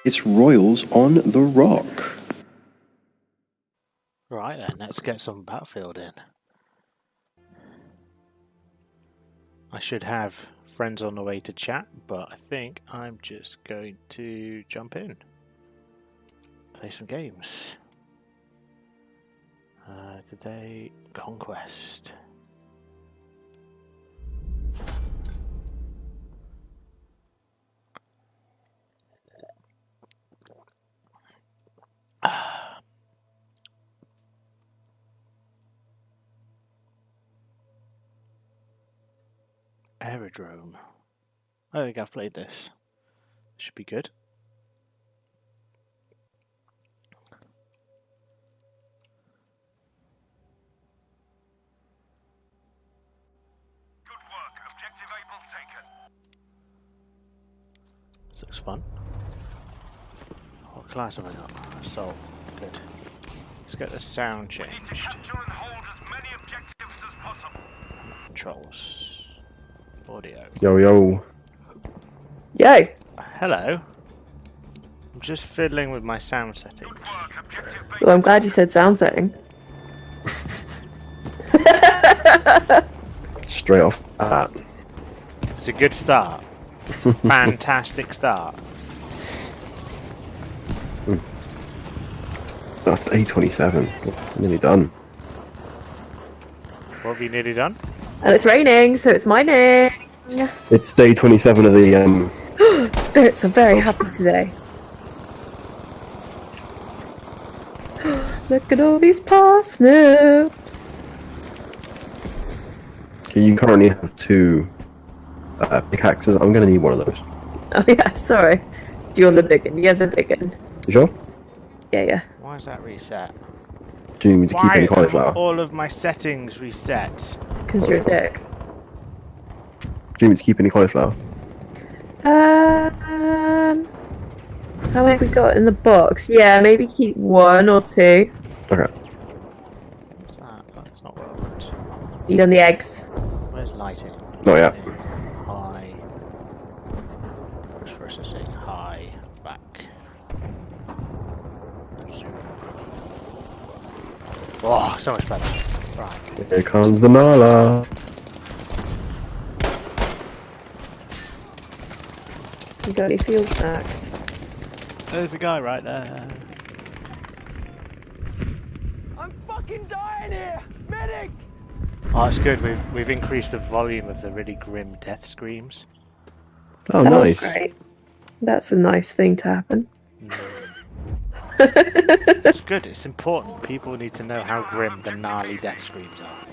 It's Royals on the Rock. Right then, let's get some Battlefield in. I should have friends on the way to chat, but I think I'm just going to jump in. Play some games. Today, Conquest. Aerodrome. I don't think I've played this. Should be good. Good work. Objective Able taken. This looks fun. What class have I got? Assault. Good. Let's get the sound We need to changed. capture and hold as many objectives as possible. Controls. Audio. Yo, yo. Yo. Hello. I'm just fiddling with my sound settings. Good work. Objective Well, I'm glad you said sound setting. Straight off that. It's a good start. Fantastic start. That's day 27. Nearly done. What have you nearly done? And it's raining, so it's mining. It's day 27 of the Spirits are very happy today. Look at all these parsnips. You currently have 2 pickaxes. I'm gonna need one of those. Oh yeah, sorry. Do you want the big one? Yeah, the big one. You sure? Yeah. Why is that reset? Do you need me to keep Why any are cauliflower? all of my settings reset? Because you're a dick. Do you need me to keep any cauliflower? How many have we got in the box? Yeah, maybe keep 1 or 2. Okay. What's that? That's not what I want. You done the eggs? Where's lighting? Not yet. High. Post processing. High. Back. Zoom. Oh, so much better. Right. Here comes the Nala. You got any field snacks? There's a guy right there. I'm fucking dying here! Medic! Oh, it's good. We've increased the volume of the really grim death screams. Oh, nice. Great. That's a nice thing to happen. It's good. It's important. People need to know how grim the gnarly death screams are.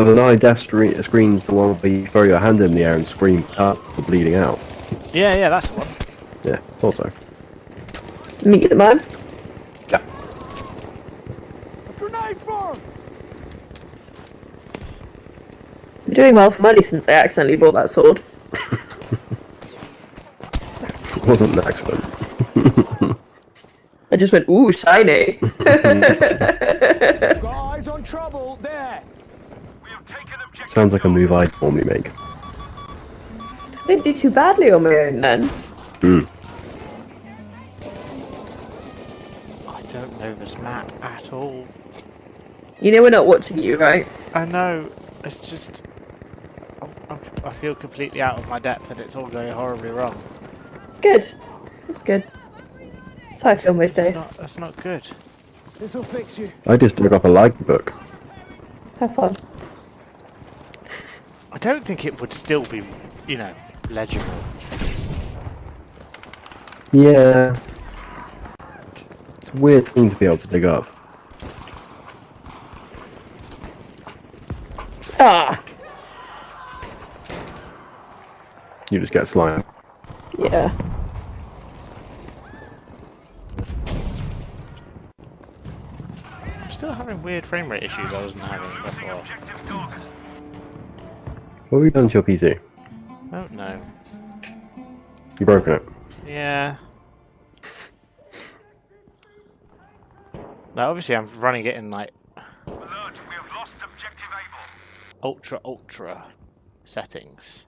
The Nala death scream's the one where you throw your hand in the air and scream up for bleeding out. Yeah, that's the one. Yeah, thought so. Meet the man. Yeah. A grenade for him! I'm doing well for money since I accidentally bought that sword. It wasn't an accident. I just went, ooh, shiny. Got eyes on trouble there! We have taken objective. Sounds like a move I'd normally make. I didn't do too badly on my own then. Hmm. I don't know this map at all. You know we're not watching you, right? I know. It's just I feel completely out of my depth, and it's all going horribly wrong. Good. That's good. That's how I feel most days. That's not good. This'll fix you. I just dug up a lag book. Have fun. I don't think it would still be, legible. Yeah. It's a weird thing to be able to dig up. Ah! You just get slime. Yeah. I'm still having weird frame rate issues I wasn't having before. Objective dog. What have you done to your PC? I don't know. You broken it? Yeah. Now, obviously, I'm running it in like Alert. We have lost objective Able. ultra settings.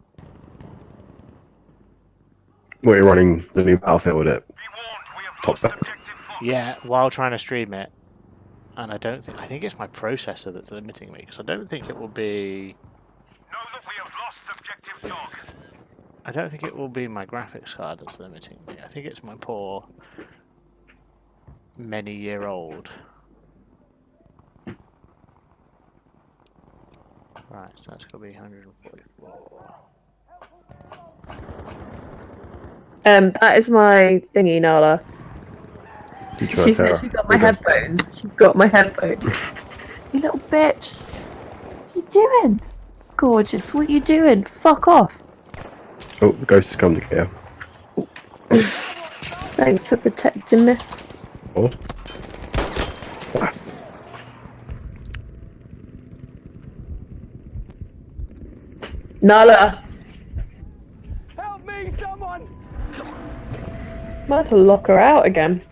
What, you're running the new Battlefield at Be warned, we have top lost down? objective Fox. Yeah, while trying to stream it, and I think it's my processor that's limiting me because I don't think it will be. Know that we have lost objective Dog. I don't think it will be my graphics card that's limiting me. I think it's my poor many-year-old. Right, so that's gonna be 144. That is my thingy, Nala. You try She's Sarah. literally got my headphones. She's got my headphones. You little bitch. What you doing? Gorgeous. What you doing? Fuck off. Oh, the ghost has come to get you. Thanks for protecting me. What? Nala. Help me, someone! Might have to lock her out again.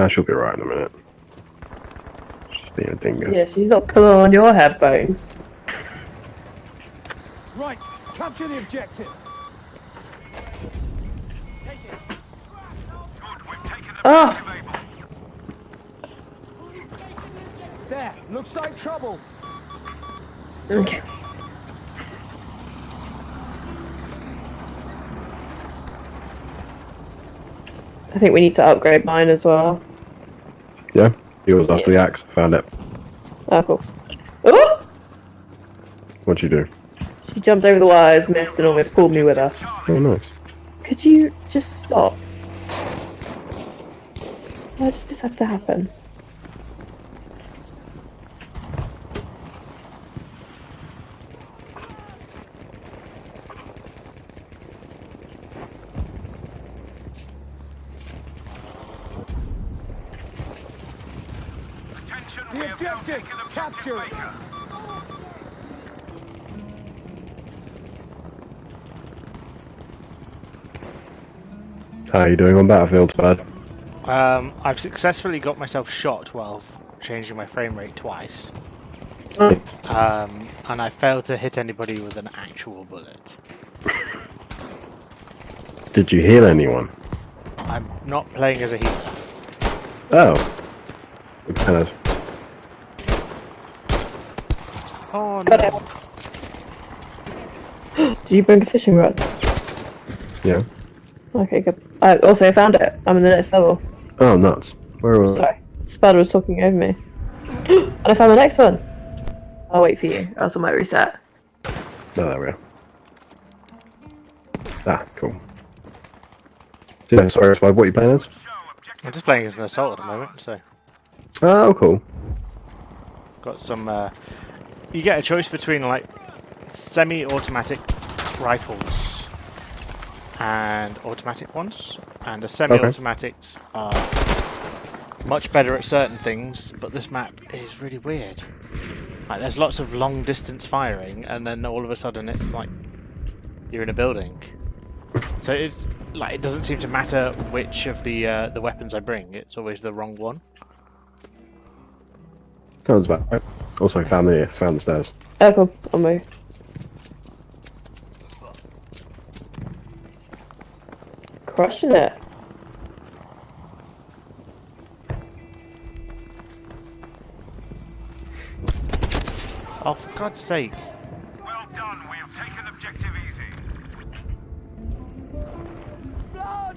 She'll be right in a minute. She's being a dingus. Yeah, she's not pulling on your headphones. Right, capture the objective. Good, we've taken Oh. objective Able. There, looks like trouble. Okay. I think we need to upgrade mine as well. Yeah? He was after the axe. Found it. Oh, cool. Oh! What'd you do? She jumped over the wires, missed, and almost pulled me with her. Oh, nice. Could you just stop? Why does this have to happen? Attention, The we have now objective, taken objective captured. Baker. How are you doing on Battlefield, SpuD? I've successfully got myself shot while changing my frame rate twice, Nice. and I failed to hit anybody with an actual bullet. Did you heal anyone? I'm not playing as a healer. Oh. Kind of. Oh Got no! it. Did you bring a fishing rod? Yeah. Okay, good. I also found it. I'm in the next level. Oh, nuts. Where was it? Sorry. SpuD was talking over me. And I found the next one. I'll wait for you, else I might reset. Oh, there we go. Ah, cool. So, yeah, sorry, SpuD, what are you playing as? Show objective I'm just playing as an assault at the moment, so Oh, cool. got some. You get a choice between like semi-automatic rifles and automatic ones, and the semi-automatics are much better at certain things, but this map is really weird. Like, there's lots of long-distance firing, and then all of a sudden it's like you're in a building. So it's like it doesn't seem to matter which of the weapons I bring; it's always the wrong one. Sounds about right. Also, found the stairs. Oh, cool. I'll move. Crushing it. Oh, for God's sake! Well done, we have taken objective easy. Blood!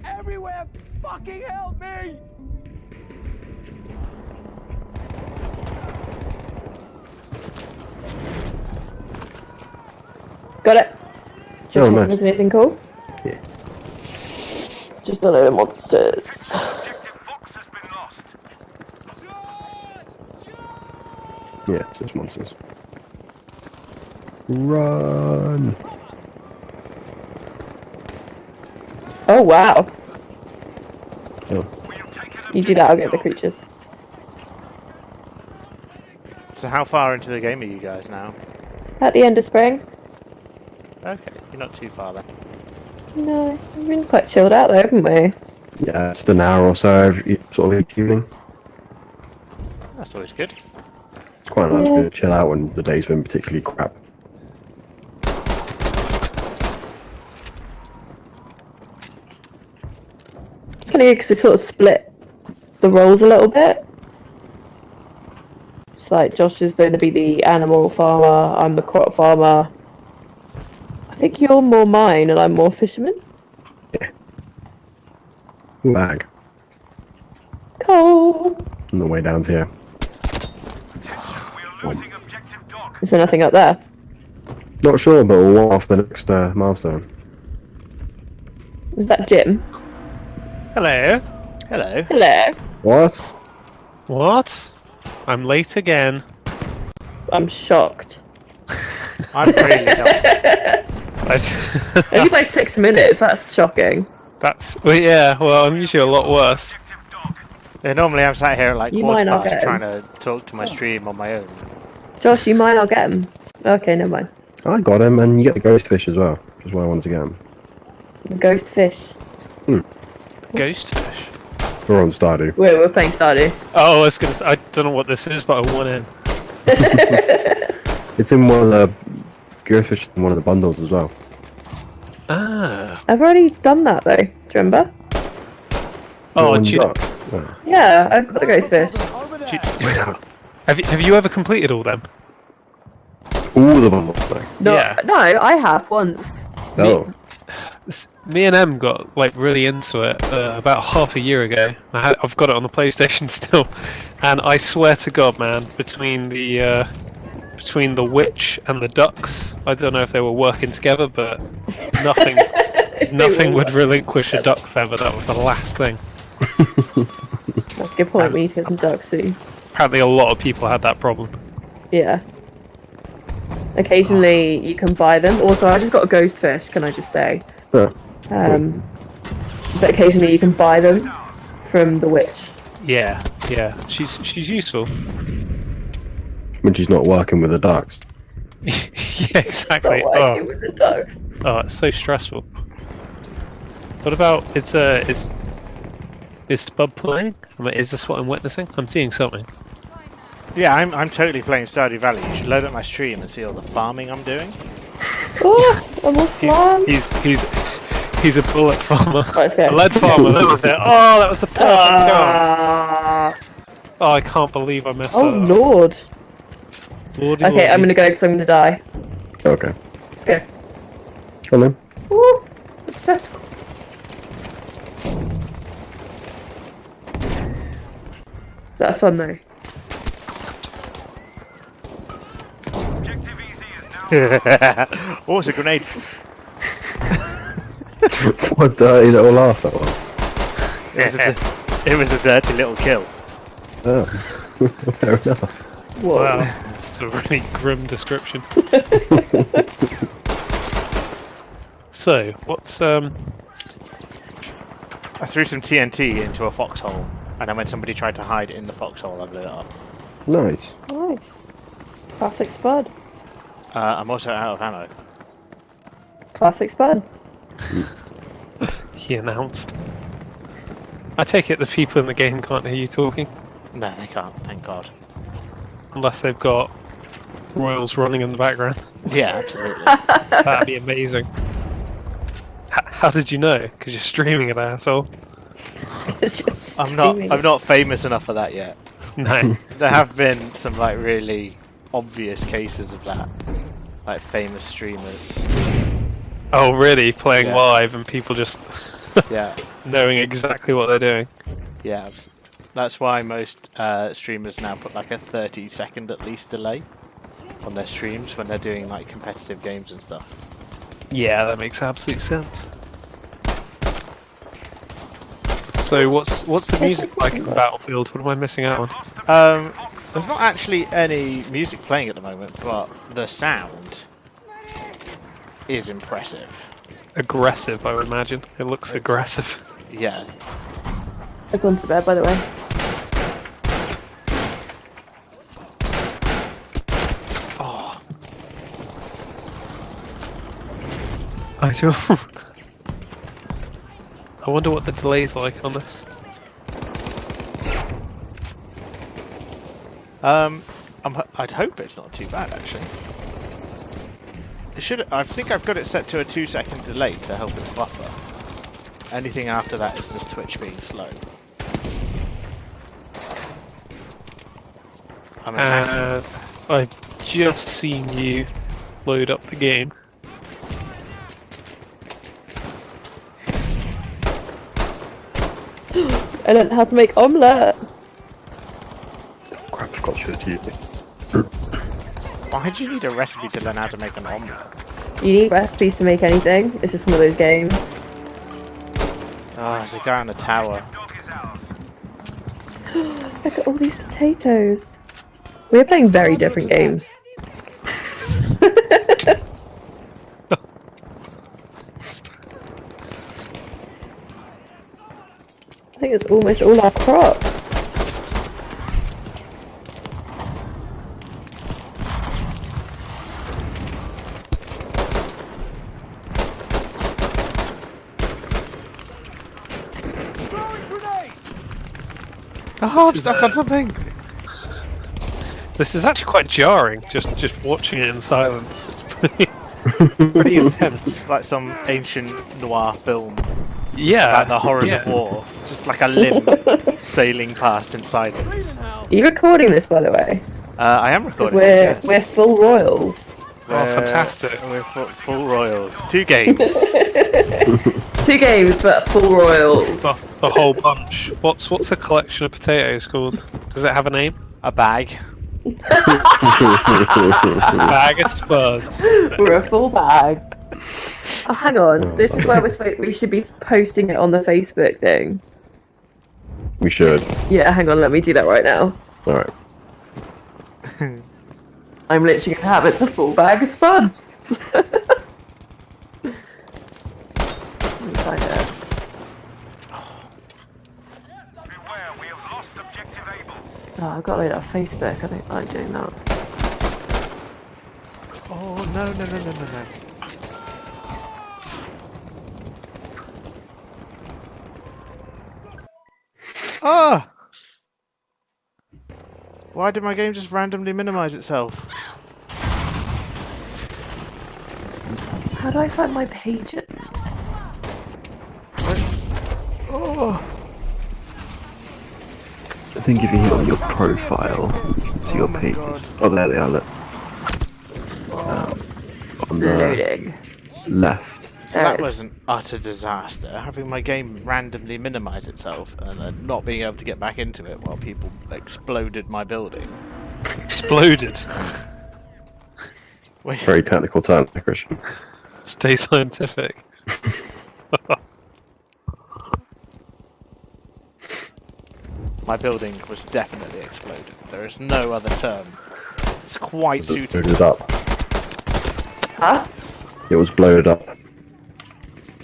Everywhere! Fucking help me! Got it. Do you Oh, think nice. there's anything cool? Yeah. Just none of the monsters. Objective Fox has been lost. Yeah, it's just monsters. Run! Oh, wow. Oh, We have taken You do that, I'll get the objective creatures. So how far into the game are you guys now? At the end of spring? Okay, you're not too far then. No, we've been quite chilled out though, haven't we? yeah, just an hour or so every sort of each evening. That's always good. It's quite nice Yeah. to chill out when the day's been particularly crap. kind of good because we sort of split the roles a little bit. It's like Josh is going to be the animal farmer, I'm the crop farmer. I think you're more mine and I'm more fisherman. Lag. Cool. On the way down here. We are losing objective dog. Is there nothing up there? Not sure, but we'll walk off the next milestone. Was that Jim? Hello. Hello. Hello. What? What? I'm late again. I'm shocked. I'm really not. Only by 6 minutes, that's shocking. That's well, yeah. Well, I'm usually a lot worse. Objective dog. Yeah, normally I'm sat here at like You quarter might not past get trying to talk to my stream on my own. Josh, you might not get him. Okay, never mind. I got him, and you get the ghost fish as well. Which is why I wanted to get him. The ghost fish. Ghost fish. We're on Stardew. We're playing Stardew. Oh, I was gonna. I don't know what this is, but I want in. It's in one of the ghost fish in one of the bundles as well. Ah. I've already done that though. Do you remember? Oh, One do you, got. Yeah. Yeah, I've got the ghost fish. do you- have you ever completed all them? All the bundles. Though. No, Yeah. no, I have once. Oh. Me and Em got like really into it about half a year ago. I've got it on the PlayStation still, and I swear to God, man, between the witch and the ducks, I don't know if they were working together, but nothing would relinquish a duck feather. That was the last thing. That's a good point. We need to get some ducks soon. Apparently, a lot of people had that problem. Yeah. Occasionally you can buy them. Also, I just got a ghost fish. Can I just say? So, But occasionally you can buy them from the witch. Yeah, yeah, she's useful. when she's not working with the ducks. Yeah, exactly. Not working with the ducks. Oh, it's so stressful. What about is SpuD playing? I mean, is this what I'm witnessing? I'm seeing something. Yeah, I'm totally playing Stardew Valley. You should load up my stream and see all the farming I'm doing. Oh, I'm all slime. He's a bullet farmer. Let's go. A lead farmer. That was it. Oh, that was the perfect chance. Ah. Oh, I can't believe I messed Oh that up. lord. Lordy, Okay, I'm lordy. gonna go because I'm gonna die. Okay. Let's go. Come on Ooh, it's stressful. That's fun though. Objective easy is now. Oh, it's a grenade. then. What dirty little laugh that was. It was a dirty little kill. Oh. Fair enough. Whoa. Wow, it's a really grim description. So, what's I threw some TNT into a foxhole, and then when somebody tried to hide in the foxhole, I blew it up. Nice. Nice. Classic SpuD. I'm also out of ammo. Classic SpuD. he announced? I take it the people in the game can't hear you talking, No, they can't, thank God. unless they've got royals running in the background. Yeah, absolutely. That'd be amazing. How did you know? Because you're streaming it, asshole. It's just I'm streaming. not famous enough for that yet. No. There have been some like really obvious cases of that, like famous streamers. Oh, really? Playing Yeah. live and people just Yeah, knowing exactly what they're doing. yeah. That's why most streamers now put like a 30-second at least delay on their streams when they're doing like competitive games and stuff. Yeah, that makes absolute sense. So what's the music like in Battlefield? What am I missing out on? There's not actually any music playing at the moment, but the sound is impressive. Aggressive, I would imagine. It looks aggressive. Yeah. I've gone to bed, by the way. Oh, I do. I wonder what the delay's like on this. I'd hope it's not too bad actually. It should. I think I've got it set to a 2-second delay to help it buffer. Anything after that is just Twitch being slow. I'm attacking. And I've just seen you load up the game. I don't know how to make omelette. Crap, I forgot to show it to you. Why do you need a recipe to learn how to make an omelette? You need recipes to make anything. It's just one of those games. Oh, there's a guy on a tower. Dog is ours. Look at all these potatoes. We're playing very different games. I think it's almost all our crops. Throwing grenade! Oh, I'm stuck on something! This is actually quite jarring, just watching it in silence. It's pretty, pretty intense. It's like some ancient noir film. Yeah. Like the horrors of yeah. war. It's just like a limb sailing past in silence. Bleeding hell! Are you recording this, by the way? I am 'Cause recording this, we're yes. full royals. Oh, fantastic. We're full royals. 2 games. 2 games, but full royals. The whole bunch. What's a collection of potatoes called? Does it have a name? A bag. Bag of spuds. We're a full bag. Oh, hang on. This is where we should be posting it on the Facebook thing. We should. Yeah, hang on. Let me do that right now. Alright. I'm literally gonna have it's a full bag of spuds. Let me find it. Beware, we have lost objective Able. Oh, I've got to load up Facebook. I don't like doing that. Oh, no. Ah! Why did my game just randomly minimize itself? How do I find my pages? Oh! I think if you hit on your profile, you can see your my pages. God. Oh, there they are, look. On the Loading. left. So There that it is. was an utter disaster. Having my game randomly minimize itself and then not being able to get back into it while people exploded my building. Exploded. Wait, Very technical term, Christian. Stay scientific. my building was definitely exploded. There is no other term. It's quite suitable. Blowed up. Huh? It was blowed up.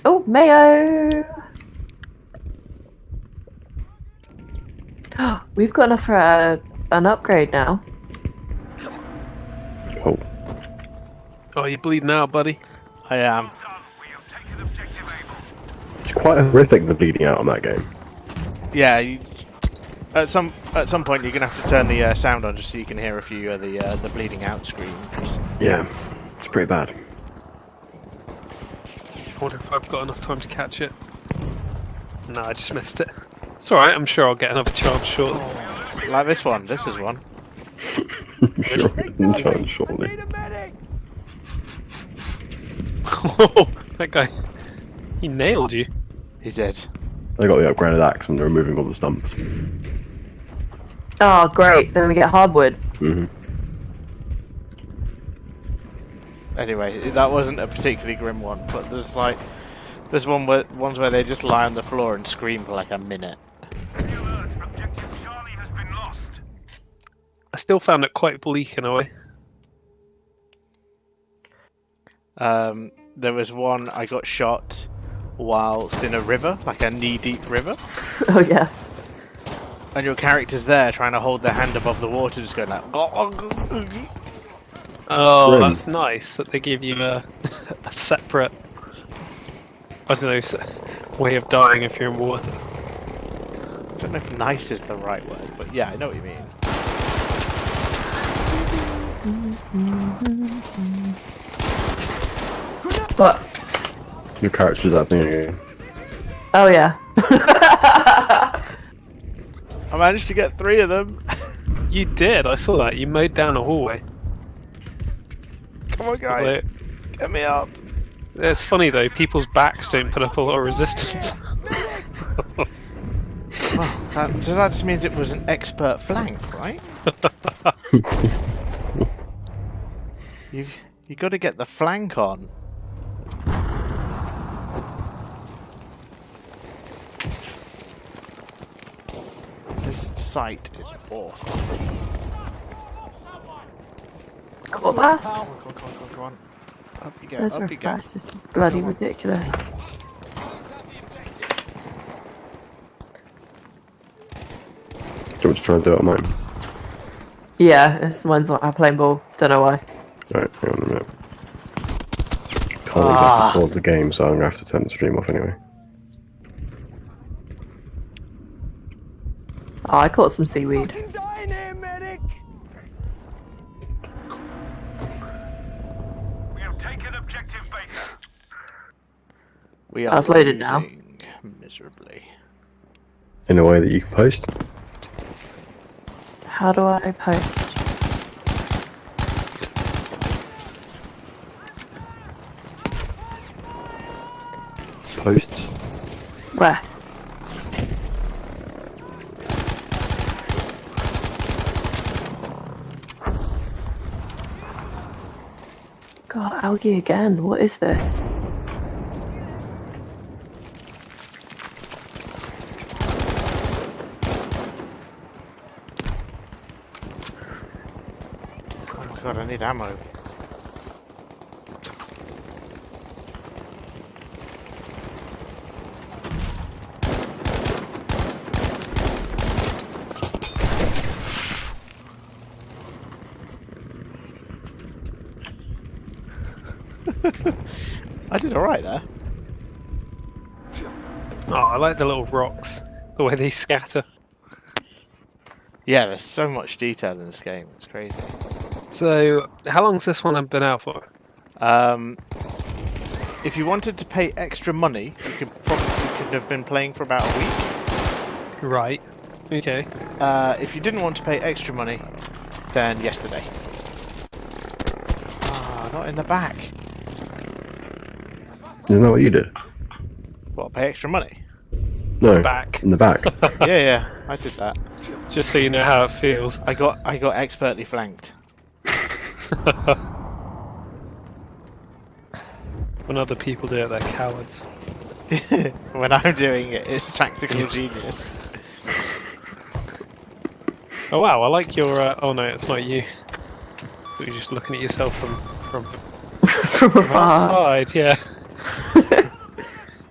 Oh, mayo! We've got enough for an upgrade now. Oh. Oh, you're bleeding out, buddy. I am. Done. We have taken objective Able. It's quite horrific, the bleeding out on that game. Yeah. At some point, you're gonna have to turn the sound on just so you can hear a few of the bleeding out screams. Yeah. It's pretty bad. I wonder if I've got enough time to catch it. No, I just missed it. It's alright, I'm sure I'll get another chance shortly. Like this one. This is one. Sure. Shortly. Need a medic! That guy, he nailed you. He did. I got the upgraded axe and they're removing all the stumps. Oh, great. Then we get hardwood. Mm-hmm. Anyway, that wasn't a particularly grim one, but there's ones where they just lie on the floor and scream for like a minute. Ready alert. Objective Charlie has been lost. I still found it quite bleak in a way. There was one I got shot whilst in a river, like a knee-deep river, Oh, yeah. and your character's there trying to hold their hand above the water, just going like. Oh, Grim. that's nice that they give you a separate, I don't know, way of dying if you're in water. I don't know if nice is the right word, but yeah, I know what you mean. But Your character does that thing again. Oh yeah. I managed to get 3 of them. You did. I saw that. You mowed down a hallway. Come on, guys. Get me up. It's funny though. People's backs don't put up a lot of resistance. Well, so that just means it was an expert flank, right? You got to get the flank on. This site is awful. Got that? Come on. Up you go, Those up you go. refresh. It's bloody ridiculous. Do you want to try and do it on mine? Yeah, it's mine's not playing ball. Don't know why. Alright, hang on a minute. Can't leave it pause the game, so I'm gonna have to turn the stream off anyway. Oh, I caught some seaweed. Fucking dying here, medic! We have taken objective beta. We are That's loaded now. losing miserably. In a way that you can post. How do I post? Posts. Where? God, algae again. What is this? Oh my god, I need ammo. I did alright there. Oh, I like the little rocks. The way they scatter. Yeah, there's so much detail in this game. It's crazy. So, how long's this one been out for? If you wanted to pay extra money, you could have been playing for about a week. Right. Okay. If you didn't want to pay extra money, then yesterday. Ah, not in the back. Isn't that what you did? What, pay extra money? No. Back. In the back. Yeah, I did that. Just so you know how it feels. I got expertly flanked. When other people do it, they're cowards. When I'm doing it, it's tactical genius. Oh wow, I like your. Oh no, it's not you. So you're just looking at yourself from From afar. outside. Yeah.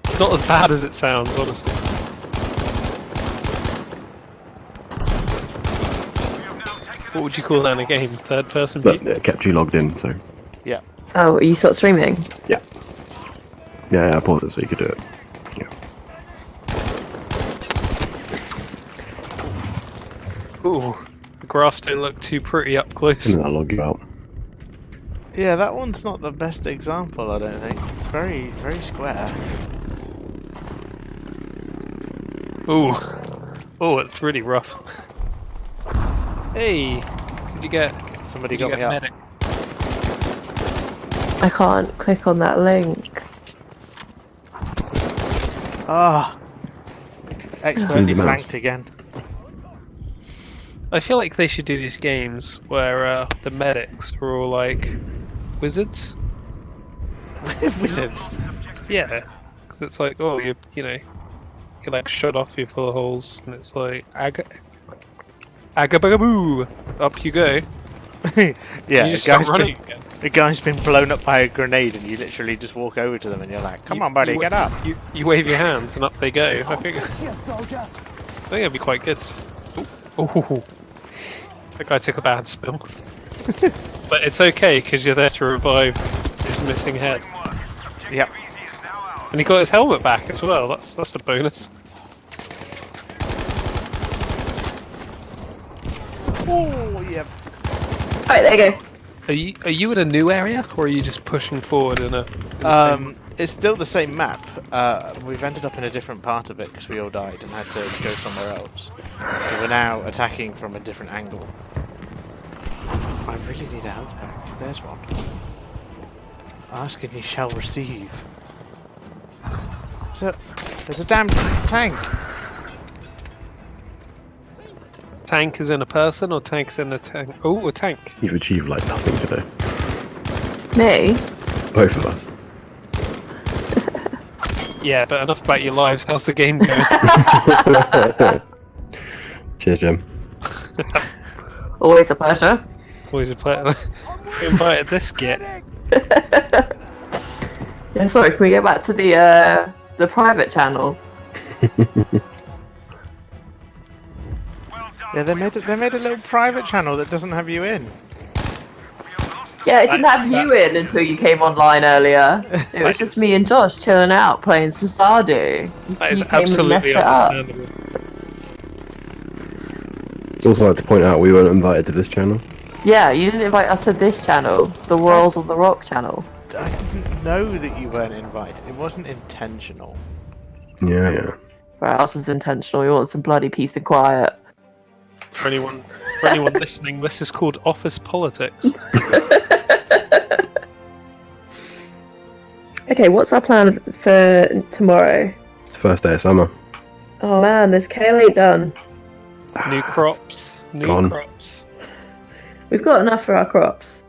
It's not as bad as it sounds, honestly. What would you call that in a game? Third person view? But it kept you logged in, so. Yeah. Oh, you stopped streaming? Yeah. Yeah, I paused it so you could do it. Yeah. Ooh, the grass don't look too pretty up close. And then I'll log you out. Yeah, that one's not the best example, I don't think. It's very, very square. Ooh. Oh, it's really rough. Hey, did you get Somebody did you got get me up. medic? I can't click on that link. Ah! Expertly Mouse. flanked again. I feel like they should do these games where the medics are all like wizards. Wizards. Yeah, because it's like, oh, you know, you like shut off your full holes, and it's like agabagaboo, up you go. Yeah, you just start running again. the guy's been blown up by a grenade and you literally just walk over to them and you're like, come on buddy, get up. You wave your hands and up they go. I think Here, soldier. it'd be quite good. Oh, that guy took a bad spill. But it's okay because you're there to revive his missing head, Yep. and he got his helmet back as well. That's a bonus. Oh, yeah. Right, there you go. Are you in a new area, or are you just pushing forward in a? In the same... It's still the same map. We've ended up in a different part of it because we all died and had to go somewhere else. So we're now attacking from a different angle. I really need a health pack. There's one. Ask and you shall receive. There's a damn tank. Tank is in a person or tank's in a tank? Oh, a tank. You've achieved like nothing today. Me? Both of us. Yeah, but enough about your lives. How's the game going? Cheers, Jim. Always a pleasure. Always a pleasure. Who invited this git? Yeah, sorry, can we get back to the private channel? Yeah, they made a little private channel that doesn't have you in. Yeah, it didn't have you in until you came online earlier. It was just me and Josh chilling out playing some SpuD. That is absolutely understandable. Also like to point out we weren't invited to this channel. Yeah, you didn't invite us to this channel, the Worlds on the Rock channel. I didn't know that you weren't invited. It wasn't intentional. Yeah. Right, ours was intentional. We want some bloody peace and quiet. For anyone listening, this is called office politics. Okay, what's our plan for tomorrow? It's the first day of summer. Oh man, this kale ain't done. New crops. New Gone. crops. We've got enough for our crops.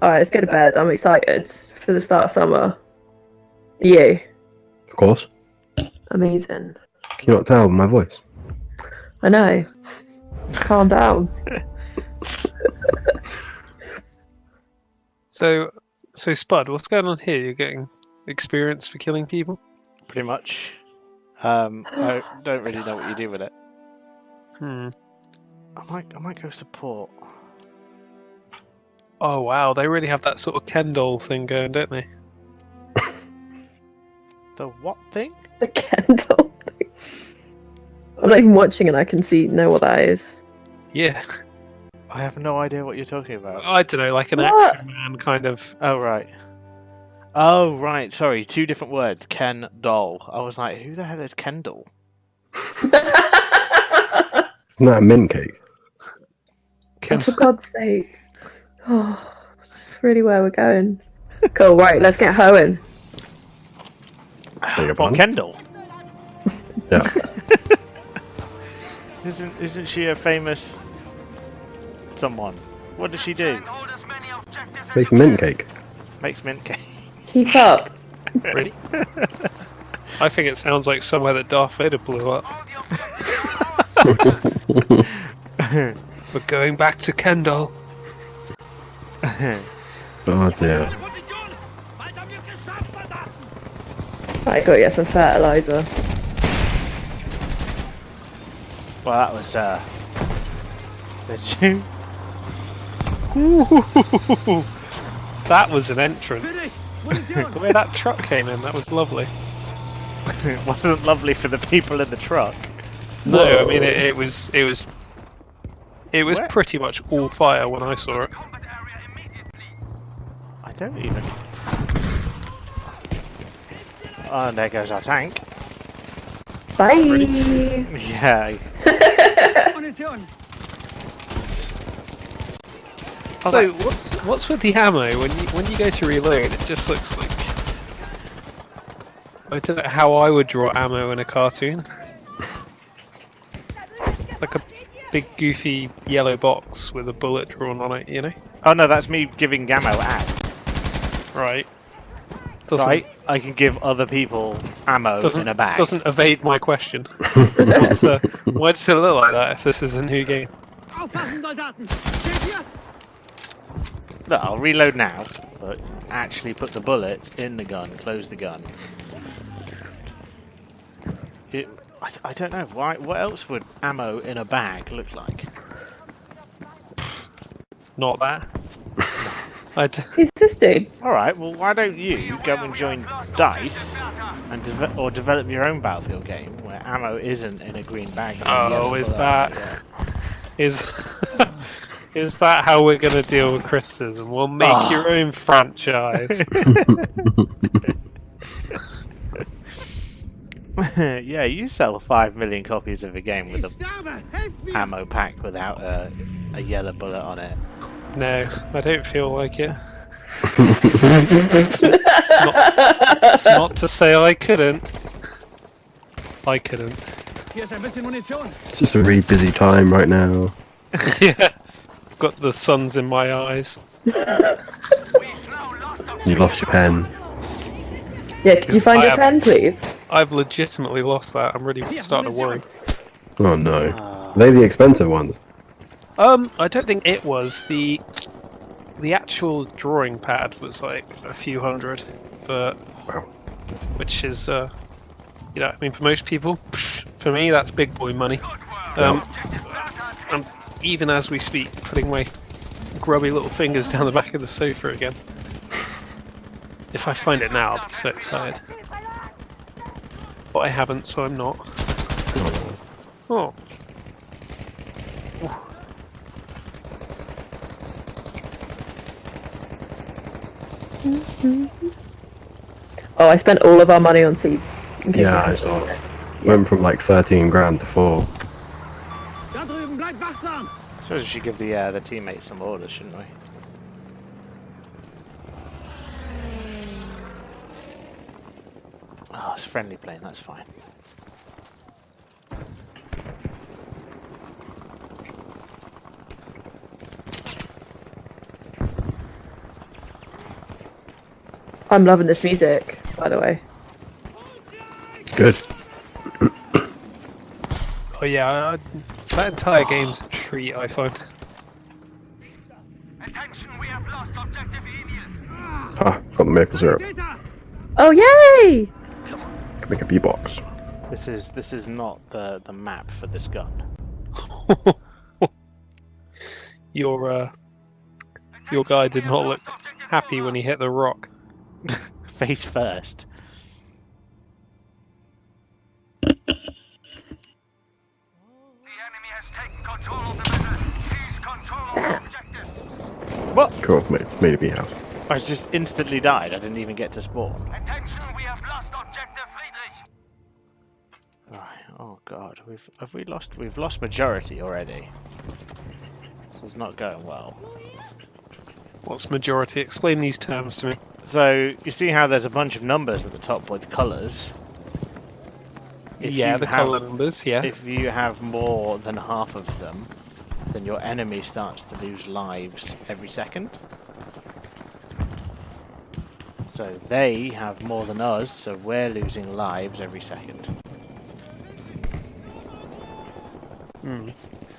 Alright, let's go to bed. I'm excited for the start of summer. Are you? Of course. Amazing. Can you not tell by my voice? I know. Calm down. So SpuD, what's going on here? You're getting experience for killing people? Pretty much. I don't really know what you do with it. I might go support. Oh wow, they really have that sort of Ken doll thing going, don't they? The what thing? The candle thing. I'm not even watching and I can know what that is. Yeah. I have no idea what you're talking about. I don't know, like an What? action man kind of. Oh right. Sorry, two different words. Ken doll. I was like, who the hell is Kendall? Isn't that a mint cake? Ken. For God's sake. Oh, this is really where we're going. Cool, right, let's get hoeing. Beg your What, pardon? Kendall? Yeah. Isn't she a famous someone? What does she do? Hold as many objectives as Makes mint cake. Makes mint cake. Keep up. Really? I think it sounds like somewhere that Darth Vader blew up. We're going back to Kendall. Oh dear. Right, gotta get some fertilizer. Well, that was Did you? That was an entrance. The way that truck came in, that was lovely. It wasn't lovely for the people in the truck. No, I mean it was Where? pretty much all fire when I saw it. combat area immediately. I don't even. Oh, and there goes our tank. Bye! Yeah. So what's with the ammo when you go to reload? It just looks like I don't know how I would draw ammo in a cartoon. It's like a big goofy yellow box with a bullet drawn on it, you know? Oh no, that's me giving ammo out. Right. So I can give other people ammo in a bag. Doesn't evade my question. Why does it look like that if this is a new game? Look, I'll reload now, but actually put the bullets in the gun, close the gun. I don't know, why. What else would ammo in a bag look like? Not that. Who's this dude? Alright, well why don't you go and join DICE and develop your own Battlefield game where ammo isn't in a green bag. Oh, is that is that how we're gonna deal with criticism? We'll make your own franchise. Yeah, you sell 5 million copies of a game with a ammo pack without a yellow bullet on it. No, I don't feel like it. It's not to say I couldn't. I couldn't. It's just a really busy time right now. Yeah. Got the suns in my eyes. You lost your pen. Yeah, could you find I your have- pen, please? I've legitimately lost that. I'm really starting to worry. Oh no. Are they the expensive ones? I don't think it was. The actual drawing pad was like a few hundred, but Wow. which is I mean, for most people, for me that's big boy money. And even as we speak, putting my grubby little fingers down the back of the sofa again. If I find it now, I'll be so excited. But I haven't, so I'm not. Oh. Oh, I spent all of our money on seeds. in case Yeah, you I saw haven't it. seen Went from like 13 grand to 4. I suppose we should give the teammates some orders, shouldn't we? Oh, it's a friendly plane, that's fine. I'm loving this music, by the way. Good. Oh yeah, that entire game's a treat, I find. Attention, we have lost objective Emil. Ah, got the maple syrup. Oh, yay! Can make a beatbox. This is not the map for this gun. Your guy did not look happy when he hit the rock. Face first. The enemy has taken control of the vessel. Seize control of the objective. What? Cool, made a bee house. I just instantly died. I didn't even get to spawn. Attention, we have lost objective Friedrich. Right. Oh god, we've lost majority already. This is not going well. What's majority? Explain these terms to me. So you see how there's a bunch of numbers at the top with colours. Yeah, the colour numbers, yeah. If you have more than half of them, then your enemy starts to lose lives every second. So they have more than us, so we're losing lives every second.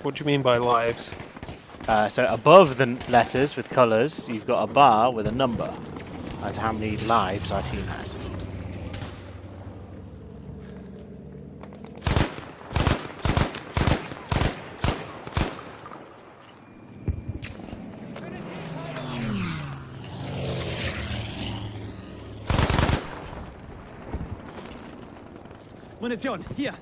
What do you mean by lives? So above the letters with colours, you've got a bar with a number. That's how many lives our team has. Munition, hier!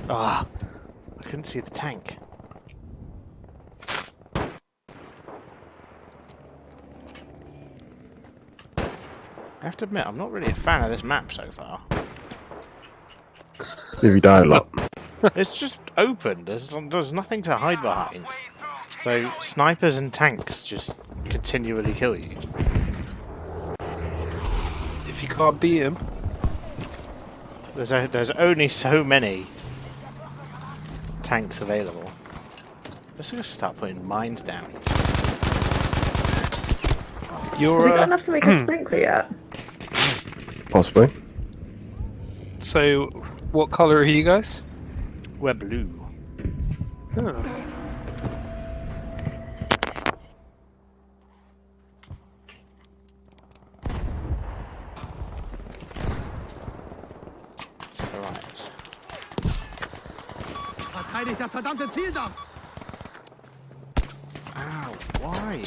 Ah, I couldn't see the tank. I have to admit, I'm not really a fan of this map so far. If you die a lot. It's just open. There's nothing to hide behind. So snipers and tanks just continually kill you. If you can't beat him, There's only so many tanks available. Let's just start putting mines down. Have we you're got enough to make a sprinkler yet? Possibly. so what colour are you guys? We're blue. Oh. Alright. Verteidigt das verdammte Ziel dort! Ow, why?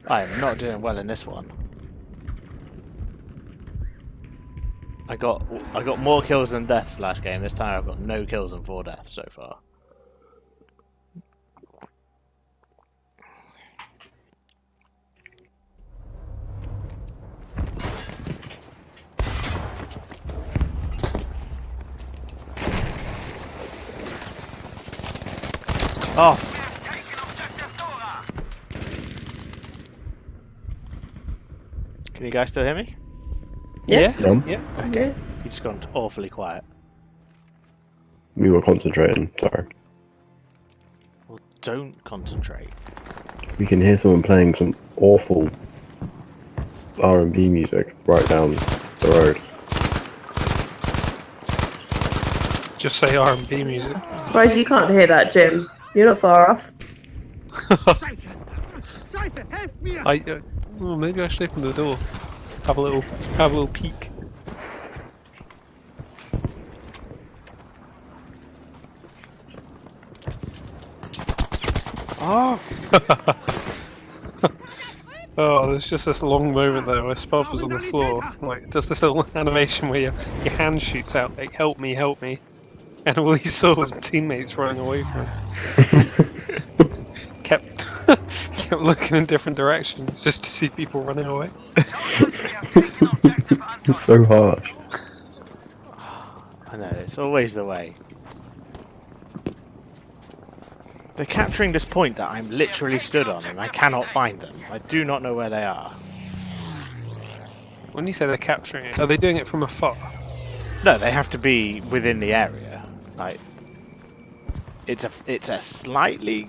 I am not doing well in this one. I got more kills than deaths last game. This time I've got no kills and 4 deaths so far. Oh. Can you guys still hear me? Yeah. No, Yeah. Okay. You just gone awfully quiet. we were concentrating. Sorry. Well, don't concentrate. We can hear someone playing some awful R&B music right down the road. Just say R&B music. Surprised you can't hear that, Jim. You're not far off. Scheiße! Scheiße, helft mir! Well, maybe I should open the door. Have a little peek. Oh! Oh, there's just this long moment there where SpuD was on the floor. Like, does this little animation where your hand shoots out, like, help me, and all he saw was teammates running away from him. kept looking in different directions just to see people running away. It's so harsh. I know, it's always the way. They're capturing this point that I'm literally stood on and I cannot find them. I do not know where they are. When you say they're capturing it, are they doing it from afar? No, they have to be within the area. Like, it's a slightly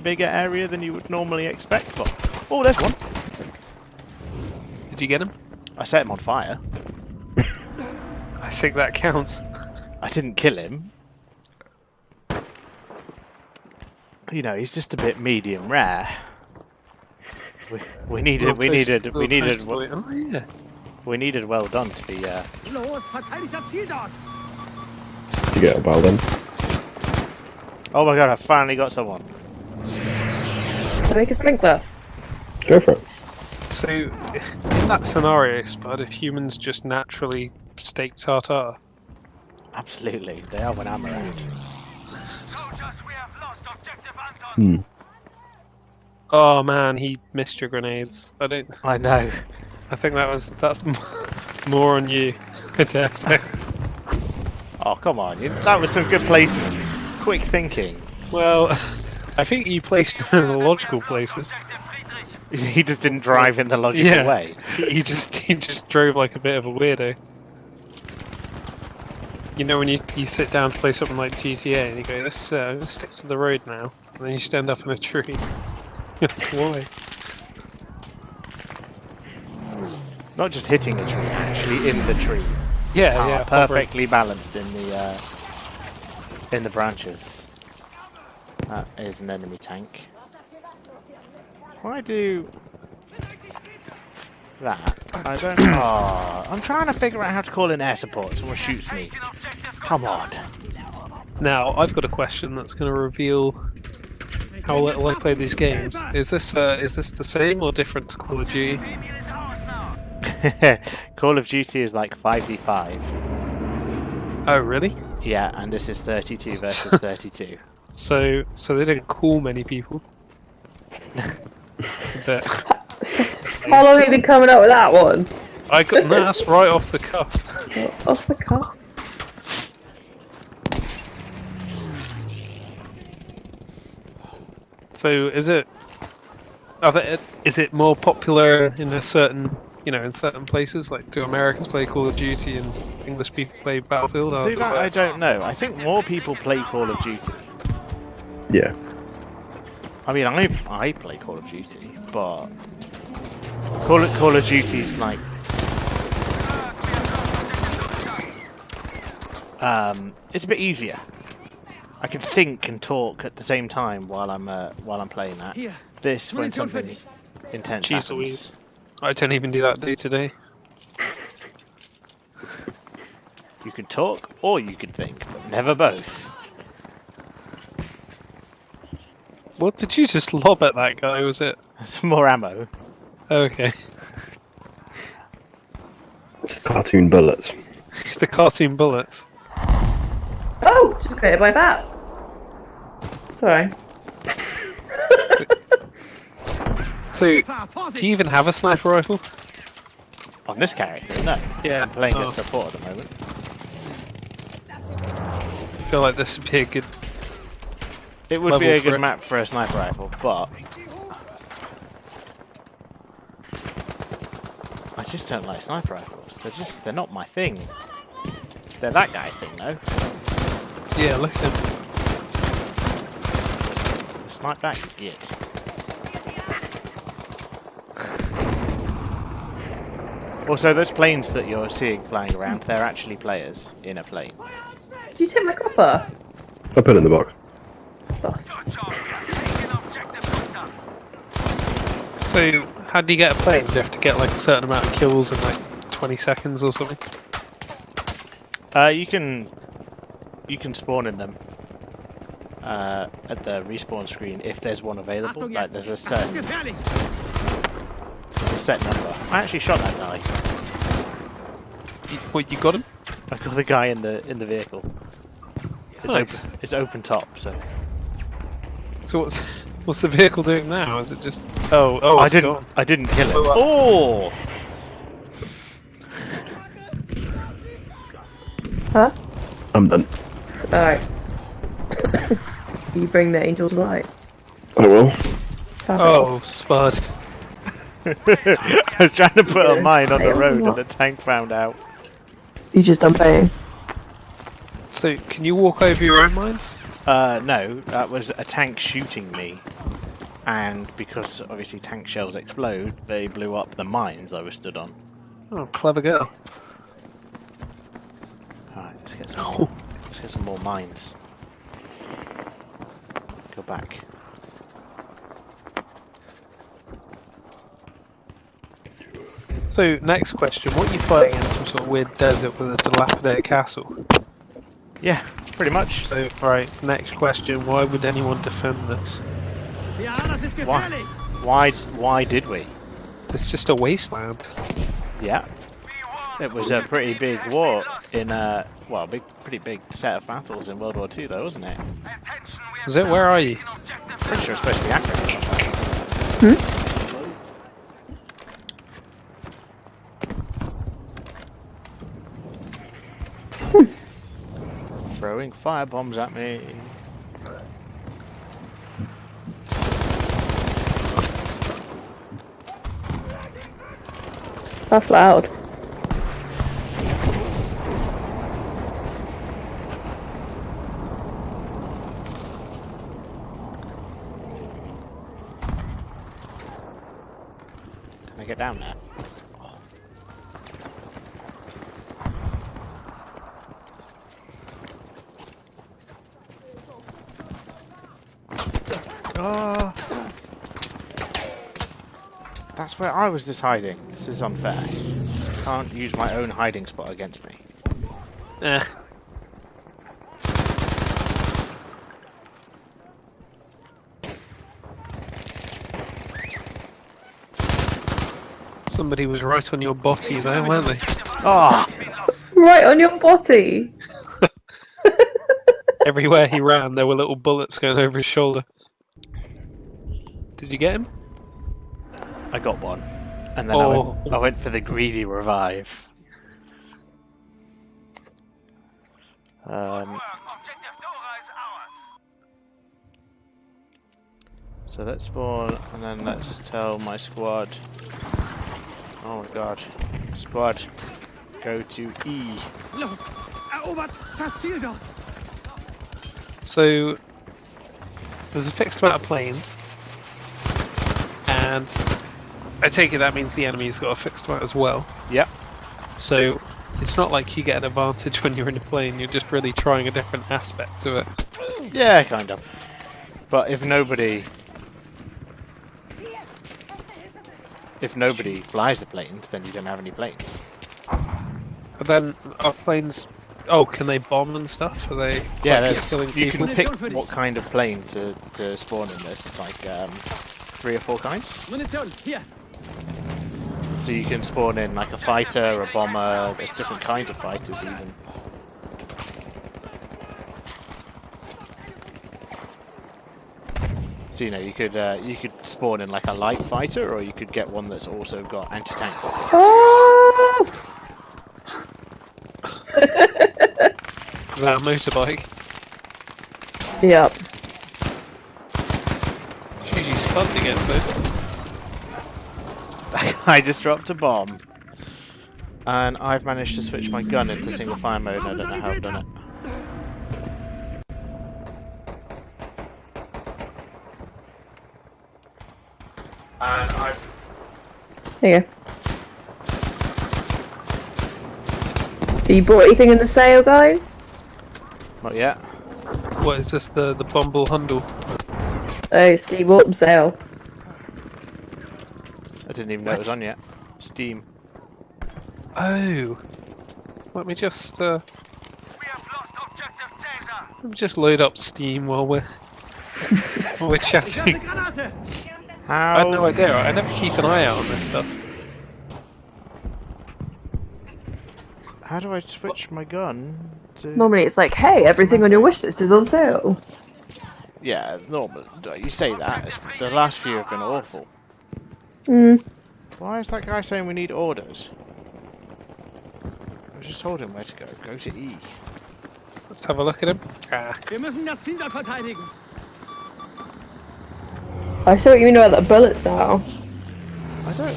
bigger area than you would normally expect. But oh, there's one. Did you get him? I set him on fire. I think that counts. I didn't kill him. You know, he's just a bit medium rare. We needed Oh, yeah. we needed well done to be Los, verteidigt das Ziel dort! To get a bell then. Oh my god, I finally got someone. So make a sprinkler. Go for it. So, in that scenario, SpuD, if humans just naturally steak tartare, Absolutely, they are when I'm around. Soldiers, we have lost objective Anton! oh man, he missed your grenades. I know. I think that's more on you. I dare say. Oh come on, that was some good placement. Quick thinking. Well, I think you placed them in the logical places. He just didn't drive in the logical way. He just drove like a bit of a weirdo. You know when you sit down to play something like GTA and you go, let's stick to the road now, and then you stand up in a tree. Why? Not just hitting a tree, actually in the tree. Yeah, Perfectly balanced in the branches. That is an enemy tank. Why do that? I don't. Oh, I'm trying to figure out how to call in air support. Someone shoots me. Come on. Now I've got a question that's going to reveal how little I play these games. Is this the same or different to Call of Duty? Call of Duty is like 5v5. Oh really? Yeah, and this is 32 versus 32. So they didn't call many people. But How long have you been coming up with that one? I got that's right off the cuff. Off the cuff. So is it more popular in a certain in certain places? Like, do Americans play Call of Duty and English people play Battlefield? See, that I don't know. I think more people play Call of Duty. Yeah. I mean, I play Call of Duty, but Call of Duty's like it's a bit easier. I can think and talk at the same time while I'm playing that. This when something intense Jeez happens. Louise. I don't even do that day to day. You can talk or you can think, but never both. What did you just lob at that guy? Was it? Some more ammo. Okay. It's cartoon bullets. The cartoon bullets. Oh, just got hit by a bat. Sorry. So, do you even have a sniper rifle? On this character, no. Yeah. I'm playing Oh. as support at the moment. I feel like this would be a good. It would be Level a for good it. map for a sniper rifle, but I just don't like sniper rifles. They're not my thing. They're that guy's thing though. Yeah, look at him. Snipe back, yes. Also, those planes that you're seeing flying around, they're actually players in a plane. Did you take my copper? I put it in the box. Boss. Good job. Taking objective Butter. So, how do you get a plane? Do you have to get like a certain amount of kills in like 20 seconds or something? You can spawn in them at the respawn screen if there's one available. Like there's a set number. I actually shot that guy. What, you got him? I got the guy in the vehicle. It's Nice. open. It's open top, so So what's the vehicle doing now? Is it just oh I it's didn't gone. I didn't kill him. Oh! Huh? I'm done. Alright. You bring the angel's light. I will. Oh, SpuD. I was trying to put a mine on the Fail. road and the tank found out. You just done paying. So, can you walk over your own mines? No, that was a tank shooting me. And because obviously tank shells explode, they blew up the mines I was stood on. Oh, clever girl. Alright, let's get some more. Let's get some more mines. Go back. So, next question. What are you fighting in some sort of weird desert with a dilapidated castle? Yeah, pretty much. So, right, next question. Why would anyone defend this? Why did we? It's just a wasteland. Yeah. It was a pretty big war in pretty big set of battles in World War II though, wasn't it? Attention, we Is it? Where are you? Pretty sure it's supposed to be accurate. Throwing fire bombs at me. That's loud. Can I get down there? Oh. That's where I was just hiding. This is unfair. Can't use my own hiding spot against me. Eh. Somebody was right on your body there, weren't they? Oh! Right on your body. Everywhere he ran, there were little bullets going over his shoulder. Did you get him? I got one. And then I went for the greedy revive. Objective Dora is ours. So let's spawn, and then let's tell my squad. Oh my god. Squad, go to E. Los! Erobert das Ziel dort! So, there's a fixed amount of planes, and I take it that means the enemy's got a fixed amount as well. Yep. So, it's not like you get an advantage when you're in a plane, you're just really trying a different aspect to it. Yeah, kind of. But if nobody flies the planes, then you don't have any planes. But then, are planes... Oh, can they bomb and stuff? Are they Yeah, like, there's, killing you people? can pick what kind of plane to spawn in. There's like 3 or 4 kinds. Munition, hier! So you can spawn in like a fighter, a bomber. There's different kinds of fighters even. So you know you could spawn in like a light fighter, or you could get one that's also got anti-tank. Oh! Is that a motorbike? Yep. It's usually SpuD against those. I just dropped a bomb, and I've managed to switch my gun into single fire mode. And I don't know how I've done it. And I've There you go. Have you bought anything in the sale, guys? not yet. What is this? The Bumble Hundle? Oh, see, bought them sale. I didn't even know it was on yet. Steam. Oh. Let me just We have lost objective Caesar. let me just load up Steam while we're chatting. I How? had no idea. I never keep an eye out on this stuff. How do I switch my gun to? Normally it's like, hey, everything on your wish list is on sale. Yeah, normal. You say that. The last few have been awful. Hmm. Why is that guy saying we need orders? I just told him where to go. Go to E. Let's have a look at him. Ah. Wir müssen das Ziel dort verteidigen. I see what you mean about the bullets now. I don't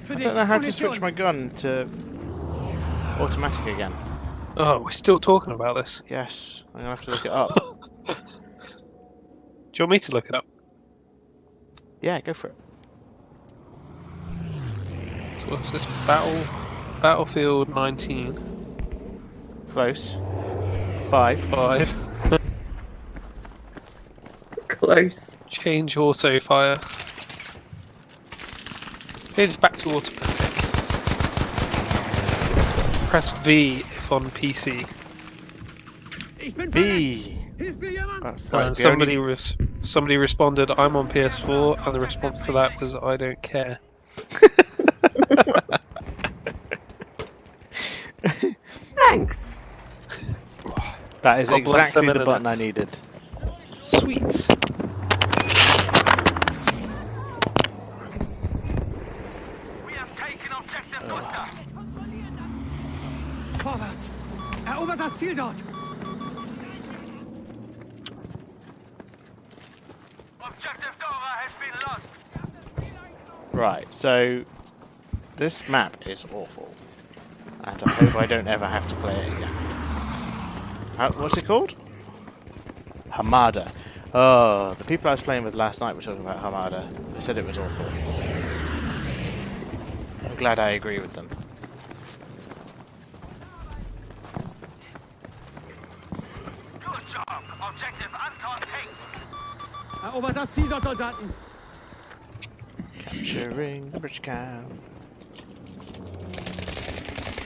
Für know how to switch my gun to automatic again. Oh, we're still talking about this. Yes, I'm gonna have to look it up. Do you want me to look it up? Yeah, go for it. So what's this? Battlefield 19. Close. 5. 5. Close. Change auto fire. Change back to automatic. Press V if on PC. Ich bin B. Hilft mir jemand? That's And like the only... somebody responded, I'm on PS4, and the response to that was, I don't care. Thanks. That is God bless exactly them the button I internets. needed. Sweet. We have taken objective Buster. Vorwärts. Erobert das Ziel dort. Objective Dora has been lost. Right, so this map is awful, and I hope I don't ever have to play it again. What's it called? Hamada. Oh, the people I was playing with last night were talking about Hamada. They said it was awful. I'm glad I agree with them. Good job. Objective Anton taken. Erobert das Ziel dort, Soldaten. Capturing the bridge cow.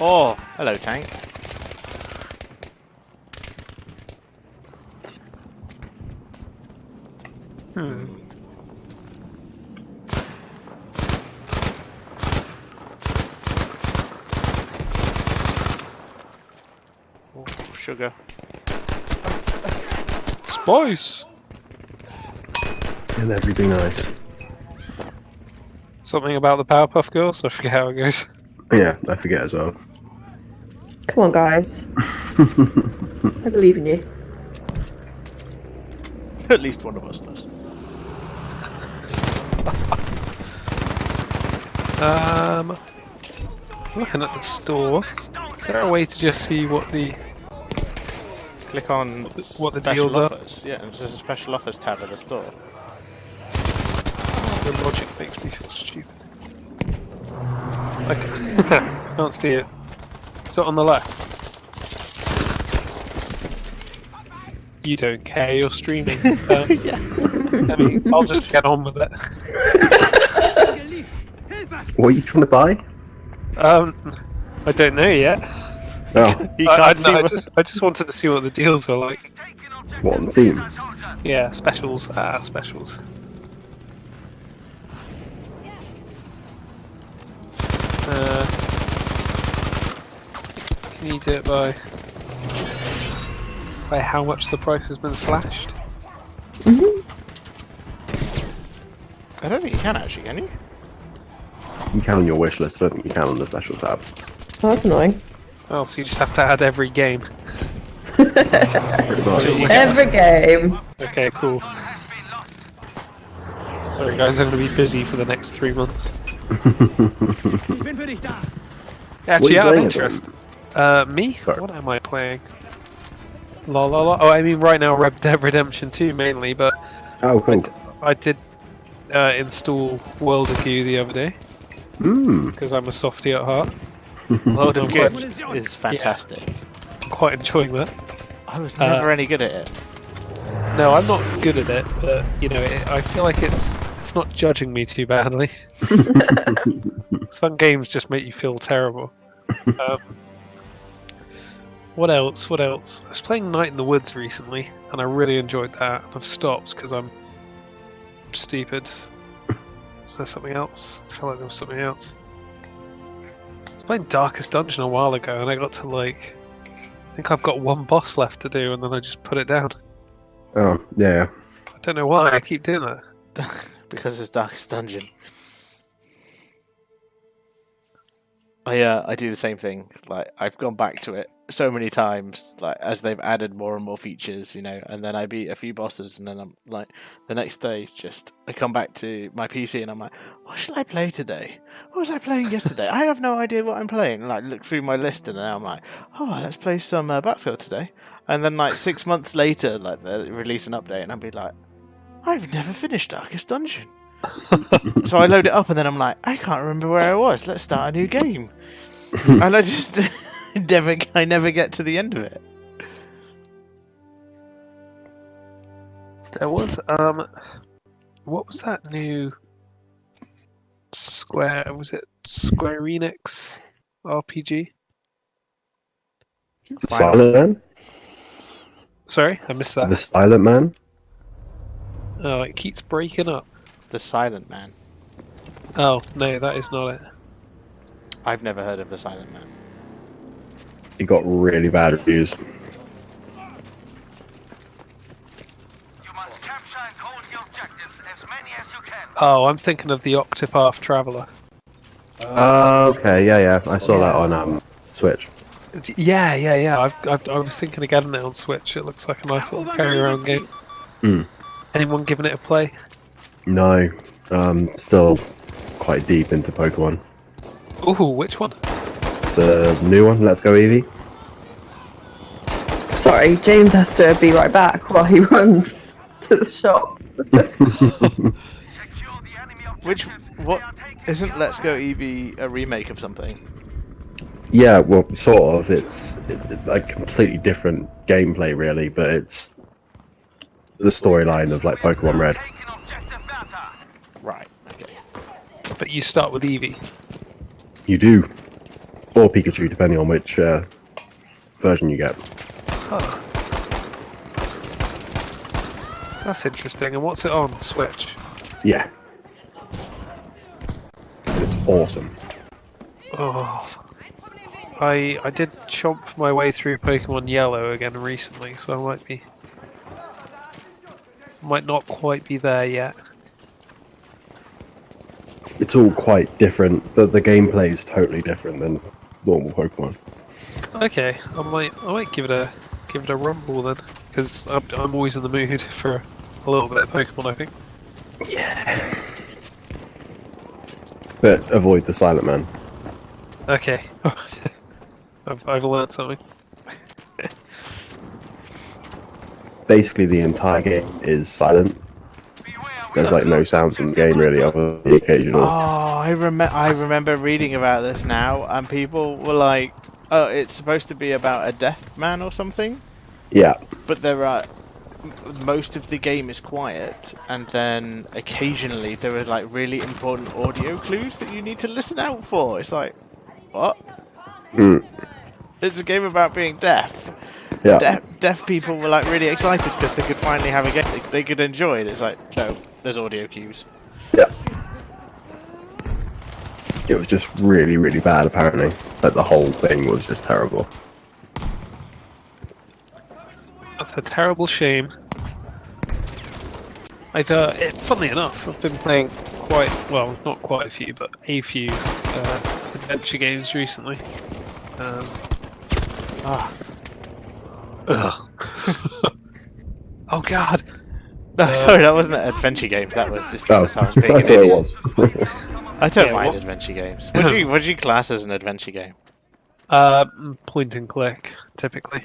Oh, hello tank. Oh, sugar. Spice! And everything nice. Something about the Powerpuff Girls? I forget how it goes. Yeah, I forget as well. Come on, guys. I believe in you. At least one of us does. Looking at the store. Is there a way to just see what the Click on what the special deals are? offers. Yeah, and there's a special offers tab at the store. The logic makes me feel stupid. Okay. Can't see it. Is it on the left? You don't care, you're streaming. I mean, I'll just get on with it. What are you trying to buy? I don't know yet. Oh, You can't see I what- just wanted to see what the deals were like. Taking objective what, on Steam? soldiers. Yeah, specials. Specials. Can you do it by how much the price has been slashed? I don't think you can actually, can you? You can on your wish list, I don't think you can on the special tab. Oh, that's annoying. Oh, so you just have to add every game. Pretty much. Every game. Okay, cool. Sorry guys, I'm going to be busy for the next 3 months. Actually, What are out you of playing at interest, me? Sorry. What am I playing? La la la. Oh, I mean, right now Red Dead Redemption 2 mainly, but Oh, cool. I did install World of Goo the other day Hmm. because I'm a softie at heart. World of quite- Good is fantastic. I'm quite enjoying that. I was never any good at it. No, I'm not good at it, but you know, I feel like it's not judging me too badly. Some games just make you feel terrible. What else? What else? I was playing Night in the Woods recently, and I really enjoyed that. I've stopped because I'm stupid. Is there something else? I feel like there was something else. I was playing Darkest Dungeon a while ago, and I got to like, I think I've got one boss left to do, and then I just put it down. Oh, yeah. I don't know why I keep doing that. Because it's Darkest Dungeon. I do the same thing. Like I've gone back to it so many times, like as they've added more and more features, you know, and then I beat a few bosses, and then I'm like, the next day, just I come back to my PC and I'm like, what should I play today? What was I playing yesterday? I have no idea what I'm playing. Like look through my list, and then I'm like, oh, let's play some Battlefield today. And then like 6 months later, like they release an update, and I'll be like, I've never finished Darkest Dungeon. So I load it up, and then I'm like, I can't remember where I was. Let's start a new game. And I just I never get to the end of it. There was what was that new Square? Was it Square Enix RPG? Silent Man? Sorry, I missed The that. Silent Man? Oh, it keeps breaking up. The Silent Man. Oh no, that is not it. I've never heard of the Silent Man. He got really bad reviews. You must capture and hold the objectives, as many as you can. Oh, I'm thinking of the Octopath Traveler. Okay, yeah. I saw that on Switch. Yeah. I was thinking of getting it on Switch. It looks like a nice little carry-around game. Hmm. Anyone giving it a play? No, still quite deep into Pokemon. Ooh, which one? The new one, Let's Go Eevee. Sorry, James has to be right back while he runs to the shop. Secure the enemy objectives. What They are taking isn't the Let's upper Go Eevee a remake of something? Yeah, well, sort of. It's like completely different gameplay, really, but it's the storyline of like Pokemon Red. Taking objective Delta. Right. Okay. But you start with Eevee. You do, or Pikachu, depending on which version you get. Oh. That's interesting. And what's it on? Switch? Yeah, it's awesome. Oh. I did chomp my way through Pokemon Yellow again recently, so I might not quite be there yet. It's all quite different, but the gameplay is totally different than normal Pokemon. Okay, I might give it a rumble then, because I'm always in the mood for a little bit of Pokemon, I think. Yeah. But avoid the Silent Man. Okay. I've learned something. Basically, the entire game is silent. There's like no sounds in the game really, other than the occasional. Oh, I remember reading about this now, and people were like, "Oh, it's supposed to be about a deaf man or something." Yeah. But there are most of the game is quiet, and then occasionally there are like really important audio clues that you need to listen out for. It's like, what? Mm. It's a game about being deaf. Yeah. Deaf people were like really excited because they could finally have a game they could enjoy it. It's like, no, there's audio cues. Yeah. It was just really, really bad apparently. Like the whole thing was just terrible. That's a terrible shame. Funnily enough, I've been playing not quite a few, but a few adventure games recently. Ugh. Oh god. No, sorry, that wasn't adventure games. That was just Oh, because I was being I an thought it idiot. was. I don't Yeah, mind what- adventure games. What do you class as an adventure game? Point and click, typically.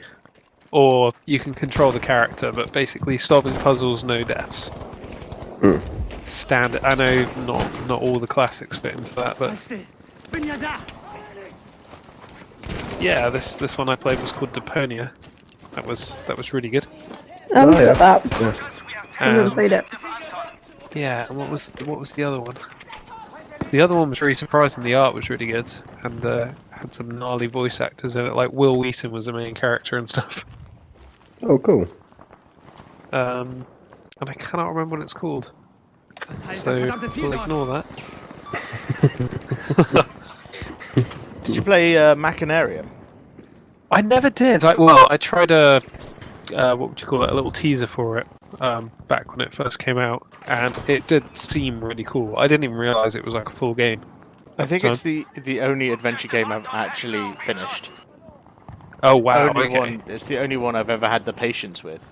Or you can control the character, but basically solving puzzles, no deaths. Standard. I know not all the classics fit into that, but yeah, this one I played was called Deponia. That was really good. Oh, we yeah. got that. Yeah. I haven't And, played it. yeah, and what was the other one? The other one was really surprising. The art was really good, and had some gnarly voice actors in it. Like Will Wheaton was the main character and stuff. Oh, cool. And I cannot remember what it's called, so we'll ignore that. Did you play Machinarium? I never did. I tried what would you call it? A little teaser for it back when it first came out, and it did seem really cool. I didn't even realise it was like a full game. I think So- it's the only adventure game I've actually finished. Oh wow! Only Okay. one. It's the only one I've ever had the patience with.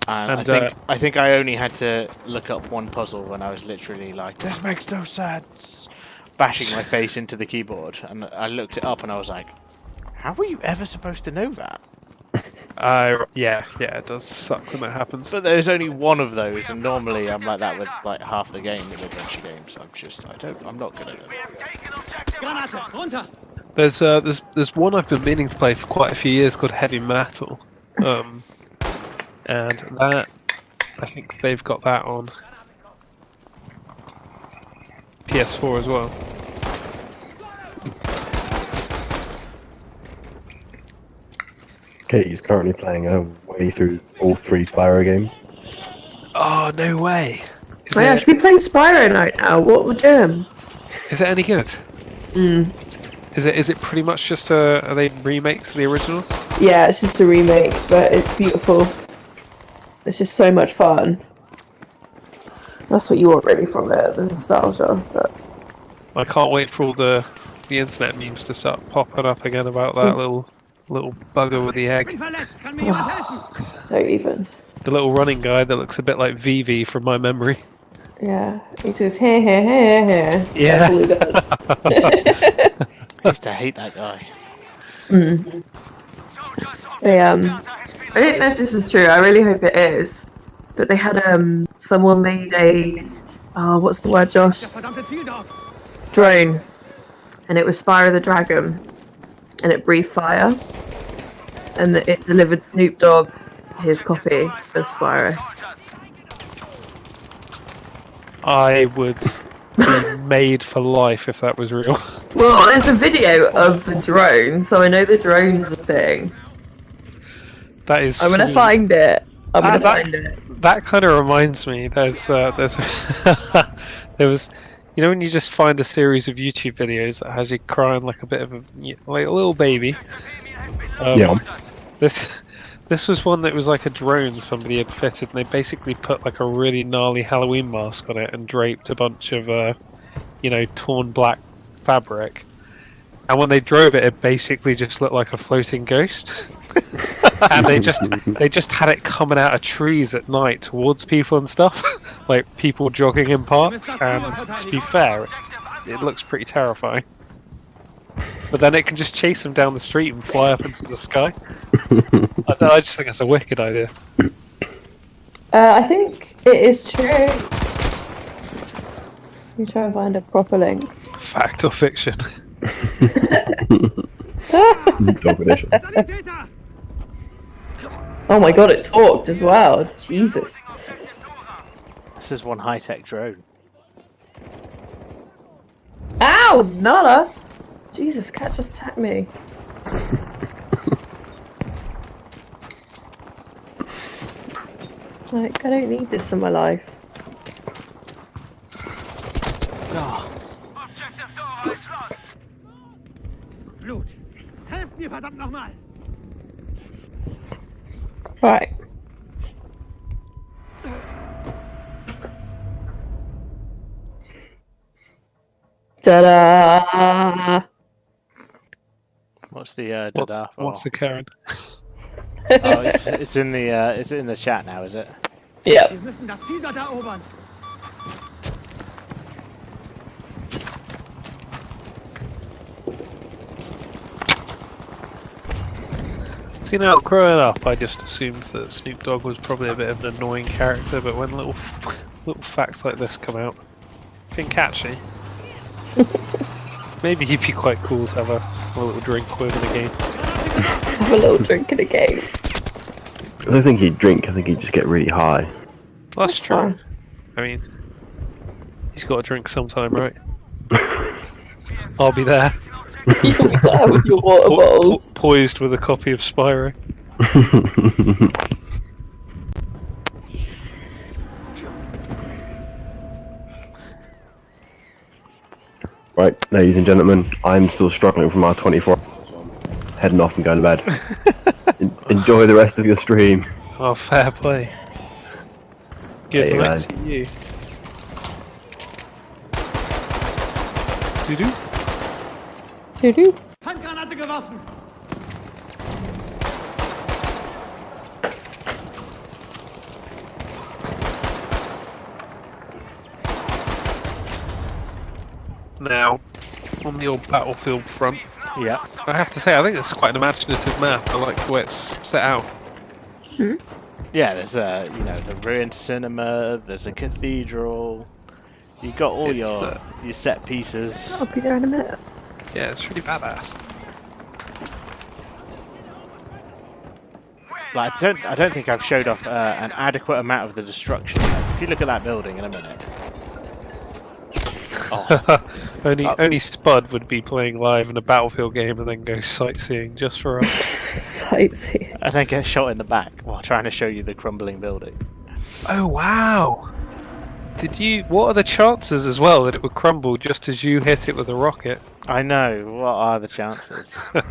And And, I think I only had to look up one puzzle when I was literally like, "This makes no sense," bashing my face into the keyboard, and I looked it up and I was like, "How were you ever supposed to know that?" Yeah, it does suck when that happens. But there's only one of those, and normally I'm like that with like half the game in adventure games. I'm not gonna do it. There's one I've been meaning to play for quite a few years called Heavy Metal, and that I think they've got that on PS4 as well. Katie's currently playing her way through all 3 Spyro games. Oh no way! Is, Oh, yeah, I it, should be playing Spyro right now. What we're doing? is it any good? Is it pretty much just are they remakes of the originals? Yeah, it's just a remake, but it's beautiful. It's just so much fun. That's what you want really from it, the nostalgia. But I can't wait for all the internet memes to start popping up again about that little bugger with the egg. don't even. The little running guy that looks a bit like Vivi from my memory. Yeah, he just hey. Yeah. That's all he does. I used to hate that guy. They I don't know if this is true. I really hope it is. But they had someone made a what's the word, Josh? Drone, and it was Spyro the Dragon, and it breathed fire, and it delivered Snoop Dogg his copy of Spyro. I would be made for life if that was real. Well, there's a video of the drone, so I know the drone's a thing. That is. I'm gonna sweet. find it. I'm gonna that- find it. That kind of reminds me. There's there was, you know, when you just find a series of YouTube videos that has you crying like a bit of like a little baby. Yeah. This was one that was like a drone somebody had fitted, and they basically put like a really gnarly Halloween mask on it and draped a bunch of, torn black fabric. And when they drove it, it basically just looked like a floating ghost. And they just had it coming out of trees at night towards people and stuff, like people jogging in parks. And to be fair, it looks pretty terrifying. But then it can just chase them down the street and fly up into the sky. I just think that's a wicked idea. I think it is true. Let me try and find a proper link. Fact or fiction? Dog edition. Oh my god, it talked as well. Jesus. This is one high-tech drone. Ow! Nala! Jesus, cat just attacked me. Like, I don't need this in my life. Objective Door lost. Blut. Helft mir verdammt nochmal. Right. Ta-da! What's the da-da for? What's occurring? Oh, it's in the chat now, is it? Yep. Wir müssen das Ziel dort erobern. See, now growing up, I just assumed that Snoop Dogg was probably a bit of an annoying character, but when little facts like this come out, I think catchy. Maybe he'd be quite cool to have a little drink with in a game. Have a little drink in a game. I don't think he'd drink. I think he'd just get really high. Well, that's true. fine. I mean, he's got to drink sometime, right? I'll be there, You'll be there with your water bottles. poised with a copy of Spyro. Right, ladies and gentlemen, I'm still struggling from our 24. Heading off and going to bed. Enjoy the rest of your stream. Oh, fair play. Good There you night go. to you. Doo-doo. Doo-doo. Handgranate geworfen. Now, on the old battlefield front, Yeah. I have to say, I think it's quite an imaginative map. I like the way it's set out. Yeah, there's the ruined cinema, there's a cathedral. You got all It's, your set pieces. I'll be there in a minute. Yeah, it's really badass. Like I don't think I've showed off an adequate amount of the destruction. If you look at that building in a minute. Oh, Only SpuD would be playing live in a Battlefield game and then go sightseeing just for us. Sightseeing. and then get shot in the back while trying to show you the crumbling building. Oh wow! What are the chances as well that it would crumble just as you hit it with a rocket? I know. What are the chances? We are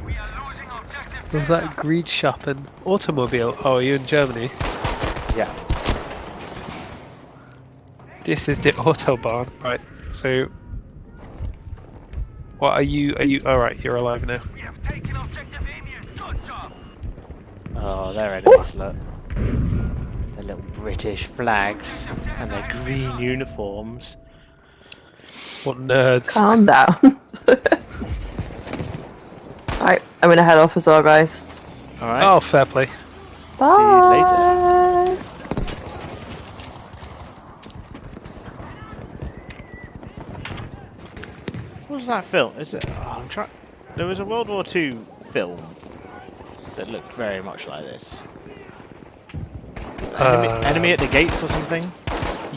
losing objective. Was that Griedschappen automobile? Oh, are you in Germany? Yeah. This is the Autobahn, right? So, what are you? All right? You're alive now. We have taken objective Emil. Good job. Oh, they're enemies. Look. Their little British flags and their green uniforms. What nerds? Calm down. Right, I'm gonna head off as well, guys. All right. Oh, fair play. Bye. See you later. What was that film? Is it? Oh, I'm trying. There was a World War II film that looked very much like this. Enemy at the Gates or something?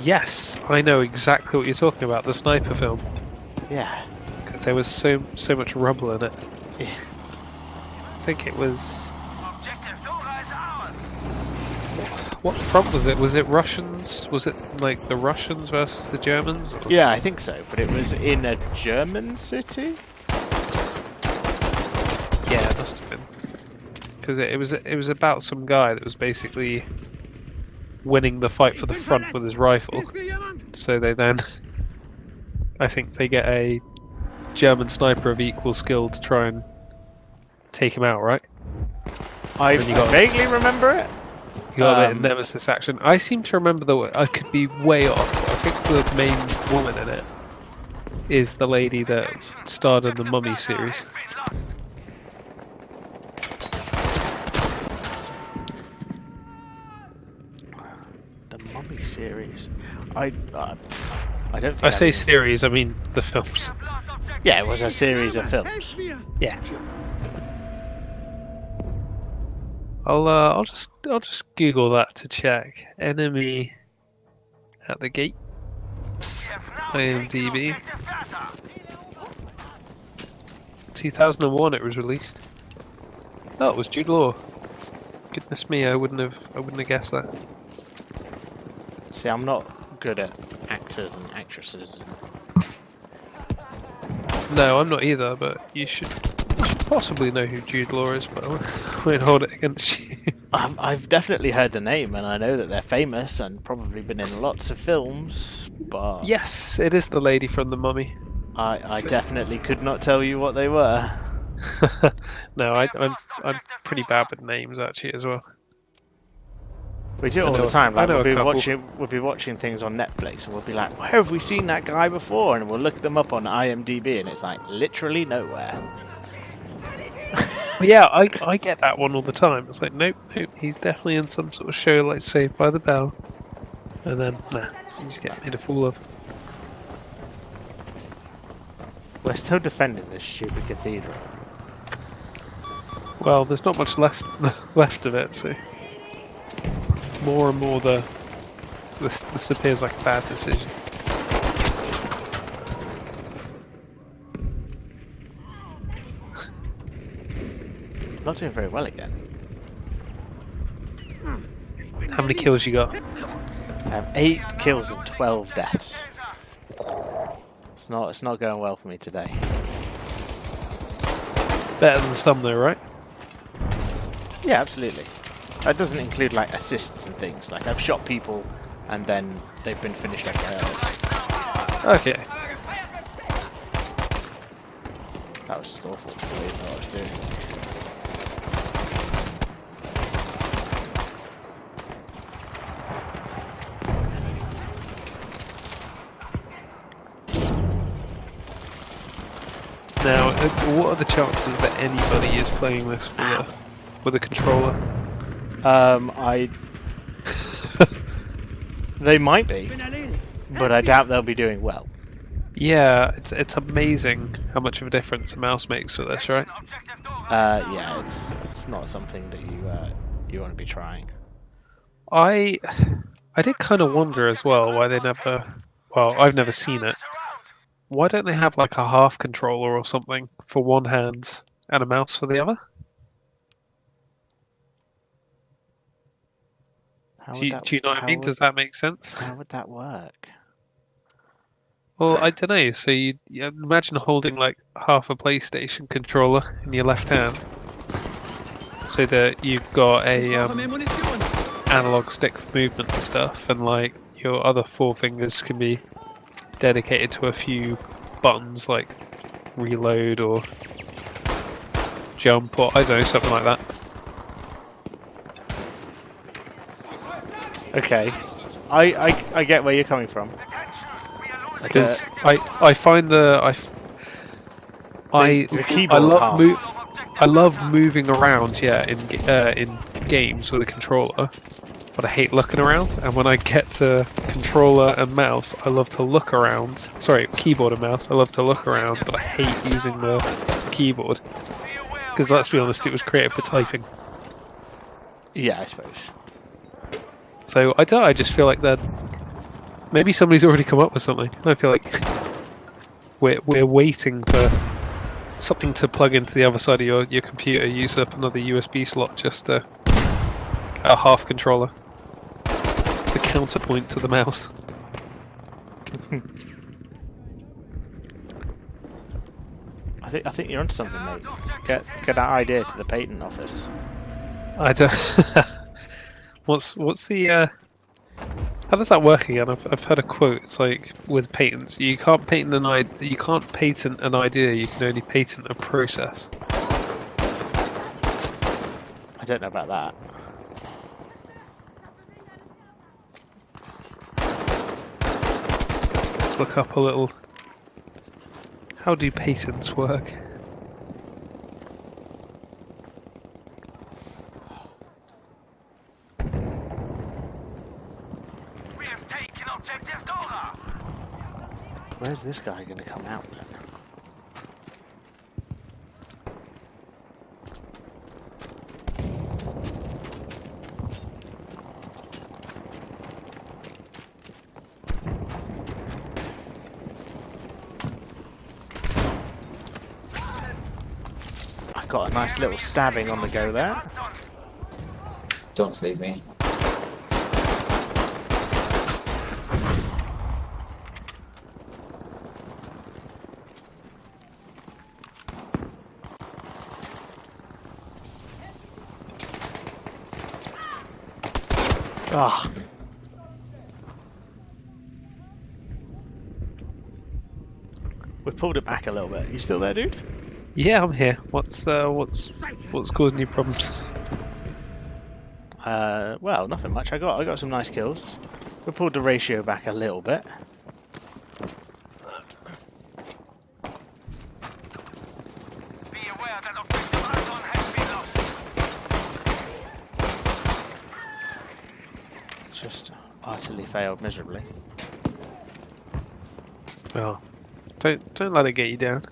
Yes, I know exactly what you're talking about. The sniper film, Yeah. because there was so much rubble in it. Yeah. I think it was. Objective Dora is ours. What front was it? Was it Russians? Was it like the Russians versus the Germans? Or- Yeah, I think so. But it was in a German city? Yeah, it must have been. Because it was about some guy that was basically winning the fight for the front with his rifle. So they then, I think they get a German sniper of equal skill to try and take him out, right? I When you got- vaguely remember it. You got a bit of nemesis action. I seem to remember that I could be way off. I think the main woman in it is the lady that starred in the Mummy series. The Mummy series. I don't think I say I've- series, I mean the films. Yeah, it was a series of films. Yeah. I'll just Google that to check. Enemy at the gates. IMDb. 2001 it was released. Oh, it was Jude Law. Goodness me, I wouldn't have guessed that. See, I'm not good at actors and actresses. No, I'm not either, but you should possibly know who Jude Law is, but I won't hold it against you. I've definitely heard the name, and I know that they're famous and probably been in lots of films. But Yes, it is the lady from The Mummy. I definitely could not tell you what they were. No, I'm pretty bad with names actually as well. We do it I all know the time. I Like know a couple. we'll be watching things on Netflix, and we'll be like, "Where have we seen that guy before?" And we'll look them up on IMDb, and it's like literally nowhere. Well, yeah, I get that one all the time. It's like, nope, he's definitely in some sort of show like Saved by the Bell, and then nah, you just get made a fool of. We're still defending this stupid cathedral. Well, there's not much left of it, so more and more this appears like a bad decision. Not doing very well again. How many kills you got? 8 kills and 12 deaths. It's not going well for me today. Better than some though, right? Yeah, absolutely. That doesn't include like assists and things. Like I've shot people and then they've been finished like hers. Okay. That was just awful. I didn't know what I was doing. Now, what are the chances that anybody is playing this with a controller? They might be, but I doubt they'll be doing well. Yeah, it's amazing how much of a difference a mouse makes for this, right? Yeah, it's not something that you want to be trying. I did kind of wonder as well why they never. Well, I've never seen it. Why don't they have like a half controller or something for one hand and a mouse for the other? Do you know what I mean? Does that make sense? How would that work? Well, I don't know. So you imagine holding like half a PlayStation controller in your left hand, so that you've got a analog stick for movement and stuff, and like your other 4 fingers can be dedicated to a few buttons like reload or jump or I don't know, something like that. Okay, I get where you're coming from. Because I find the keyboard I love moving around, yeah, in games with a controller, but I hate looking around. And when I get to controller and mouse, I love to look around. Sorry, keyboard and mouse. I love to look around, but I hate using the keyboard because let's be honest, it was created for typing. Yeah, I suppose. So I don't. I just feel like that. Maybe somebody's already come up with something. I feel like we're waiting for something to plug into the other side of your computer. Use up another USB slot just to a half controller. The counterpoint to the mouse. I think you're onto something, mate. Get that idea to the patent office. I don't. What's the how does that work again? I've heard a quote. It's like with patents, you can't patent an idea. You can't patent an idea. You can only patent a process. I don't know about that. Let's look up a little. How do patents work? We have taken objective Dora. Where's this guy going to come out then? I got a nice little stabbing on the go there. Don't save me. Ah. we've pulled it back a little bit. You still there, dude? Yeah, I'm here. What's causing you problems? Well, nothing much. I got some nice kills. We pulled the ratio back a little bit. Be aware that objective Anton has been lost. Just utterly failed miserably. Oh, don't let it get you down.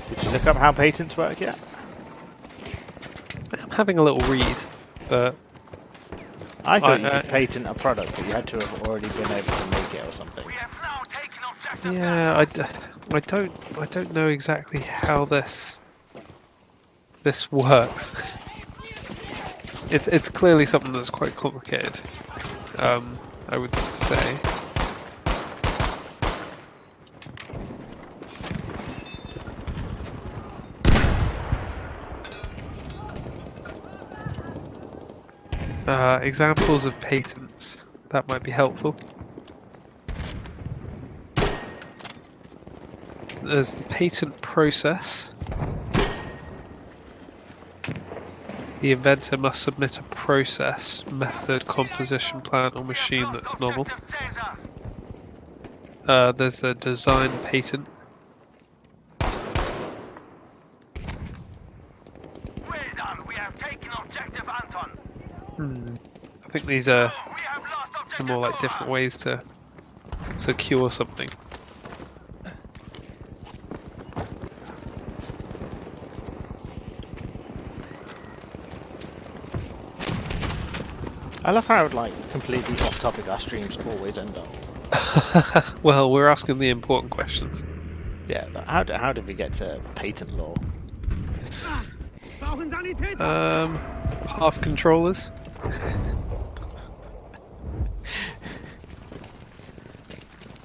Did you look up how patents work yet? I'm having a little read, but I thought you could patent a product, but you had to have already been able to make it or something. We have now taken objective yeah, I don't know exactly how this works. It's clearly something that's quite complicated. I would say. Examples of patents, that might be helpful. There's the patent process. The inventor must submit a process, method, composition, plan, or machine that's novel. There's the design patent. Well done. We have taken objective Anton. I think these are We have lost some objective more like Nora. different ways to secure something. I love how like completely off topic our streams always end up. Well, we're asking the important questions. Yeah, but how did we get to patent law? Half controllers.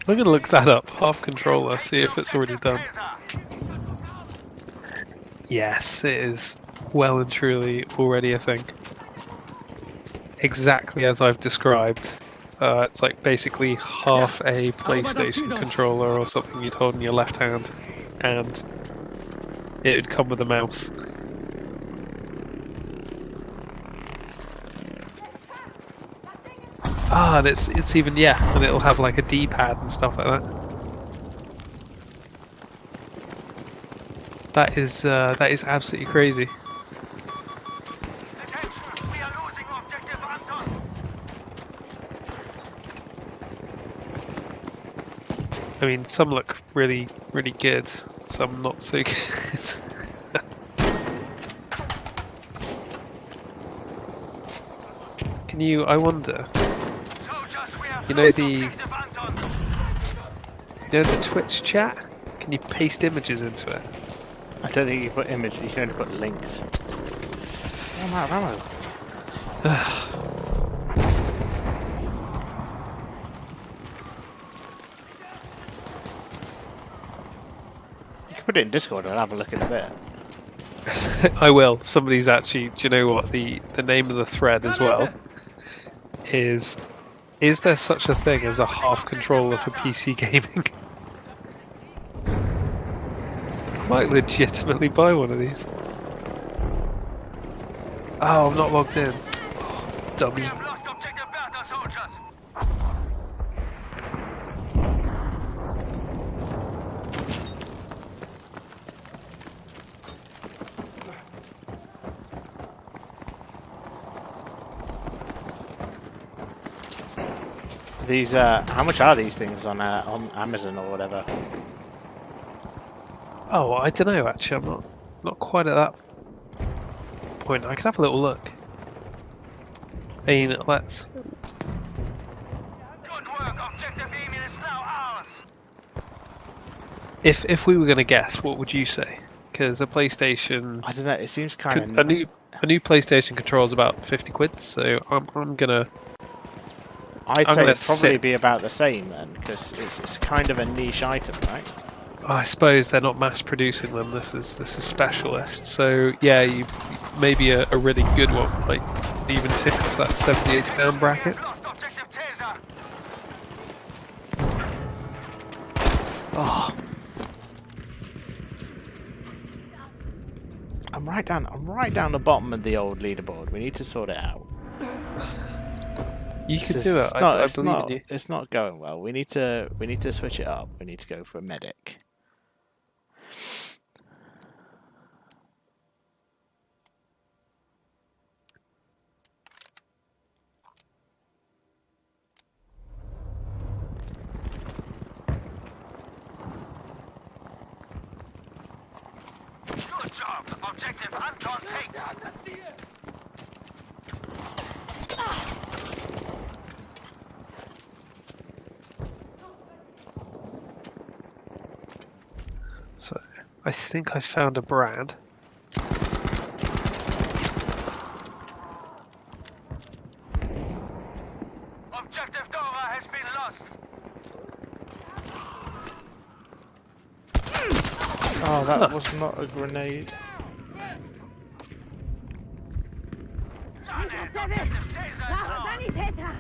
I'm gonna look that up. Half controller, see if it's already done. Yes, it is well and truly already a thing. Exactly as I've described. It's like basically half a PlayStation controller or something you'd hold in your left hand, and it would come with a mouse. Ah, and it's even, yeah, and it'll have like a D-pad and stuff like that. That is absolutely crazy. Attention. We are losing objective Anton. I mean, some look really, really good, some not so good. Can you, I wonder, Soldiers, we have you know lost the objective Anton. Twitch chat? Can you paste images into it? I don't think you can put image. You can only put links. Oh, I'm out of ammo. You can put it in Discord and I'll have a look in a bit. I will. Somebody's actually. Do you know what the name of the thread as well is? Is there such a thing as a half controller for PC gaming? I might legitimately buy one of these. Oh, I'm not logged in. Oh, dummy. We have lost objective Bertha, soldiers. These how much are these things on Amazon or whatever? Oh, I don't know. Actually, I'm not quite at that point. I could have a little look. I mean, let's. Good work. Objective Emil is now ours. If we were going to guess, what would you say? Because a PlayStation, I don't know. It seems kind a of new PlayStation controller is about 50 quid. So I'm gonna. I'd I'm say gonna it'd probably sit. be about the same then, because it's kind of a niche item, right? I suppose they're not mass producing them. This is specialist. So yeah, you maybe a really good one, like even tip into that £70-80 bracket. Lost objective Taser. Oh. I'm right down the bottom of the old leaderboard. We need to sort it out. You can It's do it. just not- I it's believe not- in you. It's not going well. We need to switch it up. We need to go for a medic. Good job. Objective Anton taken. So I think I found a Brad. Objective Dora has been lost. Oh, that was not a grenade. Objective Caesar is lost. Sanitäter!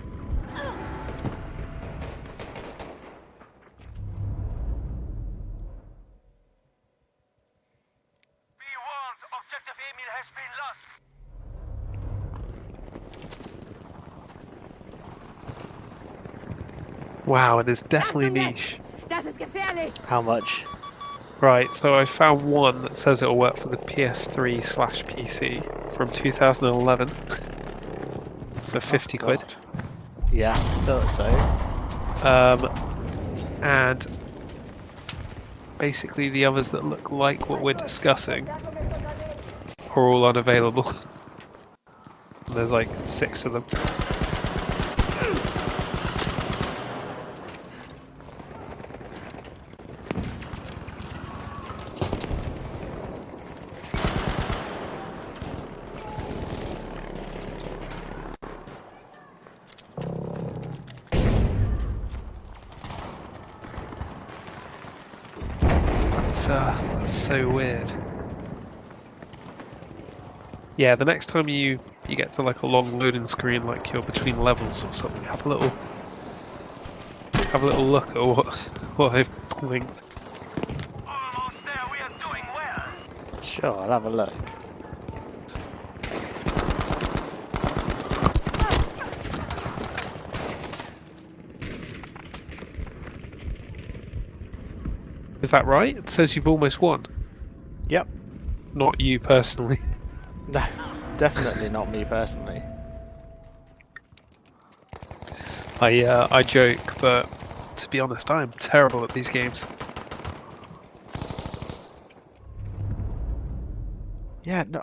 Be warned. Objective Emil has been lost. Wow, it is definitely niche. Das ist gefährlich! How much? Right, so I found one that says it'll work for the PS3/PC from 2011 for 50 quid. God. Yeah, thought so. And basically the others that look like what we're discussing are all unavailable. There's like 6 of them. That's so weird. Yeah, the next time you get to like a long loading screen, like you're between levels or something, have a little look at what I've linked. Almost there. We are doing well. Sure, I'll have a look. Is that right? It says you've almost won. Yep. Not you personally. No, definitely not me personally. I joke, but to be honest, I am terrible at these games. Yeah, no,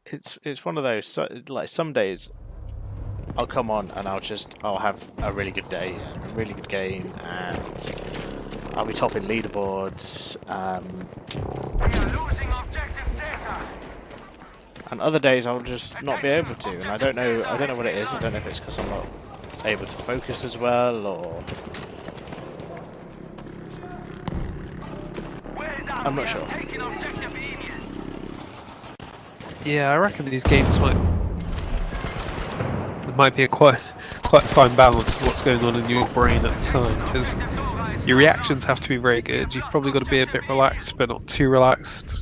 it's one of those. So, like some days, I'll come on and I'll have a really good day, a really good game, and I'll be topping leaderboards. We are losing objective Caesar. And other days I'll just not be able to, and I don't know what it is. I don't know if it's because I'm not able to focus as well, or Well done. I'm not We sure. have taken objective Emil. Yeah, I reckon these games might be a quite fine balance of what's going on in your brain at the time, because your reactions have to be very good. You've probably got to be a bit relaxed, but not too relaxed.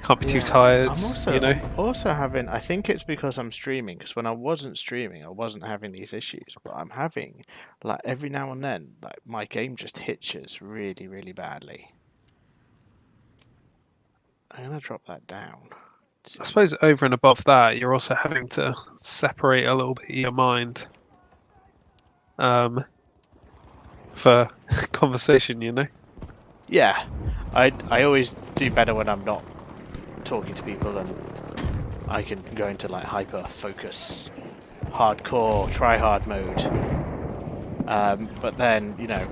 Can't be too Yeah, tired, I'm also, you know. also having. I think it's because I'm streaming. Because when I wasn't streaming, I wasn't having these issues. But I'm having, like every now and then, like my game just hitches really, really badly. I'm gonna drop that down. I suppose over and above that, you're also having to separate a little bit of your mind for conversation, you know. Yeah, I always do better when I'm not talking to people, and I can go into like hyper focus, hardcore, try hard mode. But then, you know,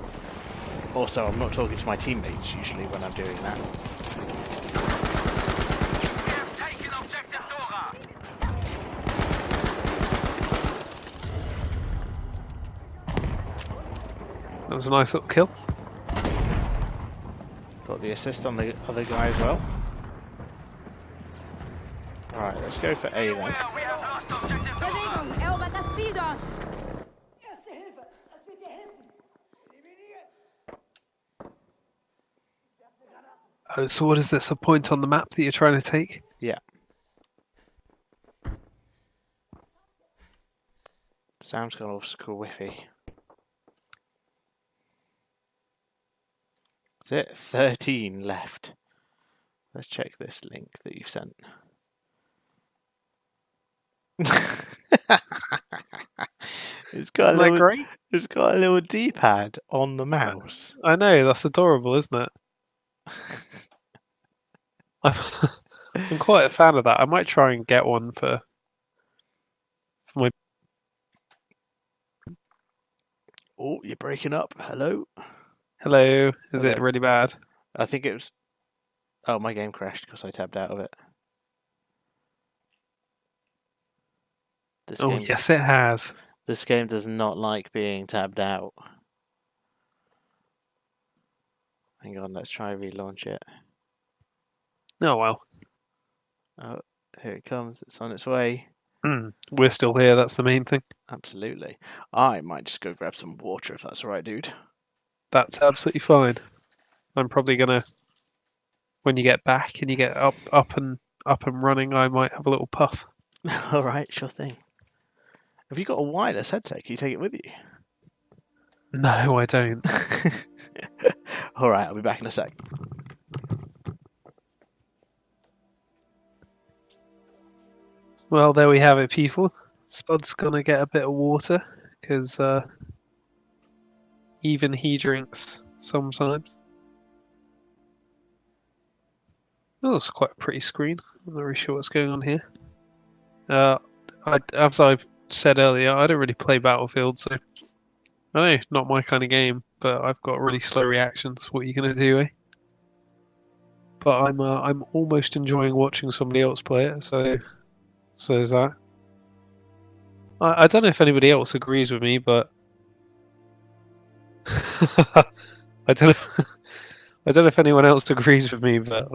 also I'm not talking to my teammates usually when I'm doing that. We have taken objective Dora. That was a nice little kill. Got the assist on the other guy as well. Alright, let's go for A then. Well, we have lost objective Dora. Bewegung! Erobert das Ziel dort! Erste Hilfe! Das wird dir helfen! Oh, so what is this? A point on the map that you're trying to take? Yeah. Sam's got all school Wi-Fi. That's it. 13 left. Let's check this link that you've sent. It's got a Isn't that little. great? It's got a little D-pad on the mouse. I know, that's adorable, isn't it? I'm quite a fan of that. I might try and get one for my. Oh, you're breaking up. Hello. Hello, is Hello. it really bad? I think it was. Oh, my game crashed because I tabbed out of it. This Oh, game. yes, it has. This game does not like being tabbed out. Hang on, let's try relaunch it. Oh, well. Oh, here it comes. It's on its way. We're still here, that's the main thing. Absolutely. I might just go grab some water if that's all right, dude. That's absolutely fine. I'm probably gonna, when you get back and you get up and running, I might have a little puff. All right, sure thing. Have you got a wireless headset? Can you take it with you? No, I don't. All right, I'll be back in a sec. Well, there we have it, people. SpuD's gonna get a bit of water because even he drinks sometimes. Oh, it's quite a pretty screen. I'm not really sure what's going on here. As I've said earlier, I don't really play Battlefield, so I know not my kind of game. But I've got really slow reactions. What are you gonna do, eh? But I'm almost enjoying watching somebody else play it. So there's that. I don't know if anybody else agrees with me, but I don't know. I don't know if anyone else agrees with me, but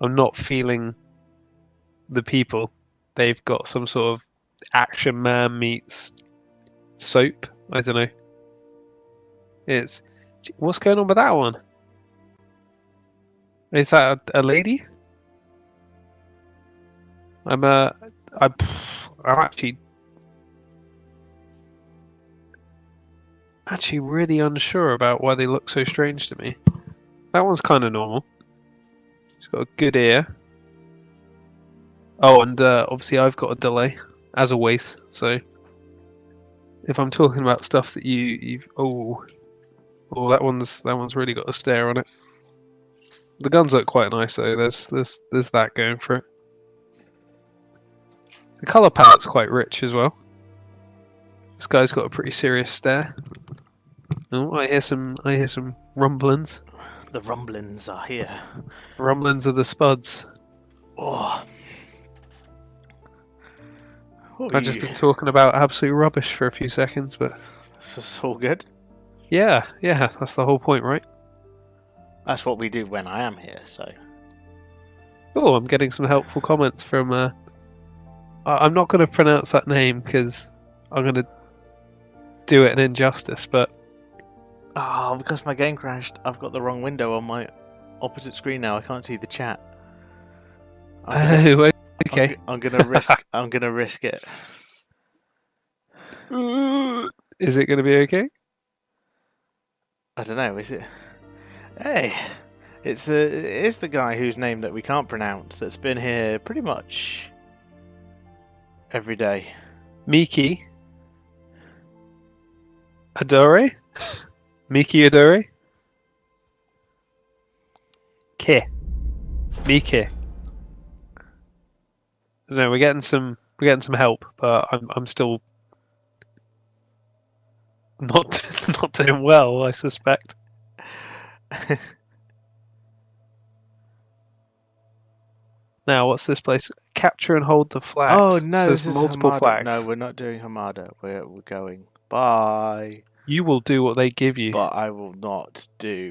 I'm not feeling the people. They've got some sort of Action Man meets soap. I don't know. It's what's going on with that one? Is that a lady? I'm actually really unsure about why they look so strange to me. That one's kind of normal. She's got a good ear. Oh, and obviously I've got a delay, as always. So if I'm talking about stuff that you've that one's really got a stare on it. The guns look quite nice though. There's that going for it. The color palette's quite rich as well. This guy's got a pretty serious stare. Oh, I hear some rumblings. The rumblings are here. Rumblings of the SpuDs. Oh. I've just been talking about absolute rubbish for a few seconds, but It's all good. yeah, that's the whole point, right? That's what we do when I am here, so. Oh, I'm getting some helpful comments from. I'm not going to pronounce that name because I'm going to do it an injustice, but. Oh, because my game crashed, I've got the wrong window on my opposite screen now. I can't see the chat. Oh, okay. I'm gonna risk. I'm gonna risk it. Is it going to be okay? I don't know. Is it? Hey, it's the guy whose name that we can't pronounce that's been here pretty much every day. Miki. Adore? Miki Adore? Ke. Miki. No, we're getting some help, but I'm still not doing well, I suspect. Now, what's this place? Capture and hold the flags. Oh no, There's this is multiple Hamada. flags. No, we're not doing Hamada. We're going. Bye. You will do what they give you. But I will not do.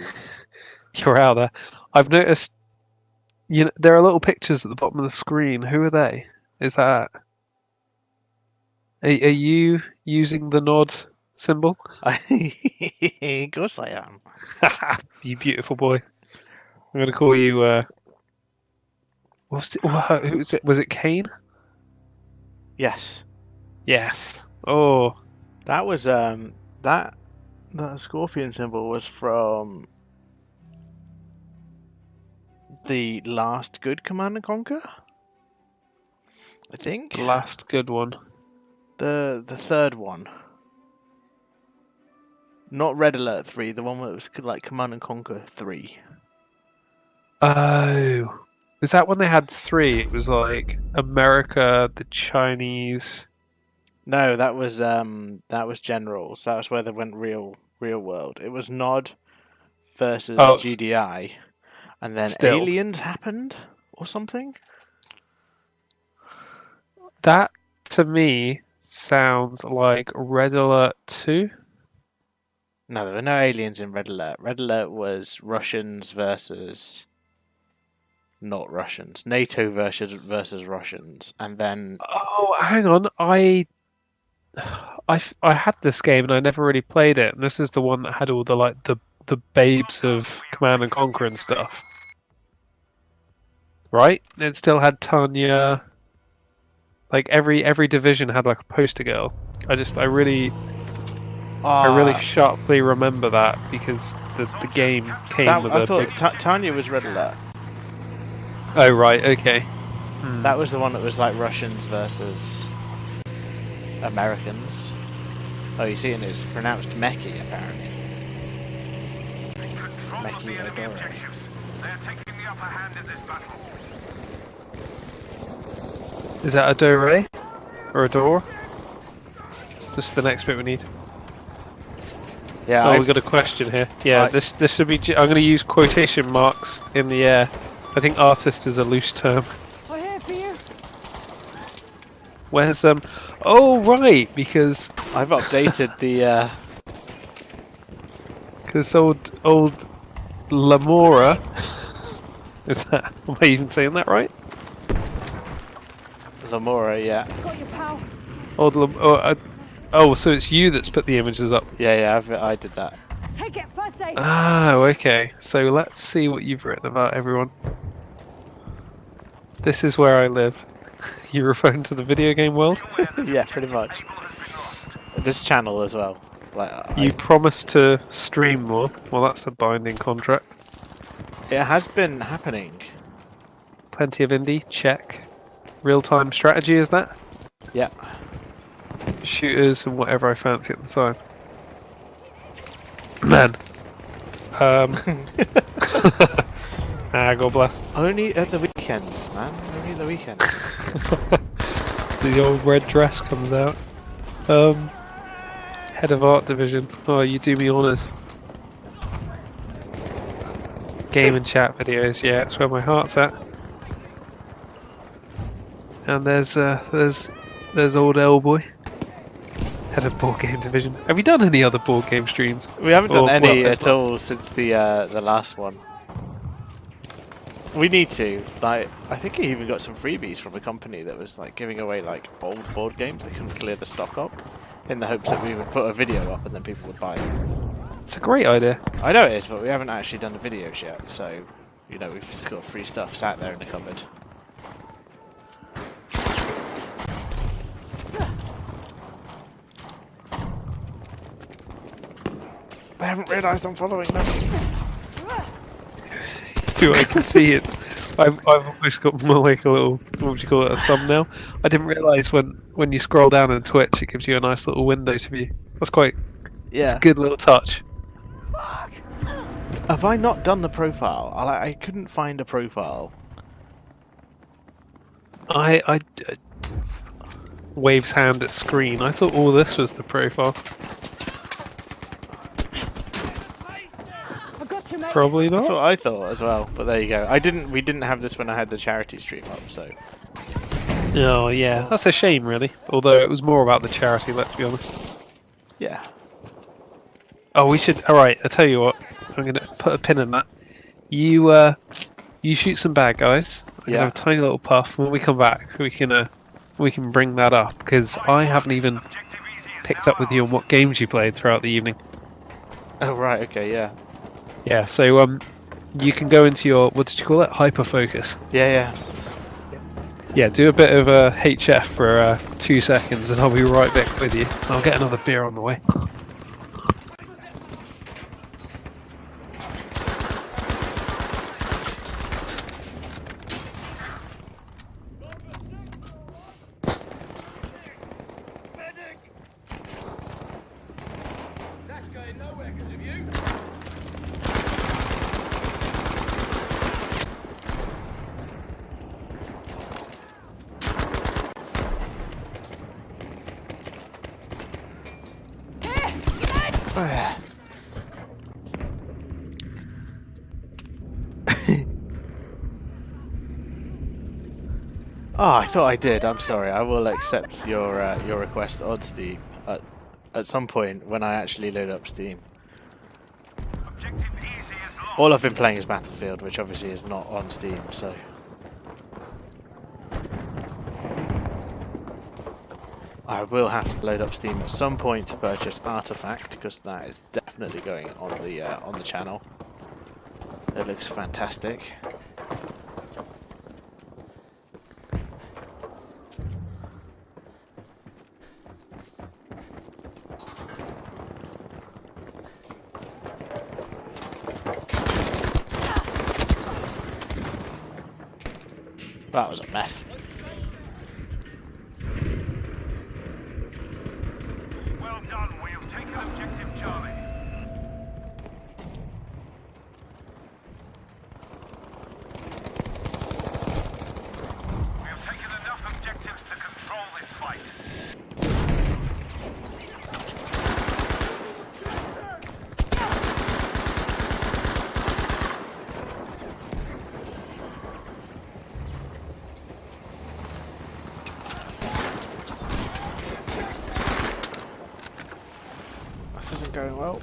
You're out there. I've noticed. You know, there are little pictures at the bottom of the screen. Who are they? Is that? Are you using the nod symbol? Of course I am. You beautiful boy. I'm gonna call you. Who was it? Was it Kane? Yes. Yes. Oh, That was that scorpion symbol was from the last good Command and Conquer. I think the last good one. the third one, not Red Alert 3, the one that was like Command and Conquer 3. Oh, is that when they had 3? It was like America, the Chinese. No, that was Generals. That was where they went real world. It was Nod versus Oh. GDI, and then Still. Aliens happened or something. That to me sounds like Red Alert 2. No, there were no aliens in Red Alert. Red Alert was Russians versus not Russians. NATO versus Russians, and then Oh, hang on. I had this game and I never really played it. And this is the one that had all the the babes of Command and Conquer and stuff. Right? It still had Tanya. Like every division had like a poster girl. I really sharply remember that because the game came with I a thought big... Tanya was Red Alert. Oh right, okay. That was the one that was like Russians versus Americans. Oh, you see, and it's pronounced Meki apparently. Control of the enemy objectives. They are taking the upper hand in this battle. Is that a Dore? Or a door? This is the next bit we need. Yeah. Oh, we got a question here. Yeah, this should be... I'm going to use quotation marks in the air. I think artist is a loose term. We're here for you. Where's Oh right, because I've updated the. Because old Lamora. Is that? Am I even saying that right? Lamora, yeah. Got your pal. Oh, so it's you that's put the images up. Yeah, I did that. Take it, first aid. Oh, okay. So let's see what you've written about everyone. This is where I live. You're referring to the video game world? Yeah, pretty much. This channel as well. Like You promised to stream more. Well, that's a binding contract. It has been happening. Plenty of indie, check. Real-time strategy, is that? Yeah. Shooters and whatever I fancy at the time. Man. God bless. Only at the weekends, man. Only the weekends. The old red dress comes out. Head of art division. Oh, you do me honours. Game and chat videos. Yeah, that's where my heart's at. And there's old L-boy. Head of board game division. Have you done any other board game streams? We haven't done any well, at all since the last one. We need to. Like, I think he even got some freebies from a company that was like giving away like old board games they couldn't clear the stock up, in the hopes that we would put a video up and then people would buy it. It's a great idea. I know it is, but we haven't actually done the videos yet, so you know we've just got free stuff sat there in the cupboard. They haven't realised I'm following them. I can see it. I've almost got more like a little, what would you call it, a thumbnail. I didn't realise when you scroll down on Twitch it gives you a nice little window to view. That's quite, it's a good little touch. Have I not done the profile? I couldn't find a profile. I waves hand at screen. I thought all this was the profile. I got you, mate. Probably That's not. what I thought as well, but there you go. We didn't have this when I had the charity stream up, so. Oh yeah, that's a shame really. Although it was more about the charity, let's be honest. Yeah. Oh, we should. All right, I tell you what. I'm gonna put a pin in that. You shoot some bad guys. I'm gonna have a tiny little puff. When we come back, we can bring that up because I haven't even picked up with you on what games you played throughout the evening. Oh right, okay, yeah. Yeah. So you can go into your, what did you call it? Hyper focus. Yeah. Yeah, do a bit of HF for 2 seconds and I'll be right back with you. I'll get another beer on the way. That's going nowhere because of you. Oh, I thought I did. I'm sorry. I will accept your request on Steam at some point when I actually load up Steam. Objective easy is lost. All I've been playing is Battlefield, which obviously is not on Steam, so... I will have to load up Steam at some point to purchase Artifact, because that is definitely going on the channel. It looks fantastic. That was a mess. Well done. We have taken objective Charlie. We have taken enough objectives to control this fight. This isn't going well.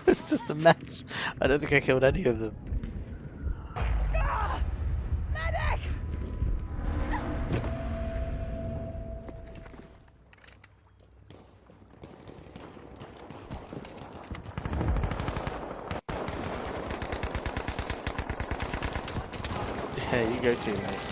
It's just a mess. I don't think I killed any of them. Medic! Yeah, you go teammate.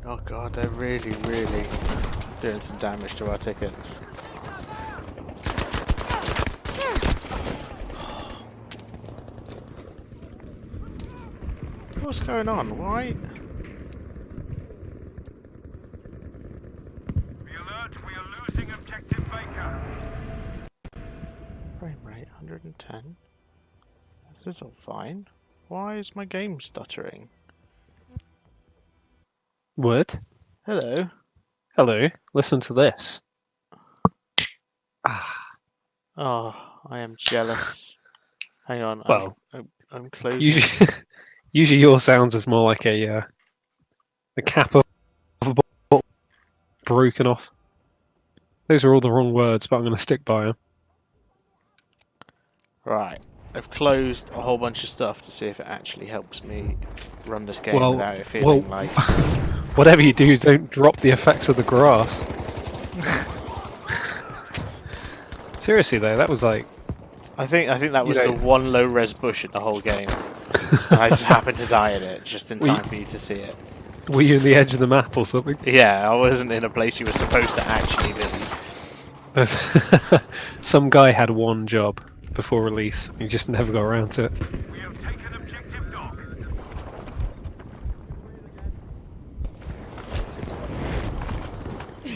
Oh god, they're really doing some damage to our tickets. What's going on? Why? Be alert. We are losing objective Baker. Frame rate 110. This is all fine. Why is my game stuttering? What? Hello. Hello, listen to this. Oh, I am jealous. Hang on. Well, I'm closing. Usually your sounds is more like a cap of a ball broken off. Those are all the wrong words, but I'm going to stick by them. Right. I've closed a whole bunch of stuff to see if it actually helps me run this game Well- without it feeling like... Whatever you do, don't drop the effects of the grass. Seriously though, that was like... I think that was You the know- one low-res bush in the whole game. And I just happened to die in it, just in Well, time for you to see it. Were you in the edge of the map or something? Yeah, I wasn't in a place you were supposed to actually be. There's some guy had one job before release. He just never got around to it. We have taken objective Dog. We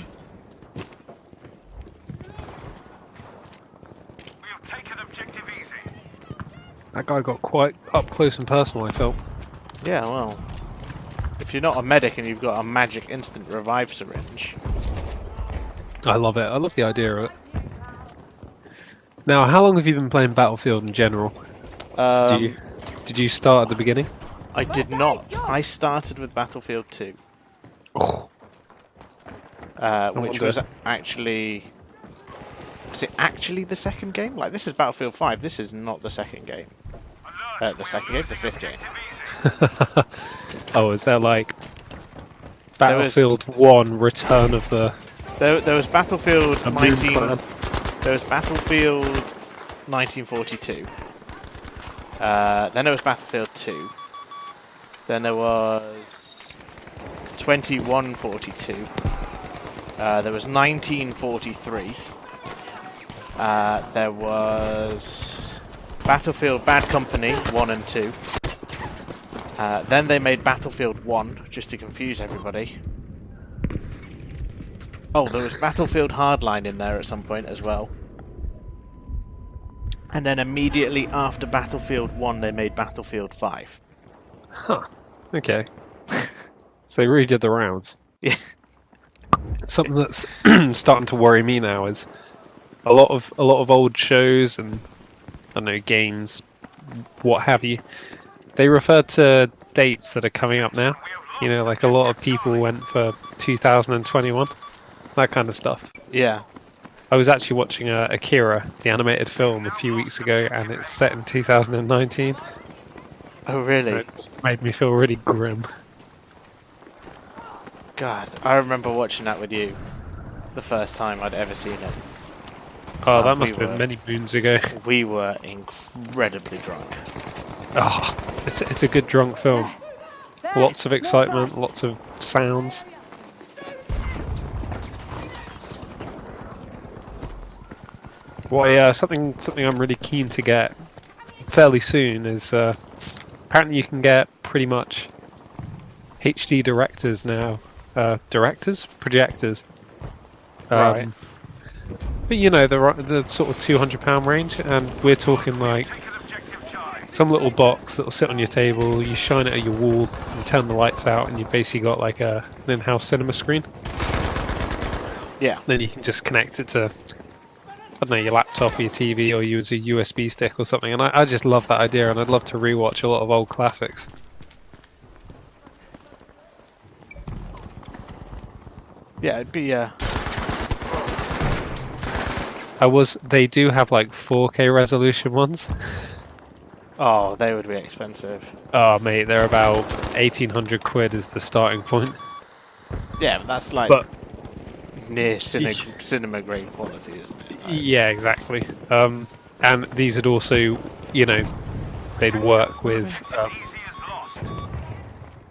have taken objective easy. That guy got quite up close and personal, I felt. Yeah, well, if you're not a medic and you've got a magic instant revive syringe, I love it. I love the idea of it. Now, how long have you been playing Battlefield in general? Did you start at the beginning? I did not. I started with Battlefield 2. Oh. Which was actually... Was it actually the second game? Like, this is Battlefield 5. This is not the second game. The fifth game. Oh, is there like Battlefield 1 Return of the... There was Battlefield A moon 19... clan. There was Battlefield 1942. Then there was Battlefield 2. Then there was 2142. There was 1943. There was Battlefield Bad Company 1 and 2. Then they made Battlefield 1, just to confuse everybody. Oh, there was Battlefield Hardline in there at some point as well. And then immediately after Battlefield 1, they made Battlefield 5. Huh. Okay. So they really did the rounds. Yeah. Something that's starting to worry me now is a lot of old shows and I don't know, games, what have you. They refer to dates that are coming up now. You know, like a lot of people went for 2021, that kind of stuff. Yeah. I was actually watching Akira, the animated film, a few weeks ago, and it's set in 2019. Oh, really? It made me feel really grim. God, I remember watching that with you. The first time I'd ever seen it. Oh, that must have been many moons ago. We were incredibly drunk. Oh, it's a good drunk film. Lots of excitement, lots of sounds. Well, something I'm really keen to get fairly soon is apparently you can get pretty much HD directors now. Projectors. Right. But you know, the sort of £200 range, and we're talking like some little box that'll sit on your table, you shine it at your wall, you turn the lights out, and you've basically got like an in-house cinema screen. Yeah. Then you can just connect it to, I don't know, your laptop or your TV, or use a USB stick or something, and I just love that idea, and I'd love to rewatch a lot of old classics. Yeah, it'd be They do have like 4K resolution ones. Oh, they would be expensive. Oh mate, they're about 1,800 quid is the starting point. Yeah, but that's like near cinema grade quality, isn't it? Like, yeah, exactly. And these would also, you know, they'd work with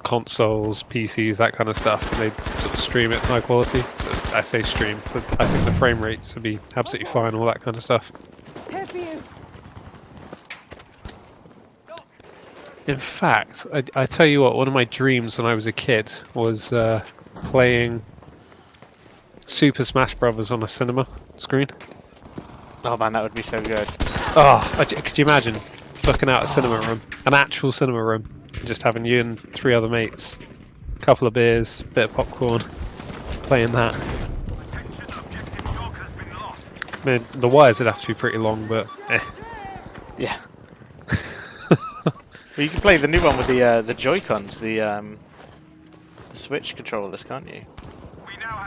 consoles, PCs, that kind of stuff, and they'd sort of stream it high quality. So I say stream, but I think the frame rates would be absolutely fine, all that kind of stuff. In fact, I tell you what, one of my dreams when I was a kid was playing Super Smash Brothers on a cinema screen. Oh man, that would be so good. Oh, could you imagine looking out a cinema room, an actual cinema room, just having you and 3 other mates, a couple of beers, bit of popcorn, playing that. I mean, the wires would have to be pretty long, but eh. Yeah. Well, you can play the new one with the Joy-Cons, the Switch controllers, can't you?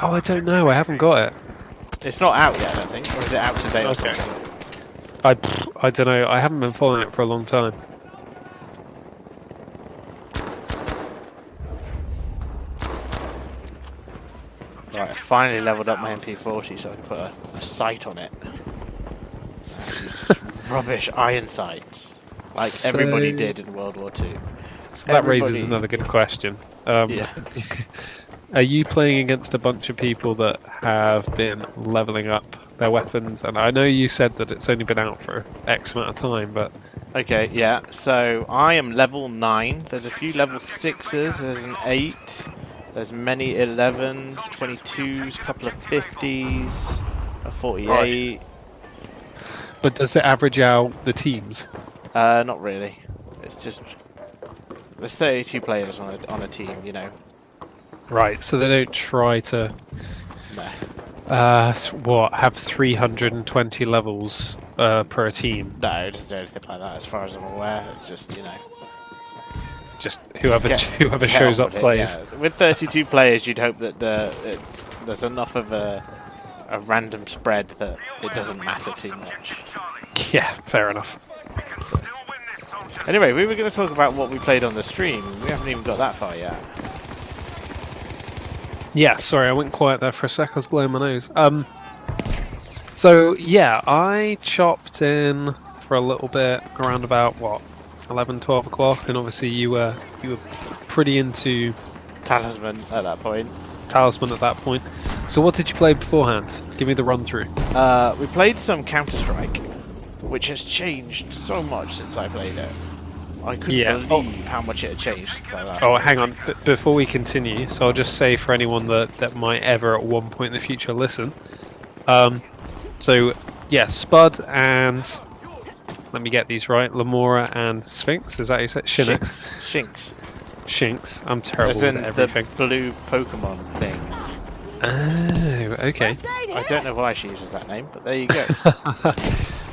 Oh, I don't know. I haven't got it. It's not out yet, I think, or is it out today or something? I don't know. I haven't been following it for a long time. Right, I finally leveled up my MP40 so I can put a sight on it. These rubbish iron sights, like everybody did in World War II. So that raises another good question. Yeah. Are you playing against a bunch of people that have been leveling up their weapons? And I know you said that it's only been out for X amount of time, but... Okay, yeah, so I am level 9. There's a few level 6s, there's an 8, there's many 11s, 22s, a couple of 50s, a 48. Right. But does it average out the teams? Not really. It's just... There's 32 players on a team, you know. Right, so they don't try to... No. What, have 320 levels per team? No, it doesn't do anything like that as far as I'm aware. It's just, Just whoever get shows on up with it, plays. yeah. With 32 players, you'd hope that there's enough of a random spread that it doesn't matter too much. Yeah, fair enough. Still win this, soldier. Anyway, we were going to talk about what we played on the stream. We haven't even got that far yet. Yeah, sorry, I went quiet there for a sec. I was blowing my nose. So yeah, I chopped in for a little bit around about what 11, 12 o'clock, and obviously you were pretty into Talisman at that point. Talisman at that point. So what did you play beforehand? Give me the run through. We played some Counter-Strike, which has changed so much since I played it. I couldn't believe how much it had changed since I last. Oh, hang on. Before we continue, so I'll just say for anyone that might ever at one point in the future listen. So yeah, SpuD and let me get these right. Lamora and Sphinx. Is that how you say it? Shinx. I'm terrible As in with everything. the blue Pokemon thing. Oh, okay. I don't know why she uses that name, but there you go.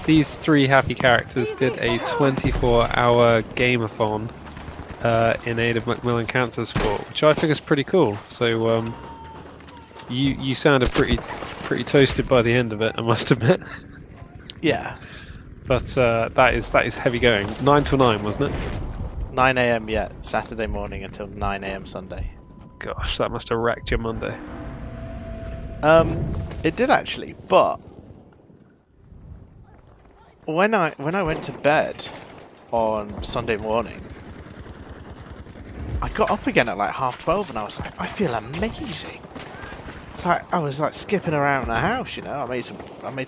These three happy characters did a 24-hour game-a-thon in aid of Macmillan Cancer Support, which I think is pretty cool. So you sounded pretty toasted by the end of it, I must admit. Yeah. But that is heavy going. 9 till 9, wasn't it? 9 AM, yeah, Saturday morning until 9 AM Sunday. Gosh, that must have wrecked your Monday. It did actually, but when I went to bed on Sunday morning, I got up again at like 12:30, and I was like, I feel amazing. Like I was like skipping around the house, I made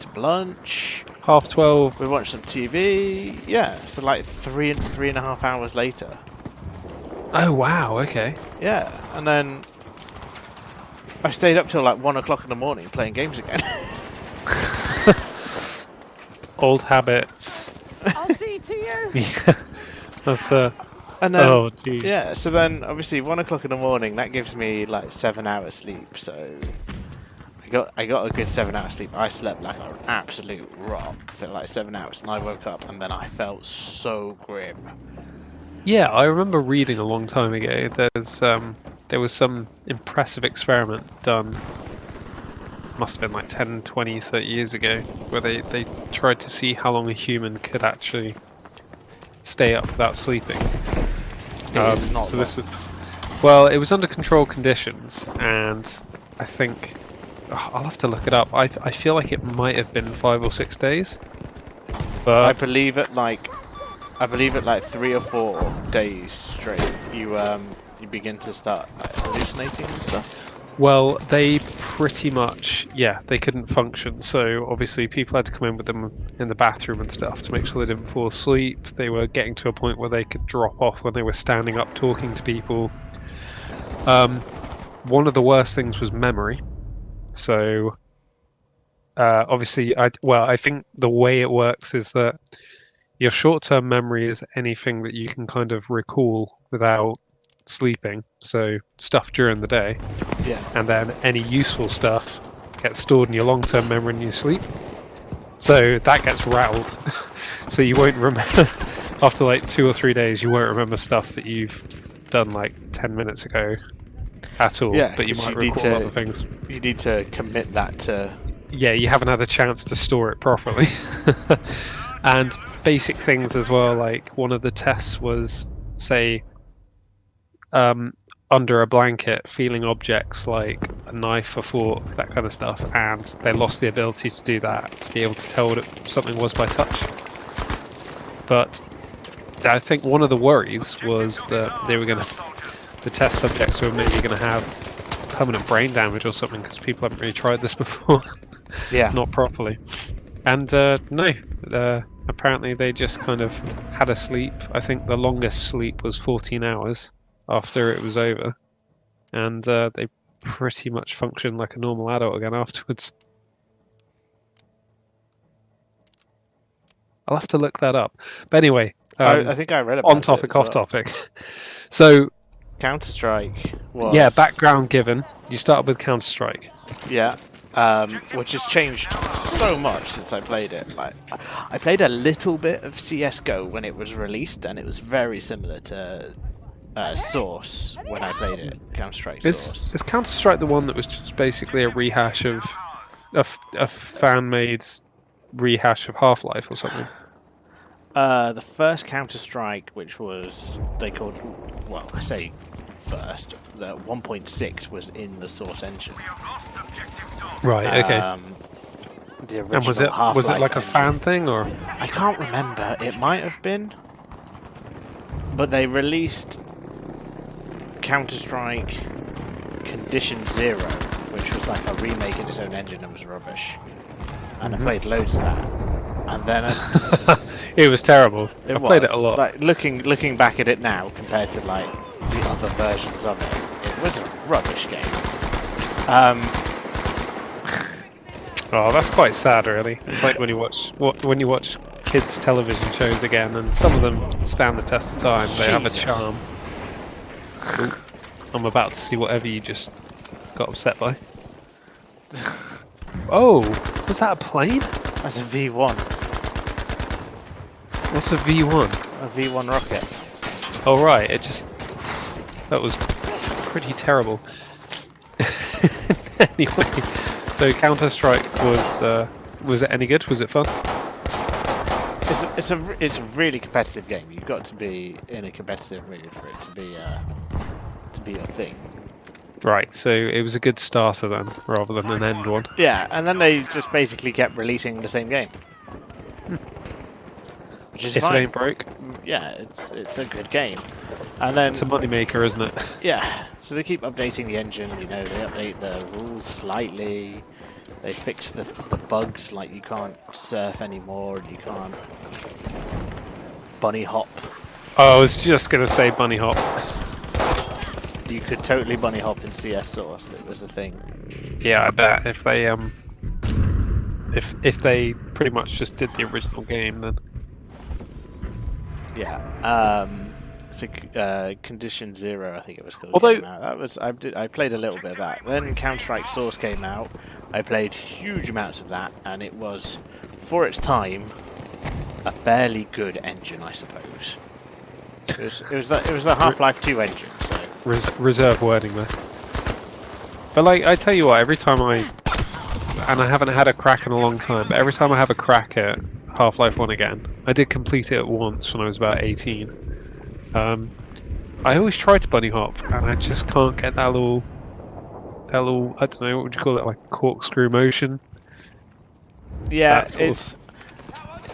some lunch. 12:30. We watched some TV. Yeah, so like three and a half hours later. Oh wow, okay. Yeah, and then I stayed up till like 1 o'clock in the morning playing games again. Old habits. I'll see to you. Yeah, that's And then, oh geez. yeah, so then obviously 1 o'clock in the morning, that gives me like 7 hours sleep. So I got a good 7 hours sleep. I slept like an absolute rock for like 7 hours, and I woke up and then I felt so grim. Yeah, I remember reading a long time ago. There was some impressive experiment done. Must have been like 10, 20, 30 years ago, where they tried to see how long a human could actually stay up without sleeping. Well, it was under controlled conditions, and I think I'll have to look it up. I feel like it might have been 5 or 6 days, but I believe at like 3 or 4 days straight, you begin to start hallucinating and stuff. well, they pretty much they couldn't function. So obviously people had to come in with them in the bathroom and stuff to make sure they didn't fall asleep. They were getting to a point where they could drop off when they were standing up talking to people. One of the worst things was memory. So obviously, I think the way it works is that your short-term memory is anything that you can kind of recall without sleeping. So stuff during the day, Yeah. and then any useful stuff gets stored in your long-term memory when you sleep. So that gets rattled. So you won't remember after like 2 or 3 days. You won't remember stuff that you've done like 10 minutes ago at all. Yeah, but you 'cause might you need recall to- other things. You need to commit that to. Yeah, you haven't had a chance to store it properly. And basic things as well, like one of the tests was, say, under a blanket, feeling objects like a knife, a fork, that kind of stuff, and they lost the ability to do that, to be able to tell what something was by touch. But I think one of the worries was that the test subjects were maybe going to have permanent brain damage or something, because people haven't really tried this before. Yeah. Not properly. And no, apparently they just kind of had a sleep. I think the longest sleep was 14 hours after it was over, and they pretty much functioned like a normal adult again afterwards. I'll have to look that up. But anyway, I think I read about on topic, it as off well. topic. So Counter-Strike was. yeah, background given. You started with Counter-Strike. Yeah. which has changed so much since I played it. Like, I played a little bit of CS:GO when it was released, and it was very similar to Source when I played it. Counter-Strike Source. Is Counter-Strike the one that was just basically a rehash of a fan-made rehash of Half-Life or something? The first Counter-Strike, which was they called, well, I say first, the 1.6 was in the Source engine. Right. Okay. The original And was it Half-Life like a engine. fan thing or? I can't remember. It might have been, but they released Counter-Strike Condition Zero, which was like a remake in its own engine and was rubbish. And I played loads of that. And then it was terrible. I played it a lot. Like looking back at it now, compared to like the other versions of it, it was a rubbish game. Oh, that's quite sad, really. It's like when you watch kids' television shows again, and some of them stand the test of time. They have a charm. Ooh, I'm about to see whatever you just got upset by. Oh, was that a plane? That's a V1. What's a V1? A V1 rocket. Oh right, that was pretty terrible. Anyway, so Counter-Strike was it any good? Was it fun? It's a really competitive game. You've got to be in a competitive mood for it to be a thing. Right, so it was a good starter then, rather than an end one. Yeah, and then they just basically kept releasing the same game. Which is If fine. it ain't broke. Yeah, it's a good game. And then It's a moneymaker, isn't it? yeah, so they keep updating the engine. You know, they update the rules slightly. They fix the bugs, like you can't surf anymore and you can't bunny hop. Oh, I was just gonna say bunny hop. You could totally bunny hop in CS Source. It was a thing. Yeah, I bet if they if they pretty much just did the original game, then Yeah. So Condition Zero, I think it was called. Although- came out. That was I played a little bit of that. Then Counter-Strike Source came out. I played huge amounts of that, and it was, for its time, a fairly good engine, I suppose. It was the Half-Life 2 engine. So reserve wording there. But like, I tell you what, every time I haven't had a crack in a long time, but every time I have a crack at Half-Life 1 again, I did complete it once when I was about 18. I always try to bunny hop, and I just can't get that little, I don't know, what would you call it, like corkscrew motion? yeah, That sort of-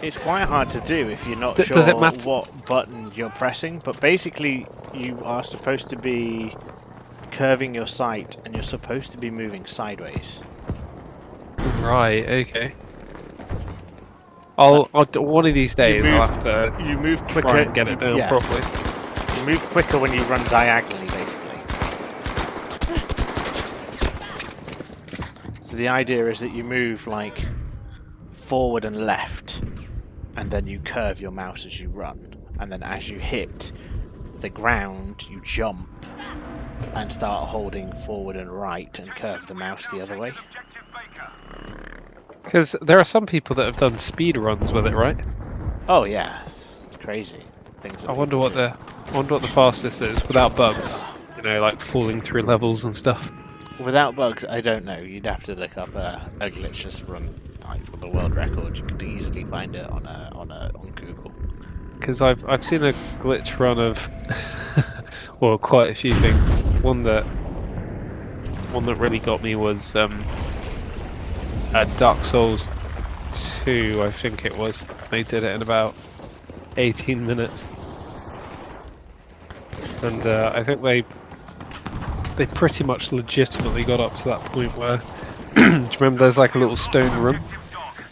it's quite hard to do if you're not Does it sure matter? what button you're pressing. But basically, you are supposed to be curving your sight, and you're supposed to be moving sideways. Right, okay. I'll one of these days I'll have to You move quicker. try and get it down yeah, properly. You move quicker when you run diagonally, basically. So the idea is that you move like forward and left, and then you curve your mouse as you run, and then as you hit the ground, you jump and start holding forward and right, and curve the mouse the other way. Because there are some people that have done speed runs with it, right? Oh yeah, it's crazy. Things. I wonder what the fastest is without bugs. You know, like falling through levels and stuff. Without bugs, I don't know. You'd have to look up a glitchless run, like for the world record. You could easily find it on Google. Because I've seen a glitch run of, well, quite a few things. One that really got me was Dark Souls 2, I think it was. They did it in about 18 minutes, and I think they pretty much legitimately got up to that point where, do you remember there's like a little stone room,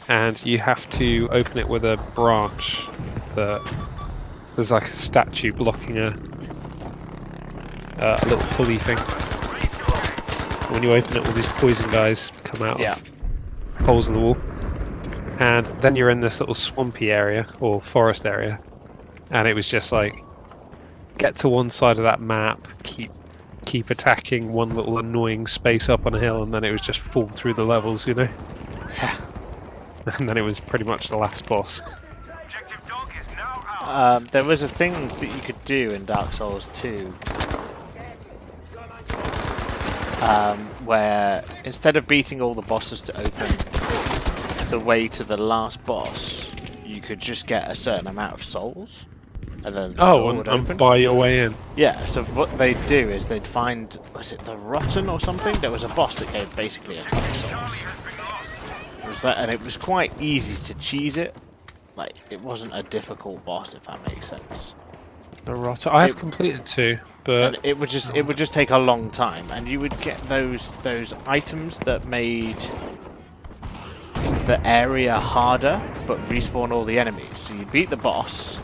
and you have to open it with a branch that there's like a statue blocking a little pulley thing. When you open it, all these poison guys come out of holes in the wall, and then you're in this little swampy area or forest area, and it was just like, get to one side of that map, keep keep attacking one little annoying space up on a hill, and then it was just fall through the levels, you know. And then it was pretty much the last boss. Objective dog is now out. There was a thing that you could do in Dark Souls 2, where instead of beating all the bosses to open the way to the last boss, you could just get a certain amount of souls, and then the door would open. And buy your way in. Yeah, so what they'd do is they'd find, was it the Rotten or something? There was a boss that gave basically a ton of souls. It was that, and it was quite easy to cheese it. Like, it wasn't a difficult boss, if that makes sense. The Rotter. I have completed 2, but And it would just take a long time, and you would get those items that made the area harder, but respawn all the enemies. So you'd beat the boss,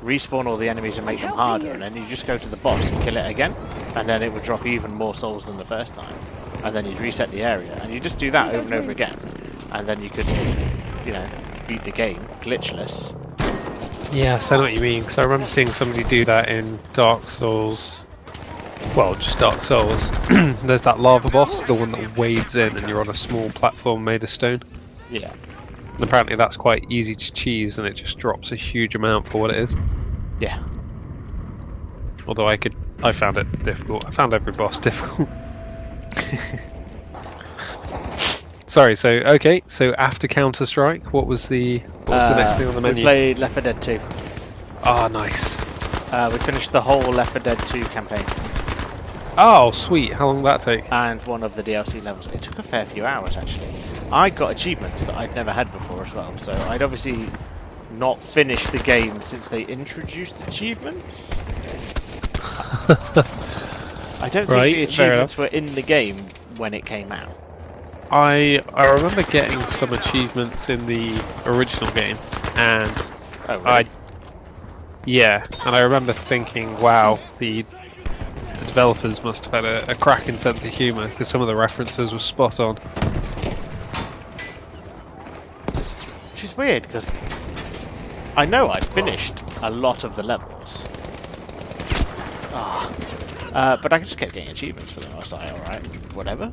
respawn all the enemies and make them harder, and then you just go to the boss and kill it again, and then it would drop even more souls than the first time, and then you'd reset the area, and you just do that over and over again, and then you could, you know, beat the game glitchless. yes, I know what you mean. Because I remember seeing somebody do that in Dark Souls. Well, just Dark Souls. There's that lava boss, the one that wades in, and you're on a small platform made of stone. Yeah. And apparently that's quite easy to cheese, and it just drops a huge amount for what it is. Yeah. Although I found it difficult. I found every boss difficult. Sorry. So after Counter Strike, what was the next thing on the menu? We played Left 4 Dead 2. Ah, nice. We finished the whole Left 4 Dead 2 campaign Oh, sweet. How long did that take? and one of the DLC levels. It took a fair few hours actually. I got achievements that I'd never had before as well. So I'd obviously not finished the game since they introduced achievements. I don't think the achievements were in the game when it came out. I remember getting some achievements in the original game, and Oh, really? and I remember thinking, wow, the developers must have had a cracking sense of humour, because some of the references were spot on. Which is weird because I know I finished a lot of the levels. But I just kept getting achievements for them. I was like, alright, whatever.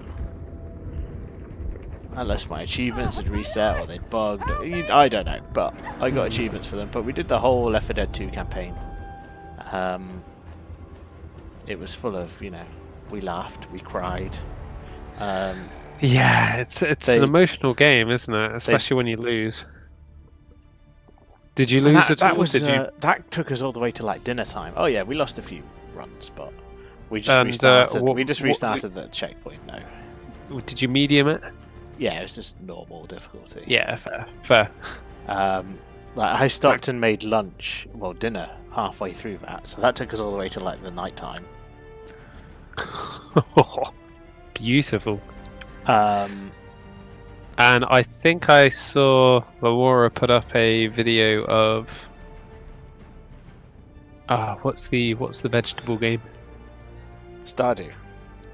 Unless my achievements had reset or they'd bugged. I don't know, but I got achievements for them. But we did the whole Left 4 Dead 2 campaign. It was full of, you know, we laughed, we cried. Yeah, it's an emotional game, isn't it? Especially when you lose. Did you lose at all? That took us all the way to like dinner time. Oh yeah, we lost a few runs, but we just restarted. We just restarted the checkpoint. No. Did you medium it? Yeah, it was just normal difficulty. Yeah, fair. Like I stopped and made lunch, well dinner, halfway through that, so that took us all the way to like the night time. Beautiful. And I think I saw Laura put up a video of what's the vegetable game? Stardew.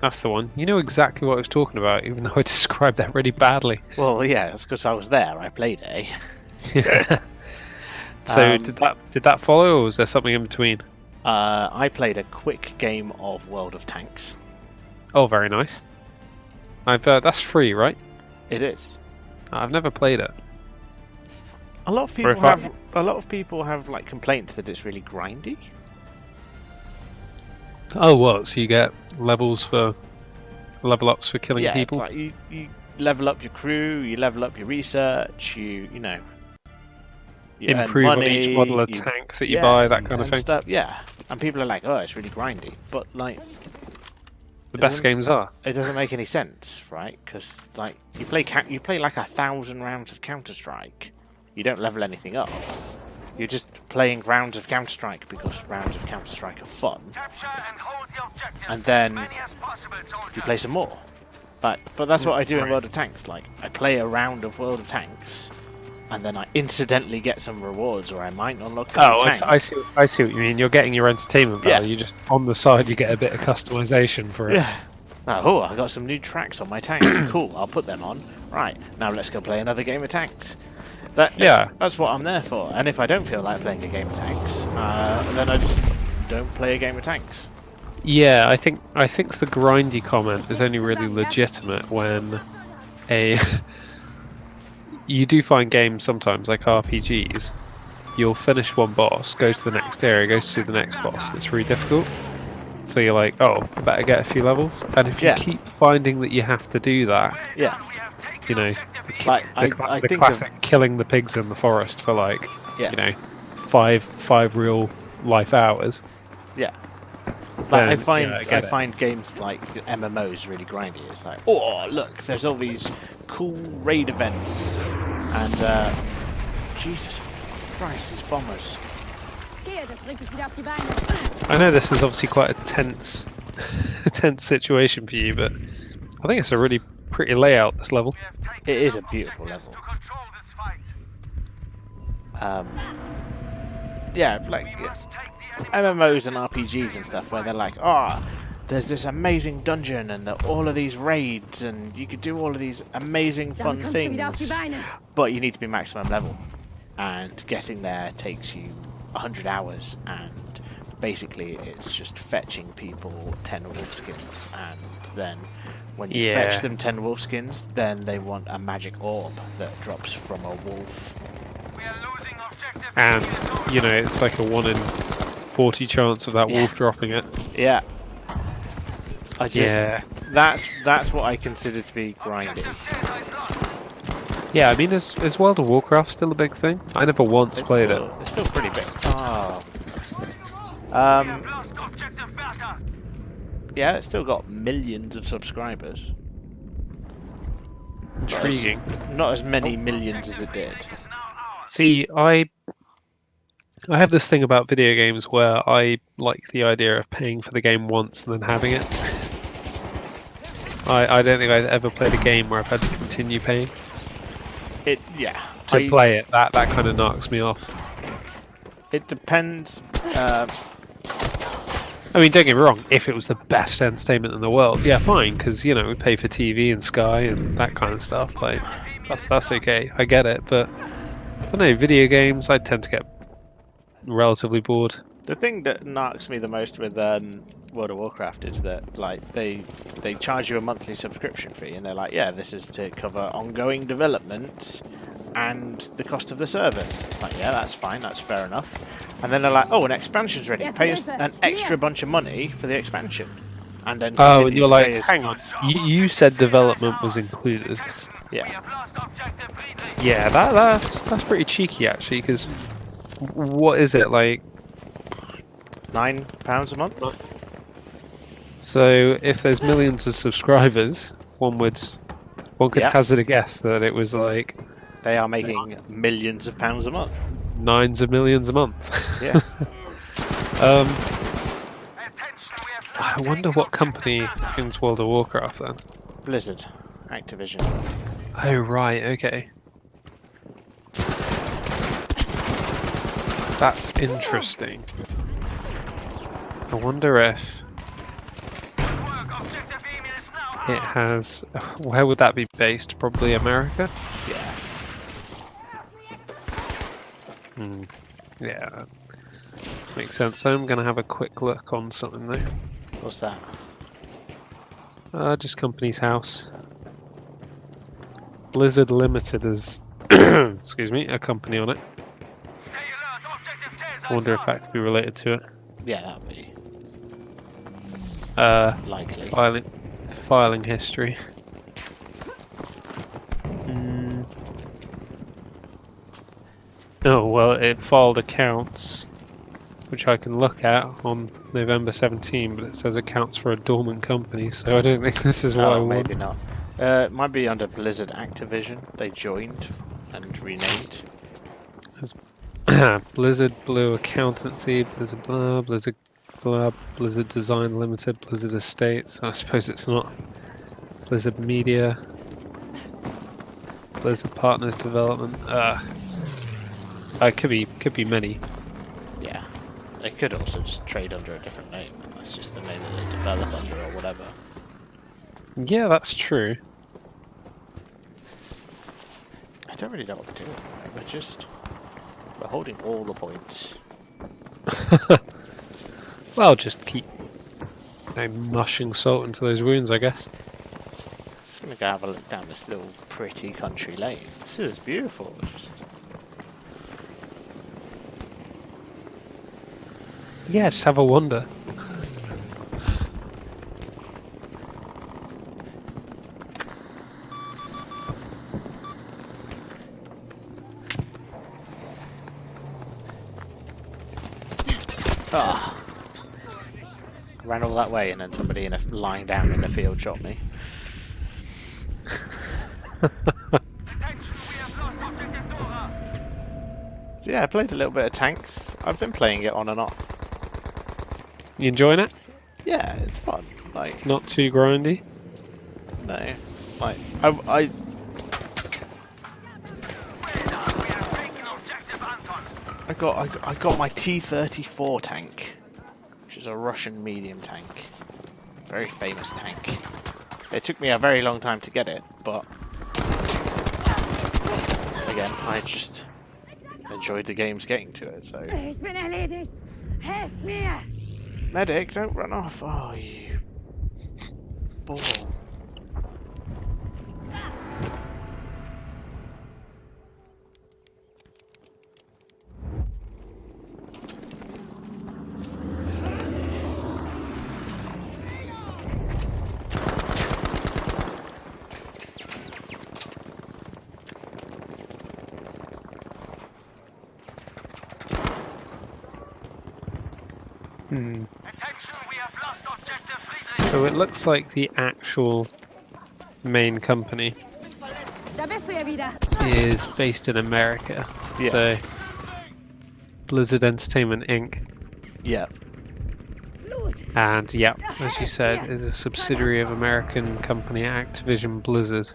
That's the one. You know exactly what I was talking about, even though I described that really badly. Well, yeah, that's because I was there. I played it. So did that follow, or was there something in between? I played a quick game of World of Tanks. Oh, very nice. That's free, right? It is. I've never played it. A lot of people have like complaints that it's really grindy. Oh, what? So you get level ups for killing people? Yeah, like you level up your crew, you level up your research, you know. You improve money, on each model of tank that you buy, that kind of thing. Stuff, yeah, and people are like, "Oh, it's really grindy," but like, the best games are. It doesn't make any sense, right? Because like you play like 1,000 rounds of Counter Strike. You don't level anything up. You're just playing rounds of Counter Strike because rounds of Counter Strike are fun. And then you play some more. But that's what I do in World of Tanks. Like I play a round of World of Tanks, and then I incidentally get some rewards, or I might unlock. I see what you mean. You're getting your entertainment value. You just on the side you get a bit of customization for it. Yeah. Oh, I got some new tracks on my tank. Cool. I'll put them on. Right now, let's go play another game of tanks. That's what I'm there for. And if I don't feel like playing a game of tanks, then I just don't play a game of tanks. Yeah, I think the grindy comment is only really legitimate when a you do find games sometimes like RPGs. You'll finish one boss, go to the next area, go to the next boss, and it's really difficult. So you're like, oh, I better get a few levels. And if you Yeah. keep finding that you have to do that, Yeah. you know, Like, I the think classic killing the pigs in the forest for like, Yeah. you know, five real life hours. Yeah. Like, I Then, yeah, I find games like MMOs really grindy. It's like, oh, look, there's all these cool raid events. And, Jesus Christ, these bombers. Hier, das bringt dich wieder auf die Beine. I know this is obviously quite a tense, a tense situation for you, but I think it's a really pretty layout, this level. It is a beautiful level. To control this fight. Yeah, like MMOs and RPGs and stuff where they're like, oh, there's this amazing dungeon and all of these raids and you could do all of these amazing fun Dann kommst du wieder auf die things, Beine. but you need to be maximum level. And getting there takes you 100 hours, and basically it's just fetching people 10 wolf skins, and then when you fetch them 10 wolf skins, then they want a magic orb that drops from a wolf. We are losing objective. And, you know, it's like a 1 in 40 chance of that wolf dropping it. Yeah. That's what I consider to be grinding. Yeah, I mean, is World of Warcraft still a big thing? I never once played it. It's still pretty big. Oh. Lost objective Bertha. Yeah, it's still got millions of subscribers. Intriguing. Not as many millions as it did. See, I have this thing about video games where I like the idea of paying for the game once and then having it. I don't think I've ever played a game where I've had to continue paying Yeah. to play it. That kind of knocks me off. It depends. I mean, don't get me wrong, if it was the best entertainment in the world, yeah, fine, because, you know, we pay for TV and Sky and that kind of stuff, like, that's okay, I get it, but, I don't know, video games, I tend to get relatively bored. The thing that knocks me the most with World of Warcraft is that, like, they charge you a monthly subscription fee, and they're like, yeah, this is to cover ongoing development and the cost of the service. It's like, yeah, that's fine, that's fair enough. And then they're like, oh, an expansion's ready. Yes, Pay us yes, an sir. extra Yeah. bunch of money for the expansion. And then Oh, and continue you're to like, pay us- hang on, you said development was included. Yeah. Lost objective Friedrich. Yeah, that's pretty cheeky, actually, because what is it, like, £9 a month? so if there's millions of subscribers, one could Yeah. hazard a guess that it was like They are making millions of pounds a month. 9s of millions a month. Yeah. Attention, we have I wonder what company owns World of Warcraft then. Blizzard. Activision. Oh right, okay. That's interesting. I wonder if work. Objective email is now it has. Where would that be based? Probably America? Yeah. Yeah. Makes sense. So I'm going to have a quick look on something though. What's that? Just company's house. Blizzard Limited is, excuse me, a company on it. Stay alert. Objective Taser I wonder if that could be related to it. Yeah, that would be likely. Filing history. Oh well, it filed accounts, which I can look at on November 17, but it says accounts for a dormant company, so I don't think this is what I Oh, want. maybe not. It might be under Blizzard Activision. They joined and renamed. Blizzard Blue Accountancy, Blizzard Blah, Blizzard Blah, Blizzard Design Limited, Blizzard Estates. I suppose it's not. Blizzard Media, Blizzard Partners Development. It could be many. Yeah. They could also just trade under a different name. That's just the name that they develop under or whatever. Yeah, that's true. I don't really know what we're doing. We're holding all the points. Well, just keep mushing salt into those wounds, I guess. Just gonna go have a look down this little pretty country lane. This is beautiful. Just... Yeah, just have a wander. Ah. Ran all that way and then somebody lying down in the field shot me. So yeah, I played a little bit of tanks. I've been playing it on and off. You enjoying it? Yeah, it's fun. Like, Not too grindy? no, like I got my T-34 tank, which is a Russian medium tank, very famous tank. It took me a very long time to get it, but again, I just enjoyed the games getting to it. So Ich bin erledigt. Helft mir. medic, don't run off! Oh, you ball. Hmm. Attention, we have lost objective Friedrich. So it looks like the actual main company Da bist du ja wieder. is based in America. Yeah. So Blizzard Entertainment Inc. Yeah. Blut. And yeah, as you said, is a subsidiary of American company Activision Blizzard.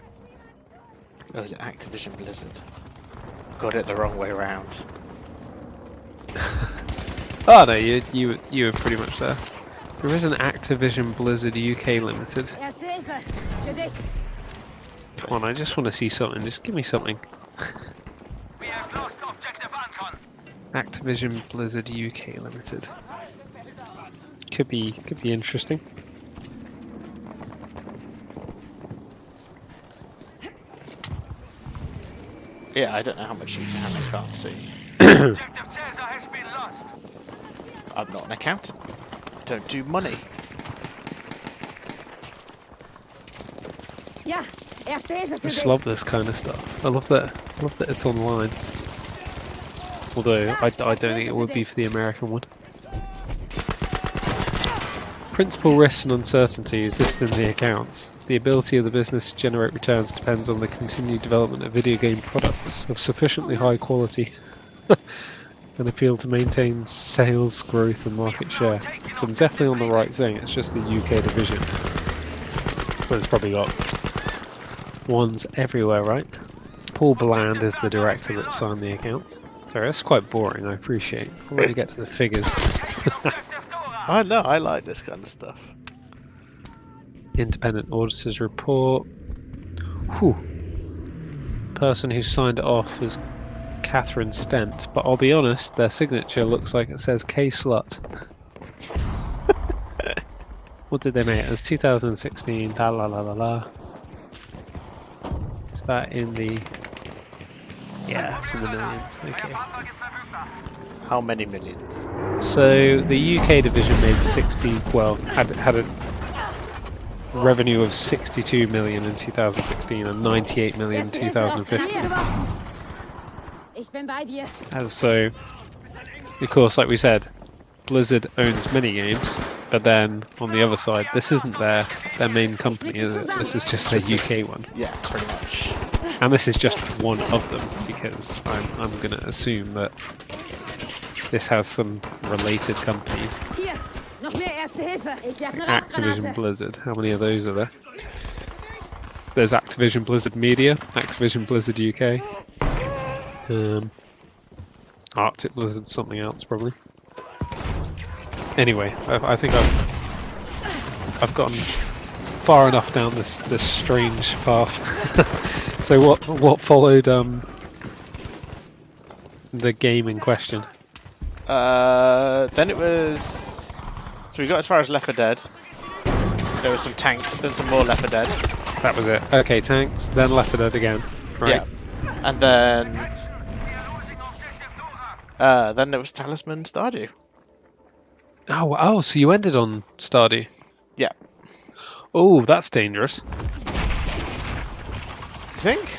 Oh, is it Activision Blizzard? Got it the wrong way around. Oh no, you were pretty much there. There is an Activision Blizzard UK Limited. Erste Hilfe. Für dich. Come on, I just want to see something. Just give me something. We have lost objective Anton. Activision Blizzard UK Limited. Could be interesting. Yeah, I don't know how much you can. I can't see. Objective Caesar has been lost. I'm not an accountant. I don't do money. Ja, erste Hilfe I für just dich. love this kind of stuff. I love that it's online. Although I don't think it would be for the American one. Principal risks and uncertainties listed in the accounts. The ability of the business to generate returns depends on the continued development of video game products of sufficiently high quality and appeal to maintain sales growth and market share. So I'm definitely on the right thing, it's just the UK division. But it's probably got ones everywhere, right? Paul Bland is the director that signed the accounts. Sorry, that's quite boring, I appreciate. I'll let you get to the figures. I know, I like this kind of stuff. Independent auditors report. Whew. Person who signed it off was Catherine Stent, but I'll be honest, their signature looks like it says K-Slut. What did they make? It was 2016. La la la la la. Is that in the? Yeah, it's in the millions. Okay. How many millions? So the UK division made 60. Well, had a revenue of 62 million in 2016 and 98 million in Erste Hilfe. 2015. Geworfen. Ich bin bei dir. And so, of course, like we said, Blizzard owns many games, but then on the other side, this isn't their main company, is it? This is just their UK one, Yeah, pretty much. and this is just one of them because I'm going to assume that this has some related companies. Hier. Noch mehr Erste Hilfe. Ich werfe eine Activision Rauchgranate. Blizzard. How many of those are there? There's Activision Blizzard Media, Activision Blizzard UK, Arctic Blizzard, something else probably. Anyway, I think I've gotten far enough down this strange path. So what followed the game in question? Then it was. So we got as far as Left 4 Dead. there were some tanks, then some more Leopard Dead. That was it. Okay, tanks, then Left 4 Dead again. Right. Yeah. And then there was Talisman Stardew. Oh, so you ended on Stardew. Yeah. Oh, that's dangerous. You think?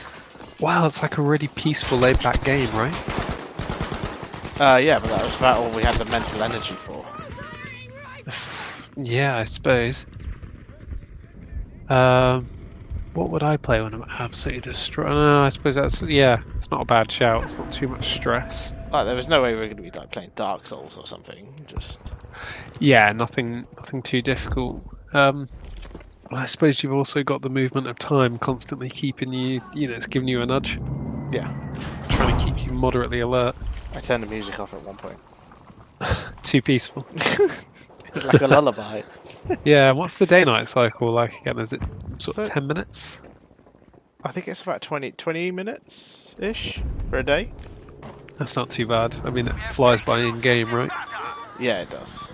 Wow, it's like a really peaceful, laid-back game, right? Yeah, but that was about all we had the mental energy for. Yeah, I suppose. What would I play when I'm absolutely destroyed? No, I suppose that's it's not a bad shout. It's not too much stress. Oh, there was no way we were going to be like playing Dark Souls or something. Just Yeah, nothing too difficult. I suppose you've also got the movement of time constantly keeping you. It's giving you a nudge, yeah. trying to keep you moderately alert. I turned the music off at one point. Too peaceful. It's like a lullaby. Yeah, what's the day-night cycle like again? Is it sort So- of 10 minutes? I think it's about 20 minutes-ish for a day. That's not too bad. I mean, it flies by in-game, right? Yeah, it does.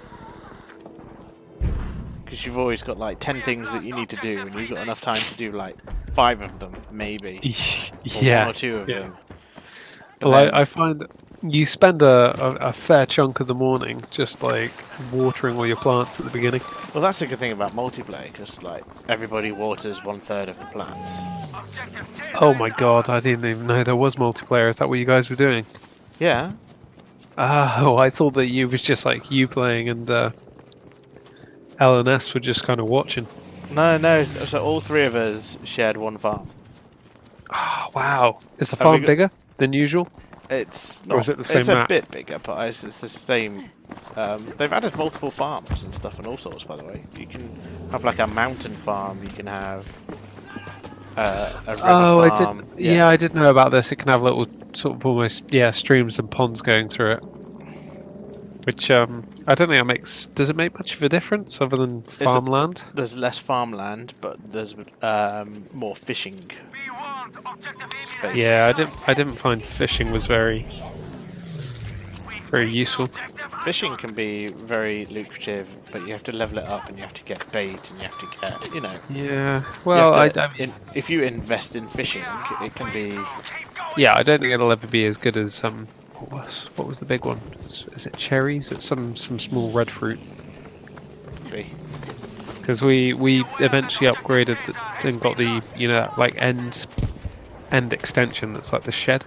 Because you've always got like 10 things that you need to do, and you've got enough time to do like 5 of them, maybe. Or Yeah. 1 or 2 of them. But Well, then- I find you spend a fair chunk of the morning just like watering all your plants at the beginning. well, that's the good thing about multiplayer, because like everybody waters 1/3 of the plants. Oh my god, I didn't even know there was multiplayer. Is that what you guys were doing? Yeah. Oh, I thought that you was just like you playing and LNS were just kind of watching. No. So all 3 of us shared 1 farm. Oh, wow. Is the Have we farm got- bigger than usual? It's Or not. is it the same it's a map? bit bigger, but it's the same. They've added multiple farms and stuff and all sorts. By the way, you can have like a mountain farm. You can have a river Oh, farm. I did. Yeah, I did know about this. It can have little sort of almost streams and ponds going through it. Which I don't think that makes. Does it make much of a difference other than farmland? There's less farmland, but there's more fishing space. Yeah, I didn't find fishing was very useful. Fishing can be very lucrative, but you have to level it up and you have to get bait and you have to get, Yeah. you Well, have to- if you invest in fishing, it can be. yeah, I don't think it'll ever be as good as what was the big one? Is it cherries? It's some small red fruit. Because we eventually upgraded and got the like end extension that's like the shed.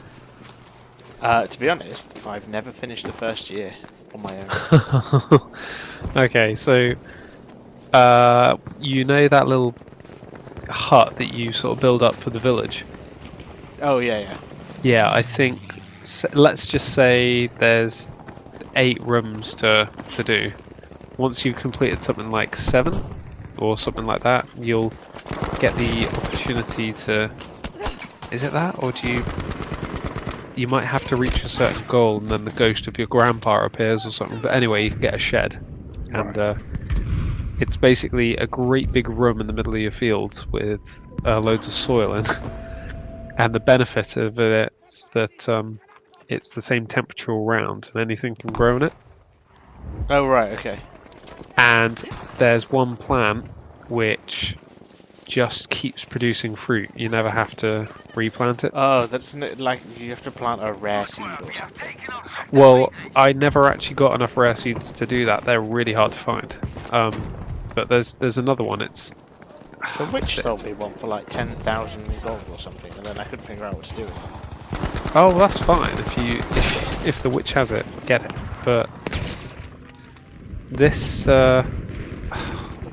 To be honest, I've never finished the first year on my own. Okay, so that little hut that you sort of build up for the village. Oh yeah. Yeah, I think let's just say there's 8 rooms to do. Once you've completed something like 7 or something like that, you'll get the opportunity to. Is it that, or do you might have to reach a certain goal and then the ghost of your grandpa appears or something. But anyway, you can get a shed, and it's basically a great big room in the middle of your fields with loads of soil in. And the benefit of it is that it's the same temperature all round and anything can grow in it. Oh right, okay. And there's one plant which just keeps producing fruit. You never have to replant it. Oh, that's like you have to plant a rare seed or something. Well, I never actually got enough rare seeds to do that. They're really hard to find. But there's another one. It's The witch sold me one for like 10,000 gold or something, and then I couldn't figure out what to do with it. oh, that's fine if the witch has it, get it. But this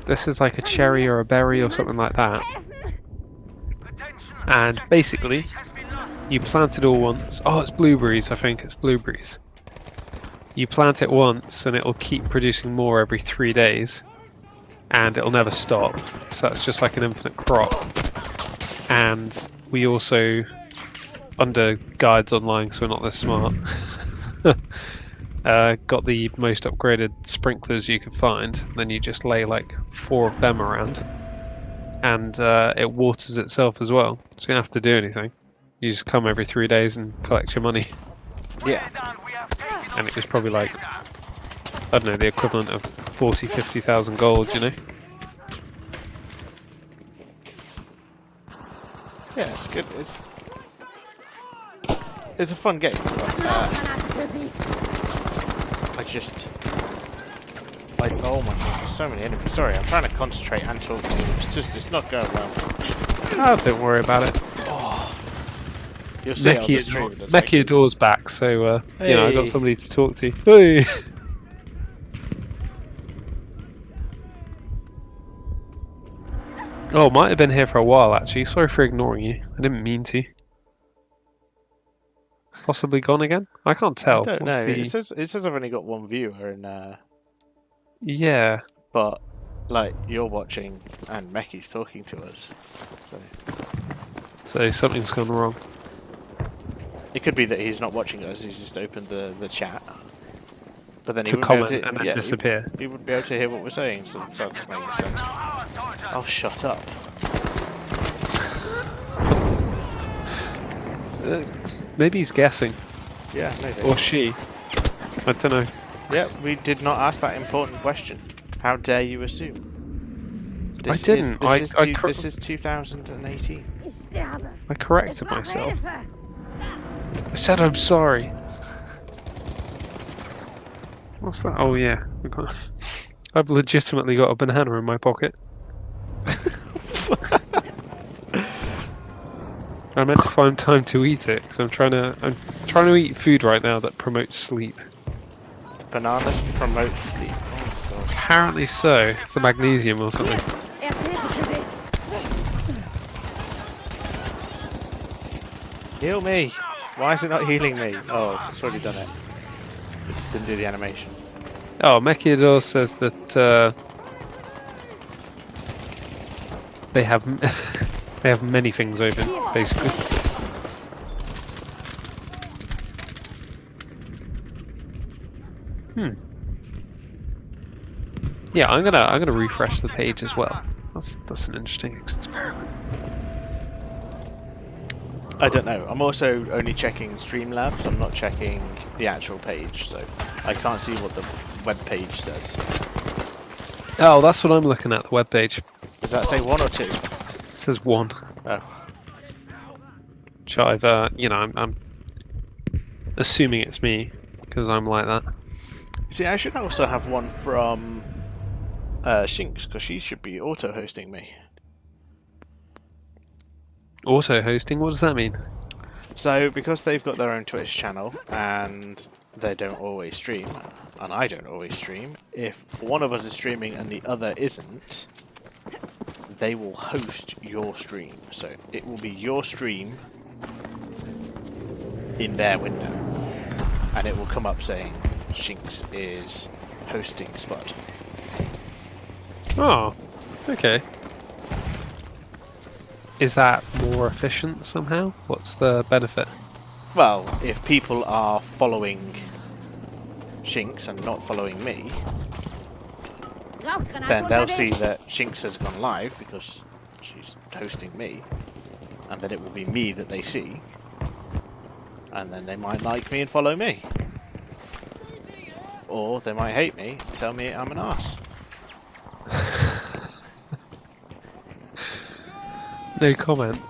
this is like a cherry or a berry or something like that. And basically, you plant it all once. Oh, it's blueberries. I think it's blueberries. You plant it once, and it'll keep producing more every 3 days, and it'll never stop. So that's just like an infinite crop. And we also, under guides online, so we're not this smart, got the most upgraded sprinklers you could find. Then you just lay like 4 of them around, and it waters itself as well. So you don't have to do anything. You just come every 3 days and collect your money. Yeah. And it was probably like, I don't know, the equivalent of 40,000-50,000 gold, you know? Yeah, it's good. It's a fun game. But, Granate für Sie. oh my god, there's so many enemies. Sorry, I'm trying to concentrate and talk to you. It's not going well. Oh, don't worry about it. You'll see it on the stream. Mechiador's back, so you know, I got Hey. somebody to talk to. Hey. Oh, might have been here for a while actually. Sorry for ignoring you. I didn't mean to. Possibly gone again? I can't tell. I don't What's know. the- It says I've only got one viewer, and Yeah. but like you're watching and Meki's talking to us, so So something's gone wrong. it could be that he's not watching us. He's just opened the chat. But then he To wouldn't be able comment and then yeah, disappear. He wouldn't be able to hear what we're saying, so that doesn't make sense. Oh, shut up. Maybe he's guessing. Yeah, maybe. Or she. I don't know. Yeah, we did not ask that important question. How dare you assume? I didn't. This is 2018. Ich sterbe. I Ich corrected brauche myself. Hilfe. I said I'm sorry. What's that? Oh yeah. I've legitimately got a banana in my pocket. I meant to find time to eat it because I'm trying to eat food right now that promotes sleep. Bananas promote sleep. Oh god. Apparently so. It's the magnesium or something. Erste Hilfe für dich. Heal me! Why is it not healing me? Oh, it's already done it. It just didn't do the animation. Oh, Mechiador says that they have they have many things open, basically. Yeah, I'm gonna refresh the page as well. That's an interesting experiment. I don't know. I'm also only checking Streamlabs. I'm not checking the actual page, so I can't see what the web page says. Oh, that's what I'm looking at. The webpage. Does that say 1 or 2? It says 1. Oh. Which I've, you know, I'm assuming it's me because I'm like that. See, I should also have one from Shinx, because she should be auto-hosting me. Auto-hosting? What does that mean? So, because they've got their own Twitch channel, and they don't always stream, and I don't always stream, if one of us is streaming and the other isn't, they will host your stream. So, it will be your stream in their window, and it will come up saying Shinx is hosting SpuD. Oh, okay. Is that more efficient somehow? What's the benefit? Well, if people are following Shinx and not following me, Rauchgranate then they'll see unterwegs. that Shinx has gone live because she's hosting me, and then it will be me that they see, and then they might like me and follow me. Or they might hate me and tell me I'm an arse. No comment.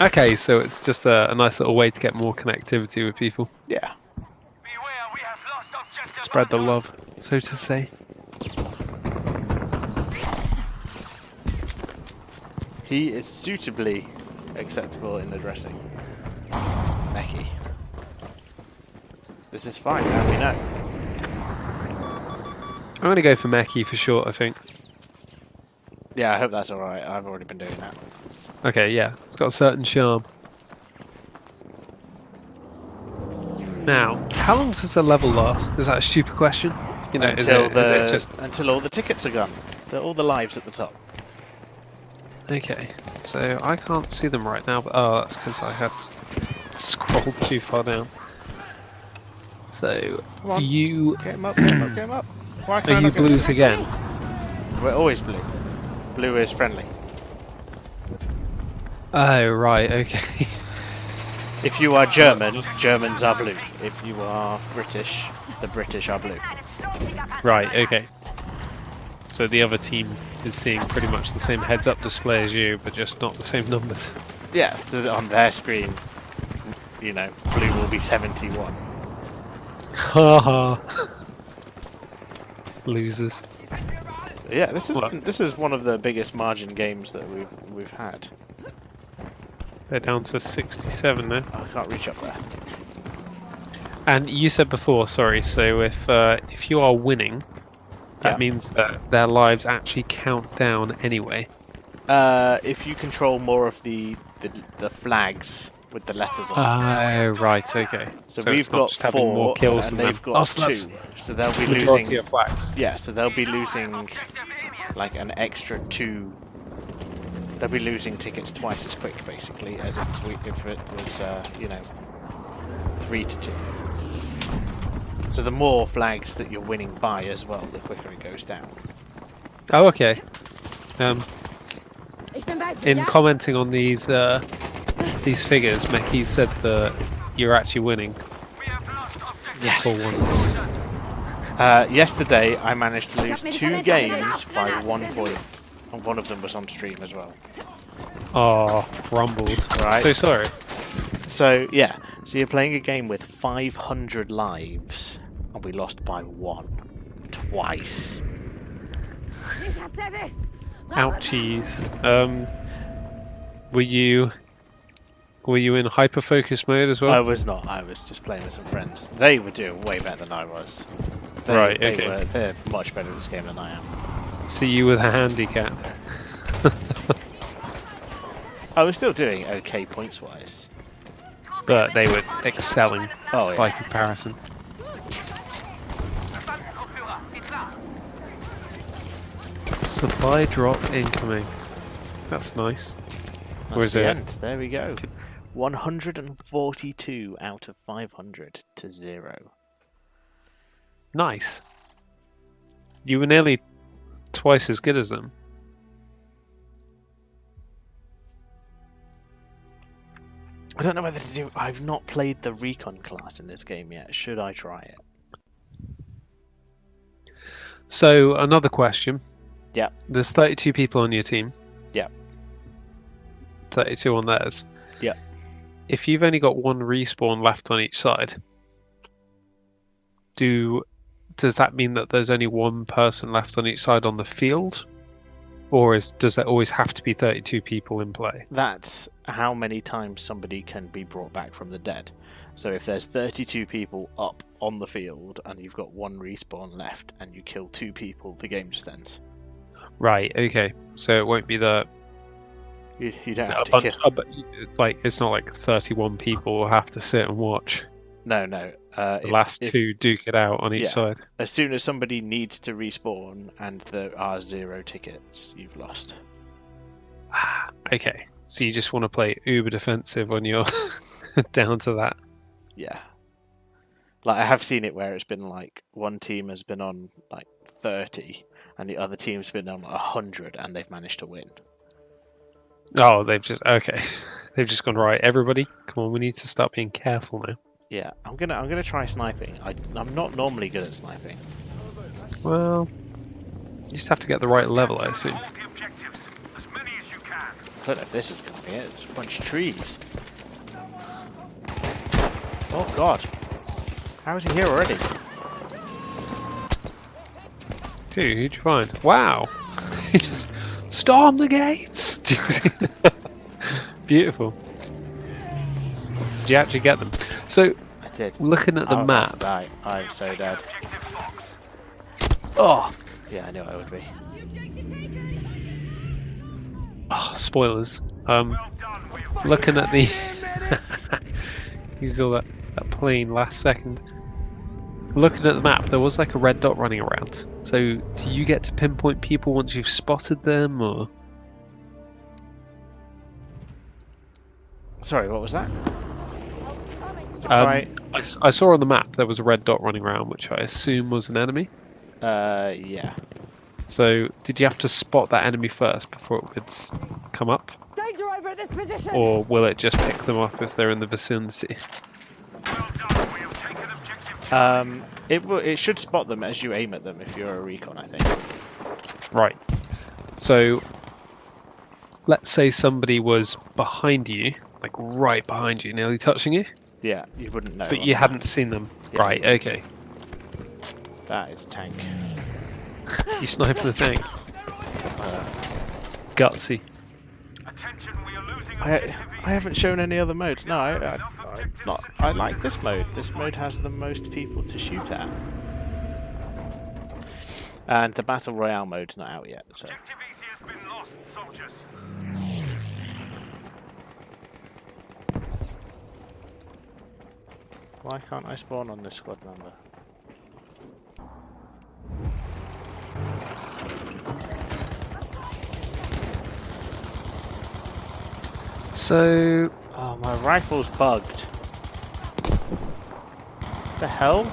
Okay, so it's just a nice little way to get more connectivity with people. Yeah. Beware, we have lost objective. Spread the love, so to say. He is suitably acceptable in the dressing. Meki. This is fine, now we know. I'm gonna go for Meki for short, I think. Yeah, I hope that's alright. I've already been doing that. Okay, yeah, it's got a certain charm. Now, how long does a level last? Is that a stupid question? You know, is it just... until all the tickets are gone. All the lives at the top. Okay, so I can't see them right now, but oh, that's because I had scrolled too far down. So, Come on. you... Get him up, get him up, get him up. Why can't Are I you not get blues him? again? We're always blue. Blue is friendly. Oh, right, okay. If you are German, Germans are blue. If you are British, the British are blue. Right, okay. So the other team is seeing pretty much the same heads-up display as you, but just not the same numbers. Yeah, so that on their screen, you know, blue will be 71. Haha. Losers. Yeah, this What? is one of the biggest margin games that we've had. They're down to 67 now. I can't reach up there. And you said before, sorry, so if you are winning, that Yeah. means that their lives actually count down anyway. If you control more of the flags with the letters on. Oh, right, okay. So it's we've not got just having 4, more kills and than they've them. got so that's 2. So they'll be majority losing. of flags. Yeah, so they'll be losing like an extra 2. They'll be losing tickets twice as quick, basically, as if it was, you know, 3 to 2. So the more flags that you're winning by as well, the quicker it goes down. Oh, okay. Ich bin bald In wieder. commenting on these figures, Meki said that you're actually winning Yes. for once. Yesterday, I managed to lose 2 games by 1 point, and one of them was on stream as well. Oh, rumbled. Right. So sorry. So yeah, so you're playing a game with 500 lives, and we lost by 1, twice. Ich hab's erwischt. Ouchies. Were you in hyper focus mode as well? I was not. I was just playing with some friends. They were doing way better than I was. Right, okay. They're much better at this game than I am. So you with a handicap. I was still doing okay points wise. But they were excelling Oh by yeah. comparison. Supply drop incoming. That's nice. That's Or is the it? end. There we go. 142 out of 500 to 0. Nice. You were nearly twice as good as them. I don't know whether to do. I've not played the recon class in this game yet. Should I try it? So another question. Yeah. There's 32 people on your team. Yeah. 32 on theirs. Yeah. If you've only got 1 respawn left on each side, does that mean that there's only 1 person left on each side on the field? Or does there always have to be 32 people in play? That's how many times somebody can be brought back from the dead. So if there's 32 people up on the field and you've got 1 respawn left and you kill 2 people, the game just ends. Right, okay. So it won't be that You don't have to kill. like it's not like 31 people will have to sit and watch. No. The last 2 duke it out on each Yeah. side. As soon as somebody needs to respawn and there are 0 tickets, you've lost. Ah, okay. So you just want to play uber defensive when you're down to that. Yeah. Like I have seen it where it's been like one team has been on like 30 and the other team's been on 100 and they've managed to win. Oh, they've just gone right. Everybody, come on, we need to start being careful now. Yeah, I'm gonna try sniping. I'm not normally good at sniping. Well, you just have to get the right level, I assume. Hold the objectives. As many as you can. I don't know if this is gonna be it. It's a bunch of trees. Oh god. How is he here already? Who'd you find? Wow! He just storm the gates! Do you see that? Beautiful. Did you actually get them? So, I did. looking at the I'm about to map, die. I'm so dead. Oh! Yeah, I knew I would be. oh, spoilers. Well done. We've Looking at the you saw that plane last second. Looking at the map, there was like a red dot running around. So, do you get to pinpoint people once you've spotted them, or? Sorry, what was that? I saw on the map there was a red dot running around, which I assume was an enemy. Yeah. So, did you have to spot that enemy first before it would come up? Danger over at this position. Or will it just pick them up if they're in the vicinity? well done. We have taken objective. It should spot them as you aim at them if you're a recon, I think. Right. So, let's say somebody was behind you, like right behind you, nearly touching you, Yeah, you wouldn't know. but on you the hadn't map. seen them. Yeah. Right, okay. That is a tank. You sniping the tank. Gutsy. Attention, we are losing I haven't shown any other modes. No, I like this mode. This mode has the most people to shoot at. And the Battle Royale mode's not out yet, so... Objective easy has been lost, soldiers. Why can't I spawn on this squad member? So, Oh, my rifle's bugged. The hell?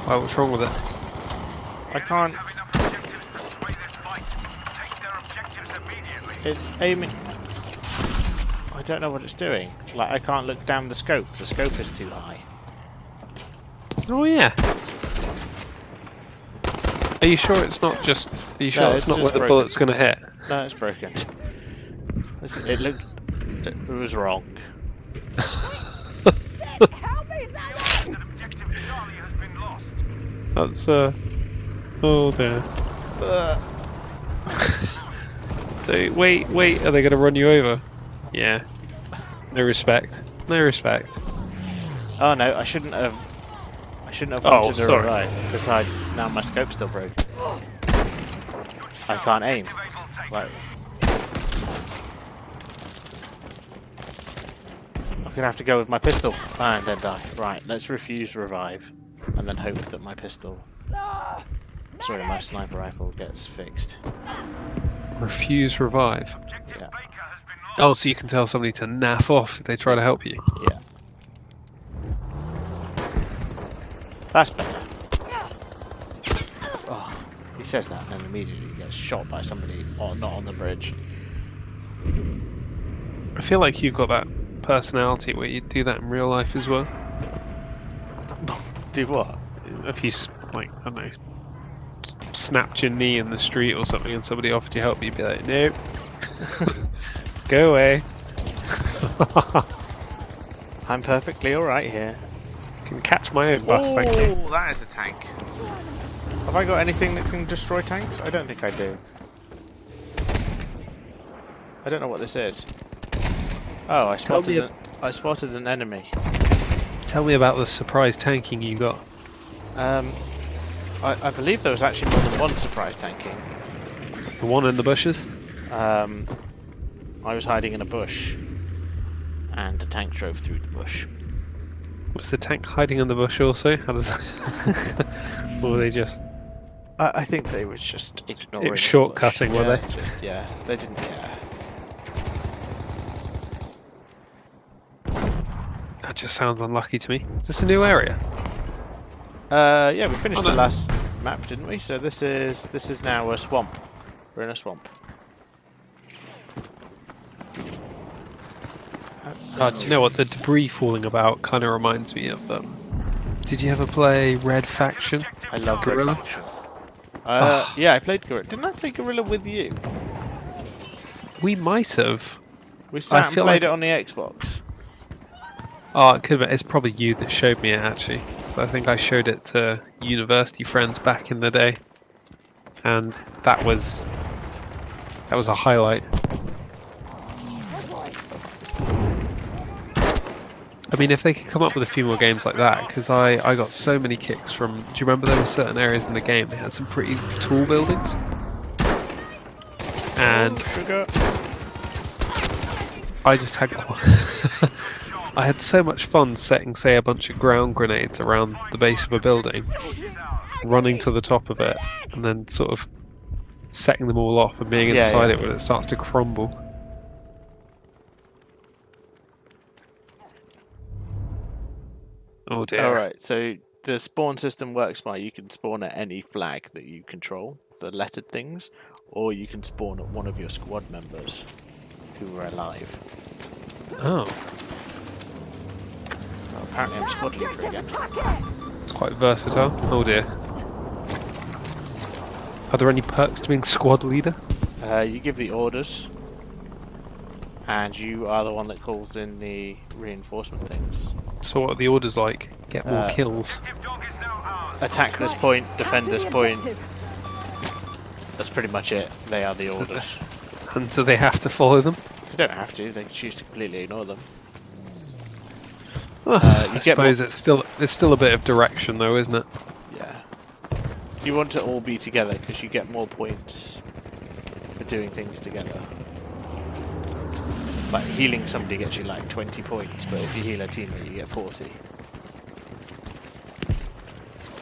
well, what's wrong with it? I can't... Have enough objectives to sway this fight. Take their objectives immediately. It's aiming... I don't know what it's doing. Like, I can't look down the scope. The scope is too high. Oh yeah. Are you sure it's not just? Are you sure No, it's it's not where just the broken. bullet's going to hit? No, it's broken. It looked... It was wrong. Shit, help me, someone! That objective Charlie has been lost. That's oh dear. So wait, are they going to run you over? Yeah. No respect. No respect. Oh no, I shouldn't have Oh, wanted to sorry. revive, because now my scope's still broken. I can't aim. Like, I'm gonna have to go with my pistol and then die. Right, let's refuse revive, and then hope that my pistol, sorry, my sniper rifle gets fixed. Refuse revive. Yeah, Oh, so you can tell somebody to naff off if they try to help you. yeah. That's better. Oh, he says that and then immediately gets shot by somebody not on the bridge. I feel like you've got that personality where you do that in real life as well. Do what? If you like, I don't know, snapped your knee in the street or something, and somebody offered you help, you'd be like, nope, go away. I'm perfectly alright here. Can catch my own bus, thank you. Oh, that is a tank. Have I got anything that can destroy tanks? I don't think I do. I don't know what this is. Oh, I spotted an enemy. Tell me about the surprise tanking you got. I believe there was actually more than one surprise tanking. The one in the bushes? I was hiding in a bush, and the tank drove through the bush. Was the tank hiding in the bush also? How does or were they just... I think they were just ignoring It was the shortcutting, bush. were Yeah, they? Just, yeah, they didn't care. That just sounds unlucky to me. Is this a new area? Yeah, we finished Oh, no. the last map, didn't we? So this is now a swamp. We're in a swamp. Do you know what? The debris falling about kind of reminds me of... did you ever play Red Faction? I love Gorilla? Red Faction. Yeah, I played Gorilla. Didn't I play Gorilla with you? We might have. We sat and feel played like- it on the Xbox. Oh, it could have been. It's probably you that showed me it, actually. So I think I showed it to university friends back in the day. And that was a highlight. I mean, if they could come up with a few more games like that, because I got so many kicks from... Do you remember there were certain areas in the game that had some pretty tall buildings? And Sugar. I just had I had so much fun setting, say, a bunch of ground grenades around the base of a building, running to the top of it, and then sort of setting them all off and being Yeah, inside yeah. it when it starts to crumble. Oh dear. Alright, so the spawn system works by you can spawn at any flag that you control, the lettered things, or you can spawn at one of your squad members who are alive. Oh, Well, apparently I'm squad leader again. it's quite versatile. Oh dear. Are there any perks to being squad leader? You give the orders, and you are the one that calls in the reinforcement things. So what are the orders like? Get more kills. Objective dog is now ours. Attack this point, defend Capture this the point. objective. That's pretty much it. They are the orders. And do they have to follow them? You don't have to. They can choose to completely ignore them. Well, you I get more- suppose it's still a bit of direction though, isn't it? Yeah. You want to all be together because you get more points for doing things together. Like healing somebody gets you like 20 points, but if you heal a teammate, you get 40.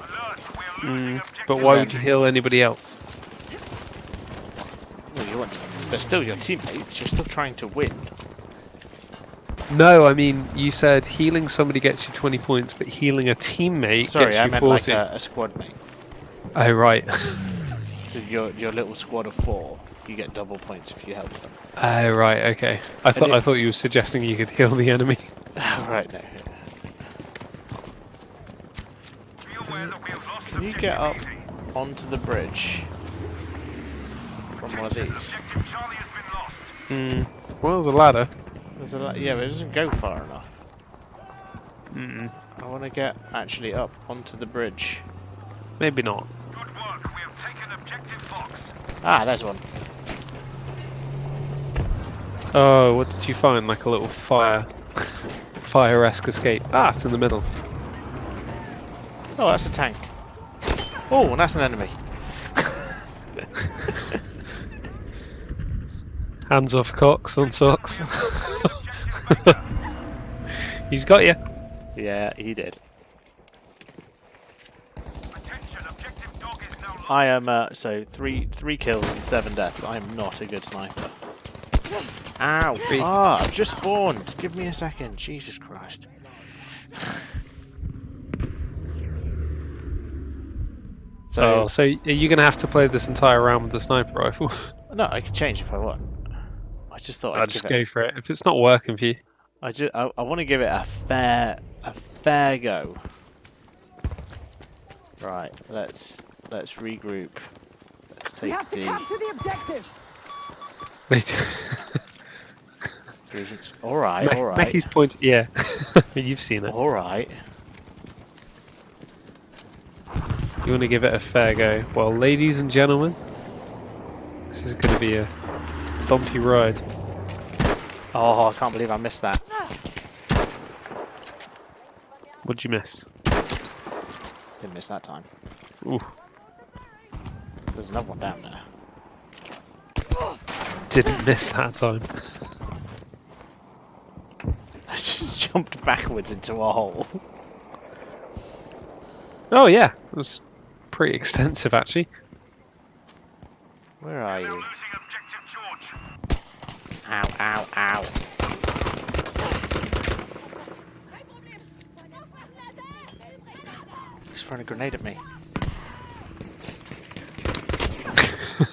Alert, we are losing objective But why would you heal anybody else? Well, you want. They're still your teammates. You're still trying to win. No, I mean you said healing somebody gets you 20 points, but healing a teammate Sorry, gets I you meant 40. like a squad mate. Oh right. So your little squad of 4, you get double points if you help them. Oh right. Okay. I thought you were suggesting you could heal the enemy. Right, no. Be aware that we have lost Can you objective get up easy. onto the bridge from one of these? Objective Charlie has been lost. Well, there's a ladder. There's a yeah, but it doesn't go far enough. I want to get actually up onto the bridge. Maybe not. Good work. We have taken objective Fox. Ah, there's one. Oh, what did you find? Like a little fire-esque escape. Ah, it's in the middle. Oh, that's a tank. Oh, and that's an enemy. Hands off cocks on socks. He's got you. Yeah, he did. Attention, objective dog is now lost. I am so three kills and 7 deaths. I am not a good sniper. Ow! Three. Ah, I've just spawned. Give me a second. Jesus Christ. So are you going to have to play this entire round with the sniper rifle? No, I can change if I want. I just thought I'll I'd just give go it. for it. If it's not working for you, I want to give it a fair go. Right, let's regroup. Let's We take have to D. capture the objective. All right, all right, Becky's point. Yeah, you've seen it. all right. You want to give it a fair go. Well, ladies and gentlemen, this is going to be a bumpy ride. Oh, I can't believe I missed that. What'd you miss? Didn't miss that time. Ooh, There's another one down there. didn't miss that time. I just jumped backwards into a hole. Oh yeah, it was pretty extensive actually. Where are We are you? losing objective George. Ow, ow, ow. He's throwing a grenade at me.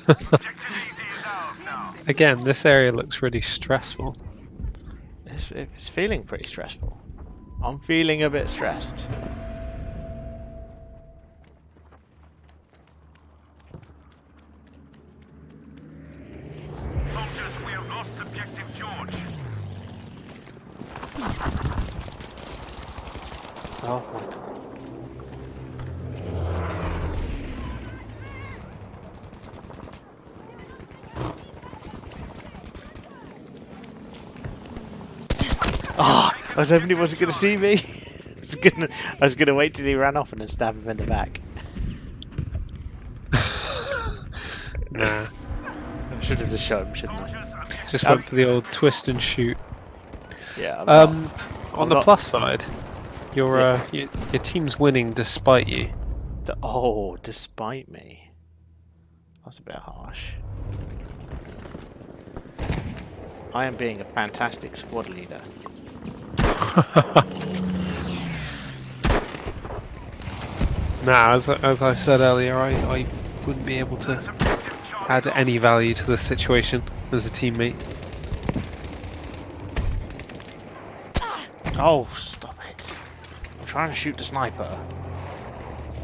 Objective easy is ours now. Again, this area looks really stressful. It's feeling pretty stressful. I'm feeling a bit stressed. Soldiers, we have lost objective George. Oh my god. Oh, I was hoping he wasn't going to see me. I was gonna wait till he ran off and then stab him in the back. Nah, I should have just shot him, shouldn't I? just went for the old twist and shoot. Yeah. I'm not- On I'm the not- plus side, your team's winning despite you. Oh, despite me. That's a bit harsh. I am being a fantastic squad leader. Nah, as I said earlier, I wouldn't be able to add any value to the situation as a teammate. Oh, stop it. I'm trying to shoot the sniper.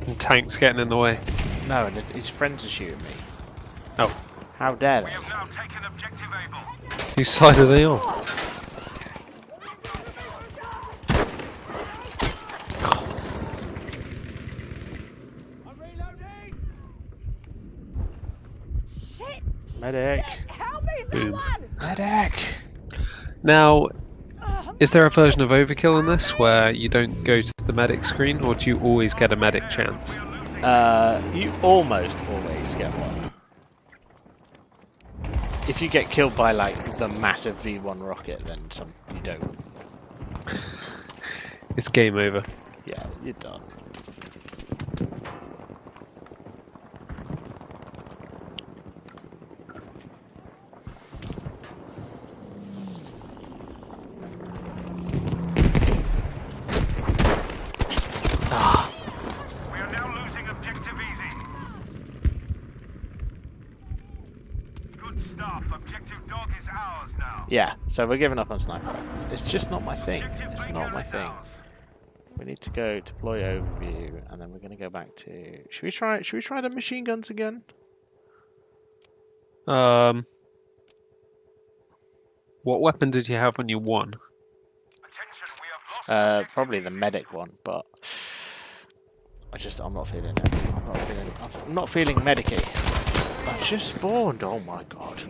And tanks getting in the way. No, and his friends are shooting me. Oh, How dare We they? have now taken objective Able. whose side are they on? I'm reloading. Shit! Medic! Help me, Boom. someone! Medic! Now, is there a version of Overkill in this where you don't go to the medic screen, or do you always get a medic chance? You almost always get one. If you get killed by like the massive V1 rocket, then you don't. It's game over. Yeah, you're done. We are now losing objective Easy. Good stuff. Objective Dog is ours now. Yeah, so we're giving up on sniper rifles. It's just not my thing. Objective It's Bingo not my is thing. ours. We need to go deploy overview, and then we're going to go back to. Should we try the machine guns again? What weapon did you have when you won? Attention, we have lost Probably the medic one, but I'm not feeling it. I'm not feeling medicy. I've just spawned. Oh my god.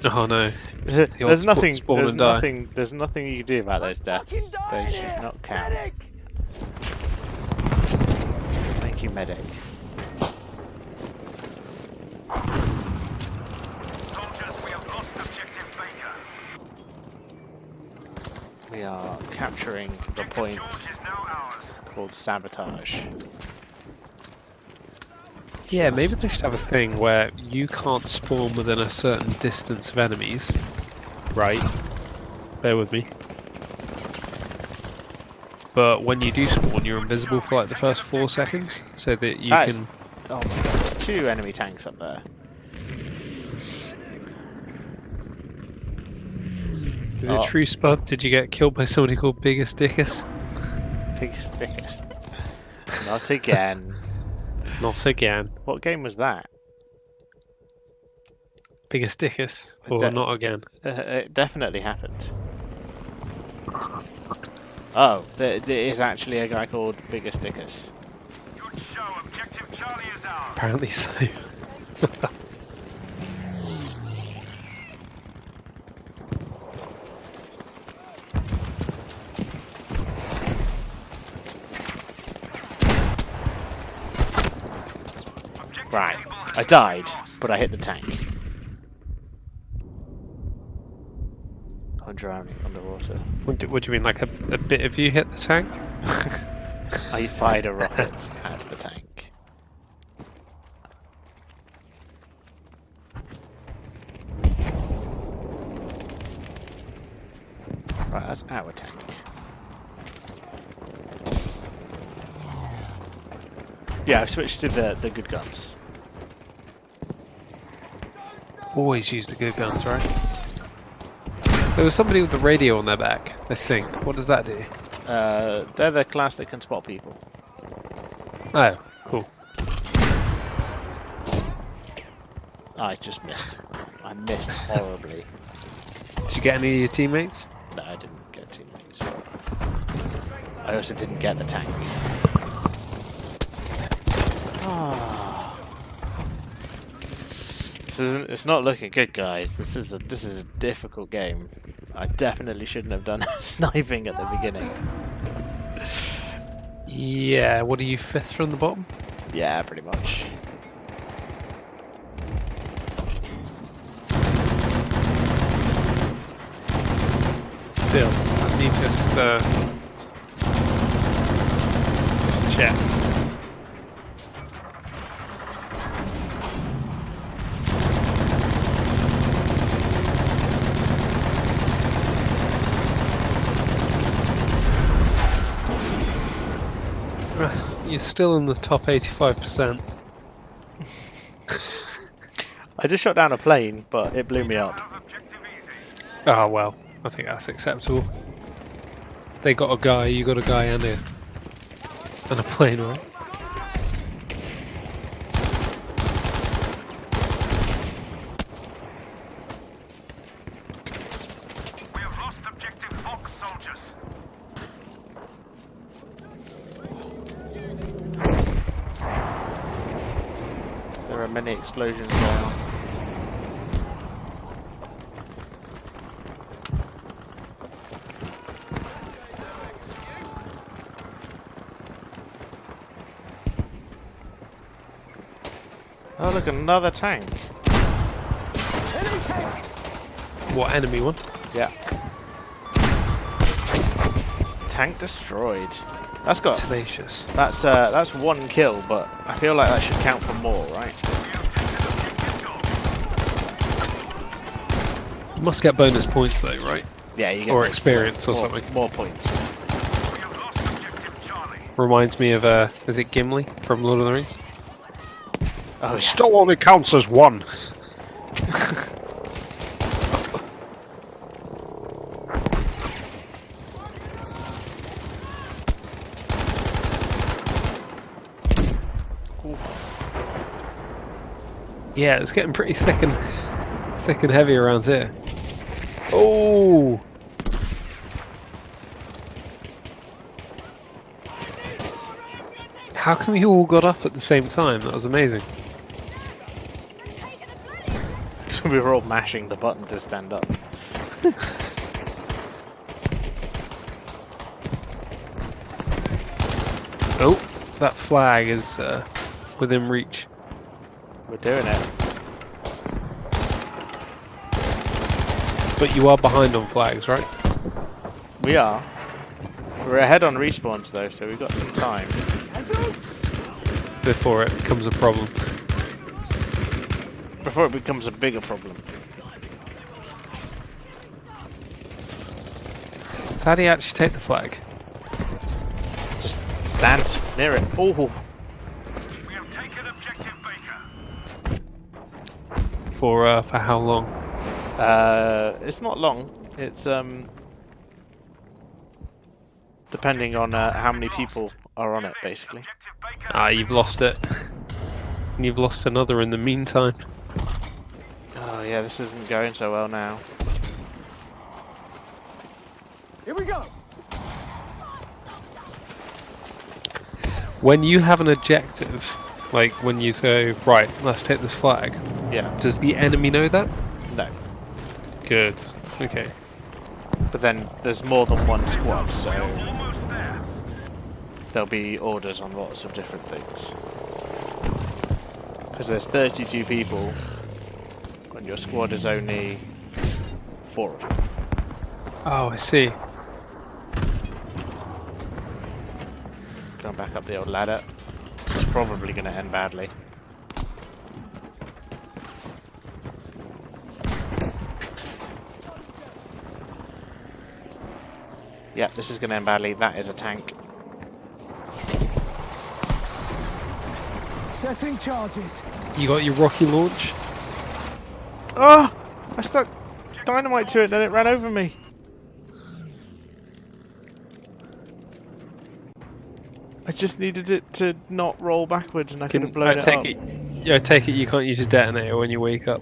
Oh no. There's nothing. spawn There's and die. nothing. There's nothing you can do about those deaths. Fucking They dying should here. not count. Medic! Thank you, medic. soldiers. We have lost objective Baker. We are capturing the point George is now ours. called sabotage. Yeah, maybe they should have a thing where you can't spawn within a certain distance of enemies. Right. Bear with me. But when you do spawn, you're invisible for like the first 4 seconds, so that you That is- can. Oh my god, there's 2 enemy tanks up there. Is Oh. it true, SpuD? Did you get killed by somebody called Biggest Dickus? Biggest stickers. Not again. Not again. What game was that? Biggest Dickus? Or that- not again? It definitely happened. Oh, there is actually a guy called Biggest Stickers. Good show. Objective Charlie is ours. Apparently so. Objective Right, Able has I died, been lost. but I hit the tank. I'm drowning underwater. What do you mean, like a bit of you hit the tank? I fired a rocket at the tank. Right, that's our tank. Yeah, I've switched to the good guns. Always use the good guns, right? There was somebody with the radio on their back, I think. What does that do? They're the class that can spot people. Oh, cool. I just missed. I missed horribly. Did you get any of your teammates? No, I didn't get teammates. I also didn't get the tank. Ah. It's not looking good, guys. This is a difficult game. I definitely shouldn't have done sniping at the beginning. Yeah, what are you, 5th from the bottom? Yeah, pretty much. Still, let me just check. You're still in the top 85%. I just shot down a plane, but it blew me up. Have objective Easy. Ah, well, I think that's acceptable. They got a guy, you got a guy and a plane, right? many explosions going on. Oh look, another tank. What enemy one? Yeah. Tank destroyed. That's got. Tenacious. That's one kill, but I feel like that should count for more, right? You must get bonus points though, right? Yeah, you get Or experience or something. More points. Reminds me of is it Gimli from Lord of the Rings? Oh, yeah. Still only counts as one. Yeah, it's getting pretty thick and heavy around here. Oh! How come you all got up at the same time? That was amazing. So we were all mashing the button to stand up. Oh, that flag is within reach. We're doing it. But you are behind on flags, right? We are. We're ahead on respawns though, so we've got some time. Before it becomes a problem. Before it becomes a bigger problem. So how do you actually take the flag? Just stand near it. Oh, We have taken objective Baker. For how long? it's not long. It's depending on how many people are on it, basically. Objective Baker. Ah, you've lost it. And you've lost another in the meantime. Oh yeah, this isn't going so well now. Here we go. When you have an objective, like when you say, right, let's take this flag, Yeah. does the enemy know that? No. Good. Okay. But then there's more than one squad, so Almost there. there'll be orders on lots of different things. Because there's 32 people, and your squad is only 4 of them. Oh, I see. Going back up the old ladder. It's probably going to end badly. Yeah, this is going to end badly. That is a tank. Setting charges. You got your rocky launch? Oh! I stuck dynamite to it and it ran over me. I just needed it to not roll backwards and I could have blown it up. I take it you can't use your detonator when you wake up.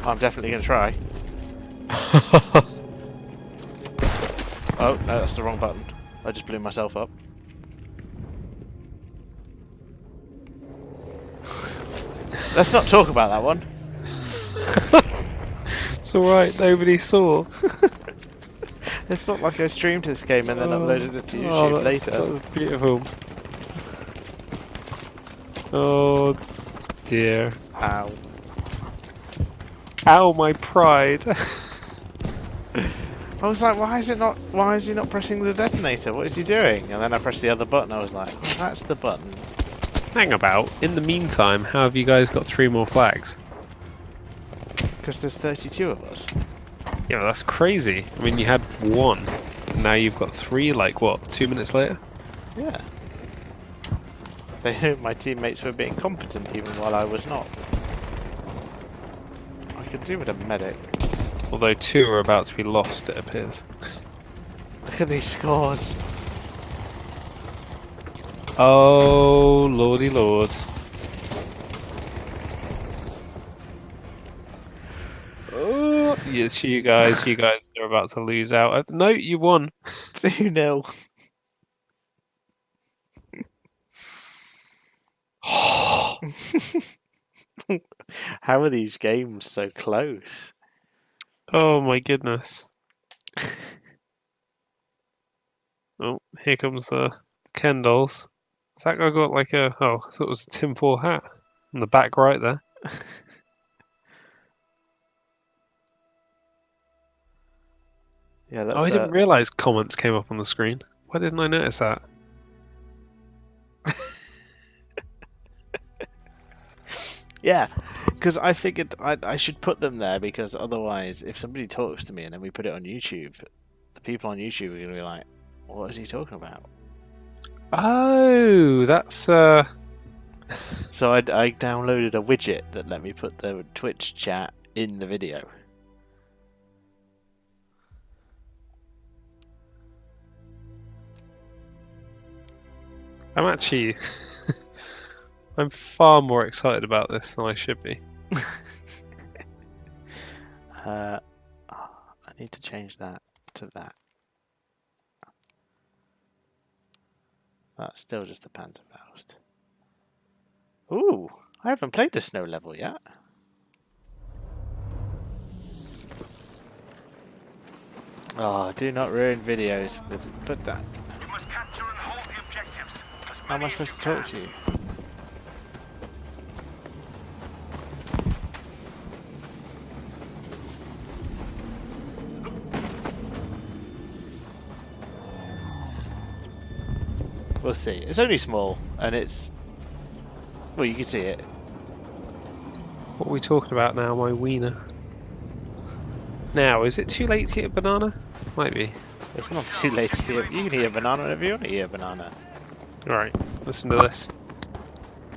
I'm definitely going to try. Oh, no, that's the wrong button. I just blew myself up. Let's not talk about that one. It's alright, nobody saw. It's not like I streamed this game and then uploaded it to YouTube Oh, later. that was beautiful. Oh dear. Ow. Ow, my pride. I was like, why is he not pressing the detonator? What is he doing? And then I pressed the other button. I was like, oh, that's the button. Hang about. In the meantime, how have you guys got 3 more flags? Because there's 32 of us. Yeah, that's crazy. I mean, you had 1. Now you've got 3, like what, 2 minutes later? Yeah. My teammates were being competent even while I was not. I could do with a medic. Although 2 are about to be lost, it appears. Look at these scores. Oh, lordy lord. Oh, yes, you guys are about to lose out. No, you won. 2-0. How are these games so close? Oh my goodness. Oh, here comes the Ken dolls. Has that guy got like a... Oh, I thought it was a tinfoil hat. On the back right there. Yeah, Oh, I didn't realise comments came up on the screen. Why didn't I notice that? Yeah, because I figured I should put them there because otherwise, if somebody talks to me and then we put it on YouTube, the people on YouTube are going to be like, what is he talking about? Oh, that's... So I downloaded a widget that let me put the Twitch chat in the video. I'm actually... I'm far more excited about this than I should be. I need to change that to that. That's still just a Panzerfaust. Ooh, I haven't played the snow level yet. Oh, do not ruin videos with put that. You must capture and hold the objectives. How am I supposed to talk to you? We'll see. It's only small, and it's... Well, you can see it. What are we talking about now, my wiener? Now, is it too late to eat a banana? Might be. It's not too late to eat. You can eat a banana whenever you want to eat a banana. Alright, listen to this.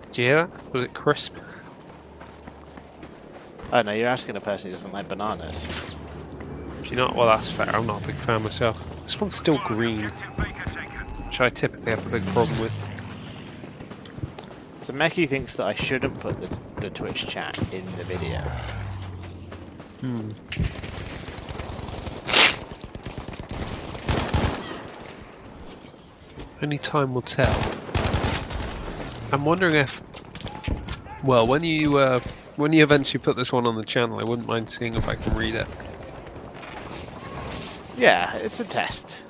Did you hear that? Was it crisp? Oh no, you're asking a person who doesn't like bananas. Do you know? Well, that's fair. I'm not a big fan myself. This one's still green, which I typically have a big problem with. So Meki thinks that I shouldn't put the Twitch chat in the video. Only time will tell. I'm wondering if... Well, when you eventually put this one on the channel, I wouldn't mind seeing if I can read it. Yeah, it's a test.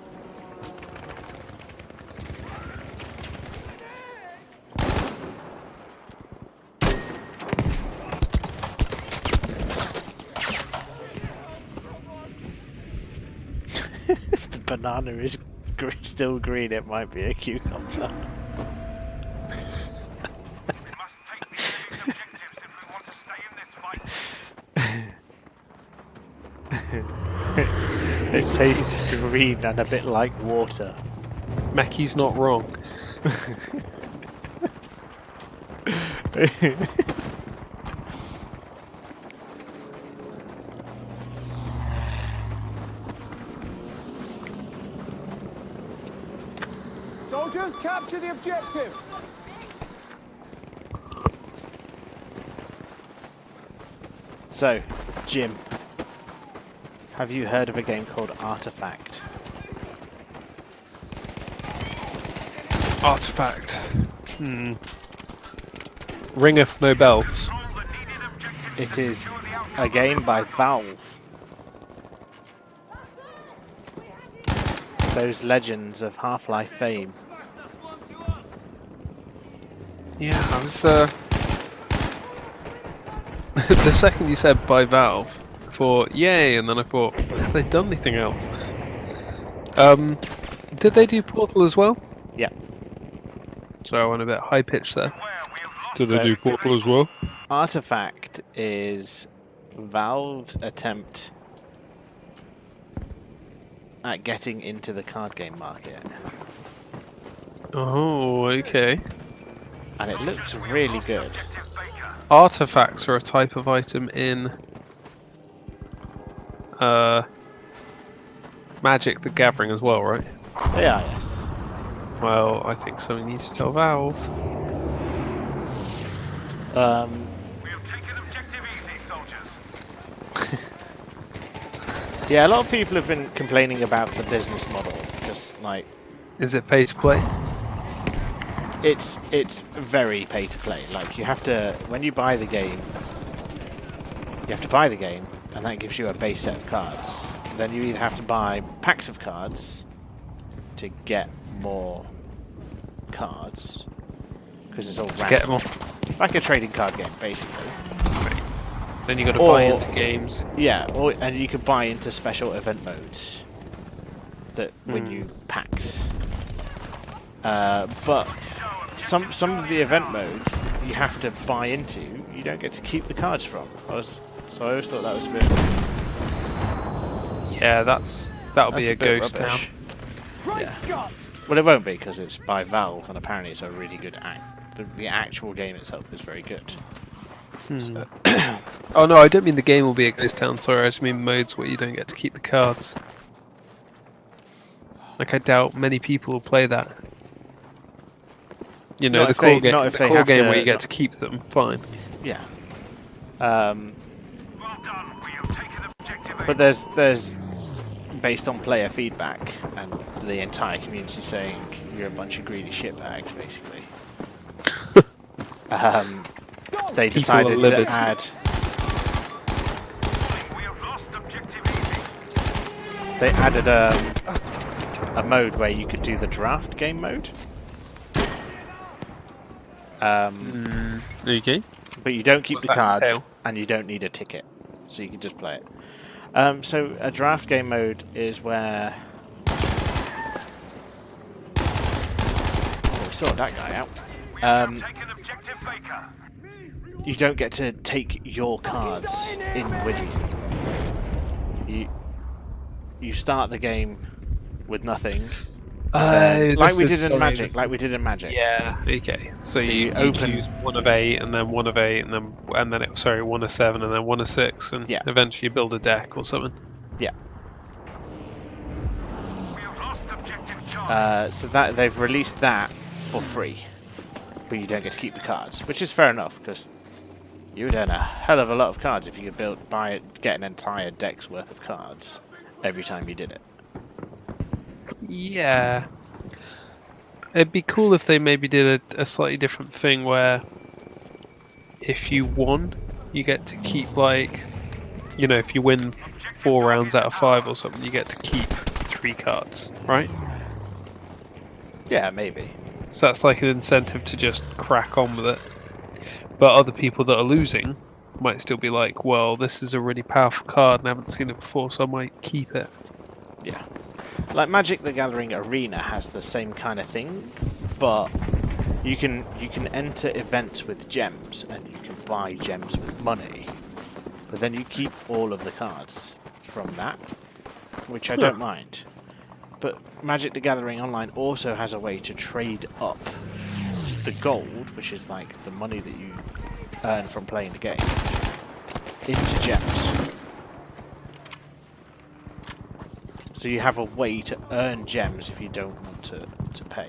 If the banana is still green, it might be a cucumber. We must take these objectives if we want to stay in this fight. It tastes green and a bit like water. Mackey's not wrong. Soldiers, capture the objective. So, Jim, have you heard of a game called Artifact? Artifact. Ringeth no bells. It is a game by Valve. Those legends of Half-Life fame. Yeah, I was the second you said by Valve, I thought, yay, and then I thought, have they done anything else? Did they do Portal as well? Yeah. So I went a bit high pitched there. Did So- they do Portal as well? Artifact is Valve's attempt at getting into the card game market. Oh, okay. And it looks really good. Artifacts are a type of item in Magic the Gathering as well, right? They are, yes. Well, I think somebody needs to tell Valve. We have taken objective easy, soldiers. Yeah, a lot of people have been complaining about the business model. Just like, Is it pay to play? it's very pay to play. Like you have to, when you buy the game, you have to buy the game, and that gives you a base set of cards. Then you either have to buy packs of cards to get more cards, because it's all To get them all. like a trading card game, basically. Then you got to buy into games. Yeah, and you can buy into special event modes that win you packs. But some of the event modes you have to buy into, you don't get to keep the cards from. So I always thought that was a bit. Yeah, that'll be a ghost town. Yeah. Well, it won't be because it's by Valve, and apparently it's a really good the actual game itself is very good. So. Oh no, I don't mean the game will be a ghost town. Sorry, I just mean modes where you don't get to keep the cards. Like I doubt many people will play that. You know, Not the if core they- not if they core have game to- where you get to keep them. Fine. Yeah. Well done. We have taken objective A. But there's based on player feedback and the entire community saying you're a bunch of greedy shitbags, basically. They decided livid. to add. We have lost objective easy. They added a mode where you could do the draft game mode. Okay. But you don't keep What's the that cards, entail? and you don't need a ticket, so you can just play it. So a draft game mode is where we sorted that guy out. Taken objective Baker. You don't get to take your cards in with you. You start the game with nothing. Like we did in Magic. Like we did in Magic. Yeah. Okay. So, So you you open- choose one of 8, and then one of 8, and then one of 7, and then one of 6, and Yeah. eventually you build a deck or something. Yeah. We have lost objective Charlie. So that they've released that for free, but you don't get to keep the cards, which is fair enough because you would earn a hell of a lot of cards if you could get an entire deck's worth of cards every time you did it. Yeah. It'd be cool if they maybe did a slightly different thing where if you won, you get to keep, like, you know, if you win 4 rounds out of 5 or something, you get to keep 3 cards, right? Yeah, maybe. So that's like an incentive to just crack on with it. But other people that are losing might still be like, well, this is a really powerful card and I haven't seen it before, so I might keep it. Yeah. Like Magic the Gathering Arena has the same kind of thing, but you can enter events with gems and you can buy gems with money. But then you keep all of the cards from that, which I don't mind. But Magic the Gathering Online also has a way to trade up the gold, which is like the money that you earn from playing the game, into gems. So you have a way to earn gems if you don't want to pay.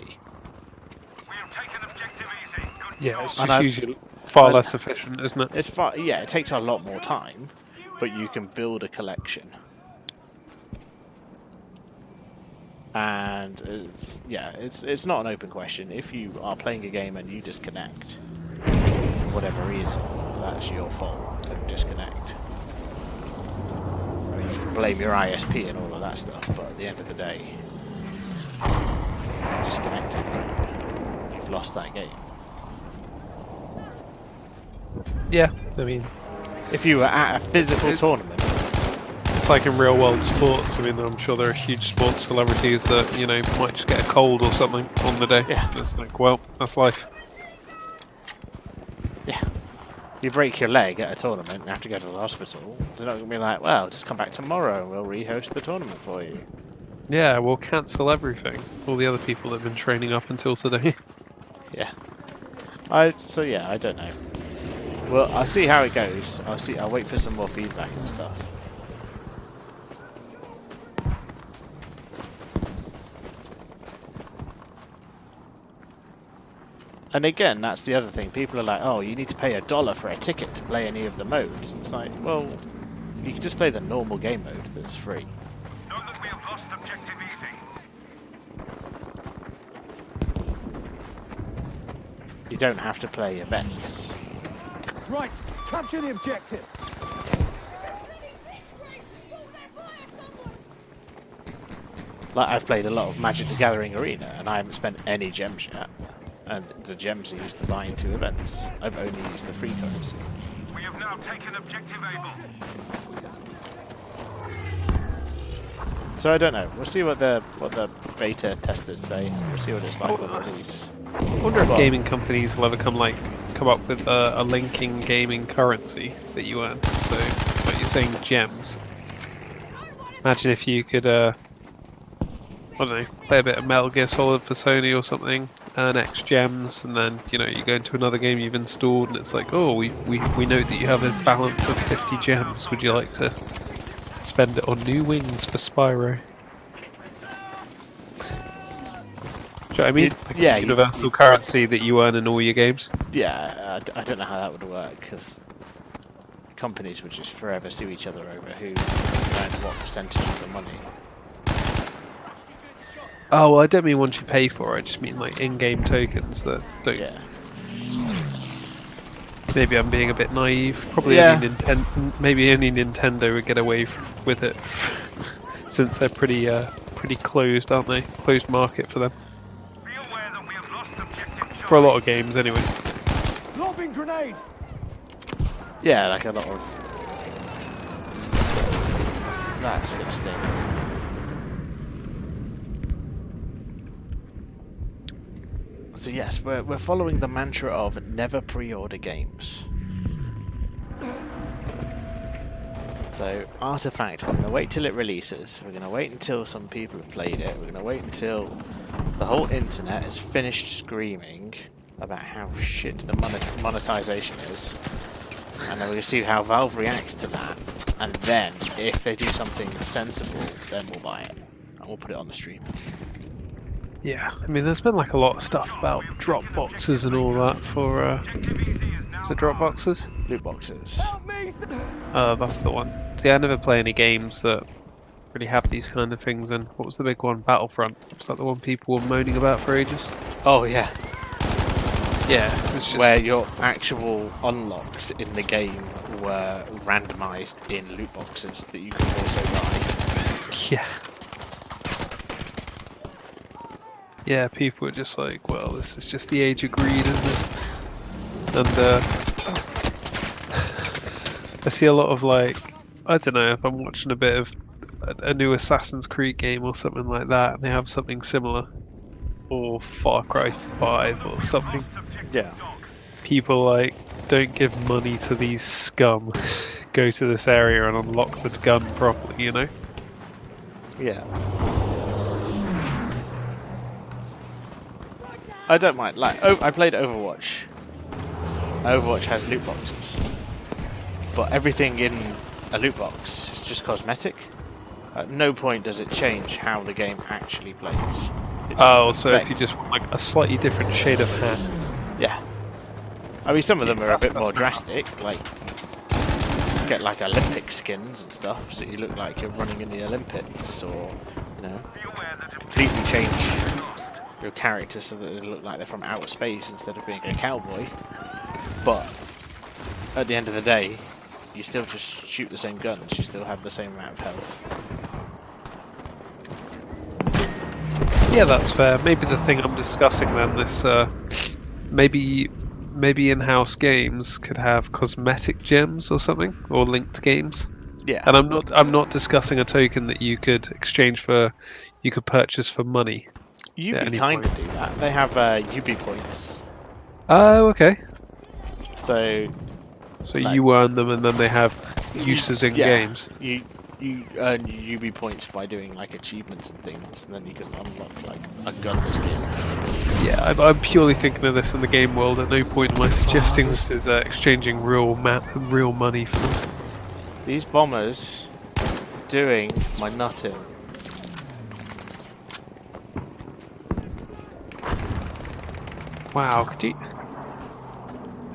We have taken objective easy. Good Yeah, job. it's And just I- usually far and- less efficient, isn't it? It's far, yeah, it takes a lot more time, but you can build a collection. And it's not an open question. If you are playing a game and you disconnect for whatever reason, that's your fault. Don't disconnect. I mean, you can blame your ISP and all of that stuff, but at the end of the day, you're disconnected. You've lost that game. Yeah, I mean, If you were at a physical tournament, it's like in real world sports. I mean, I'm sure there are huge sports celebrities that, you know, might just get a cold or something on the day. Yeah. And it's like, well, that's life. yeah, you break your leg at a tournament and have to go to the hospital. They're not going to be like, well, just come back tomorrow and we'll rehost the tournament for you. Yeah, we'll cancel everything. All the other people that have been training up until today. Yeah. I don't know. Well, I'll see how it goes. I'll wait for some more feedback and stuff. And again, that's the other thing. People are like, oh, you need to pay $1 for a ticket to play any of the modes. It's like, well, you can just play the normal game mode that's free. Know that we have lost objective easy. You don't have to play events. Right, capture the objective. Like, I've played a lot of Magic the Gathering Arena, and I haven't spent any gems yet. And the gems are used to buy into events. I've only used the free currency. We have now taken objective Able. So I don't know. We'll see what the beta testers say. We'll see what it's like with release. I wonder if Well- gaming companies will ever come up with a linking gaming currency that you earn. So, like you're saying, gems. Imagine if you could, I don't know, play a bit of Metal Gear Solid for Sony or something, earn X gems, and then you go into another game you've installed, and it's like, oh, we know that you have a balance of 50 gems. Would you like to spend it on new wings for Spyro? Do you know what I mean? Like yeah, a universal currency that you earn in all your games. Yeah, I don't know how that would work, because companies would just forever sue each other over who earned what percentage of the money. Oh, well, I don't mean once you pay for it. I just mean like in-game tokens that don't. Yeah. Maybe I'm being a bit naive. Probably Yeah. maybe only Nintendo would get away with it, since they're pretty closed, aren't they? Closed market for them. Be aware that we have lost objective For a lot of games, anyway. Lobbing grenade. Yeah, like a lot of... That's gonna sting. So yes, we're following the mantra of never pre-order games. So Artifact, we're going to wait till it releases. We're going to wait until some people have played it. We're going to wait until the whole internet is finished screaming about how shit the monetization is. And then we're going to see how Valve reacts to that. And then, if they do something sensible, then we'll buy it. And we'll put it on the stream. Yeah, I mean, there's been like a lot of stuff about drop boxes and all that for. Is it drop boxes? Loot boxes. Help me! That's the one. See, I never play any games that really have these kind of things. And what was the big one? Battlefront. Was that the one people were moaning about for ages? Oh yeah. Yeah, it's just Where your actual unlocks in the game were randomized in loot boxes that you could also buy. yeah. Yeah, people are just like, well, this is just the age of greed, isn't it? And I see a lot of like, I don't know, if I'm watching a bit of a new Assassin's Creed game or something like that, and they have something similar, or Far Cry 5 or something. Yeah. People like, don't give money to these scum. Go to this area and unlock the gun properly, you know? Yeah. I don't mind. Like, I played Overwatch. Overwatch has loot boxes, but everything in a loot box is just cosmetic. At no point does it change how the game actually plays. It just Oh, so if affects- you just want like a slightly different shade of hat. Yeah. I mean, some of them are a bit more drastic, like get like Olympic skins and stuff, so you look like you're running in the Olympics, or completely change your character so that they look like they're from outer space instead of being a cowboy. But at the end of the day, you still just shoot the same guns. You still have the same amount of health. Yeah, that's fair. Maybe the thing I'm discussing then, this maybe in-house games could have cosmetic gems or something, or linked games. Yeah. And I'm not discussing a token that you could exchange for, you could purchase for money. Ubi kind of do that. They have Ubi points. Oh, okay. So like, you earn them, and then they have uses in games. You earn UB points by doing like achievements and things, and then you can unlock like a gun skin. Yeah, I'm purely thinking of this in the game world. At no point am I suggesting this is exchanging real money for them. These bombers doing my nutting. Wow, could you?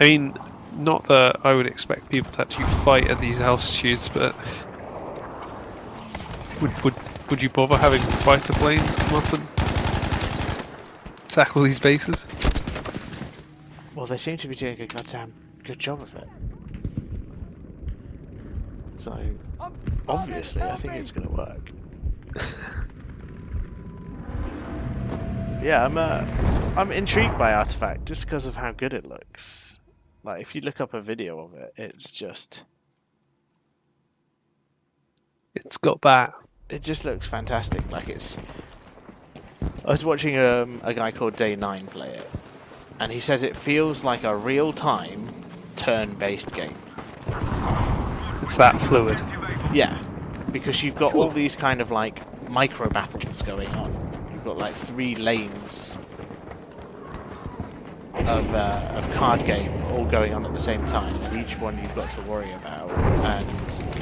I mean, not that I would expect people to actually fight at these altitudes, but would you bother having fighter planes come up and tackle these bases? Well, they seem to be doing a goddamn good job of it. So, obviously, I think it's going to work. Yeah, I'm intrigued by Artifact just because of how good it looks. Like, if you look up a video of it, it's just... It's got that. It just looks fantastic. Like, it's... I was watching a guy called Day9 play it, and he says it feels like a real-time turn-based game. It's that fluid. Yeah, because you've got all these kind of like micro battles going on. You've got like 3 lanes of card game all going on at the same time, and each one you've got to worry about. And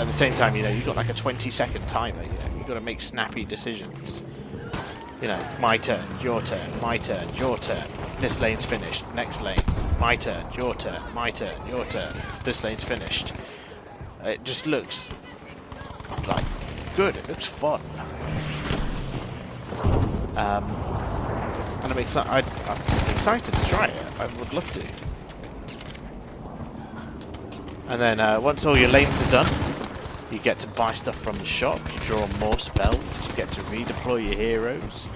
at the same time, you know, you've got like a 20-second timer. You know, you've got to make snappy decisions. You know, my turn, your turn, my turn, your turn. This lane's finished. Next lane, my turn, your turn, my turn, your turn. This lane's finished. It just looks like good. It looks fun. And I'm excited to try it. I would love to. And then once all your lanes are done, you get to buy stuff from the shop. You draw more spells. You get to redeploy your heroes.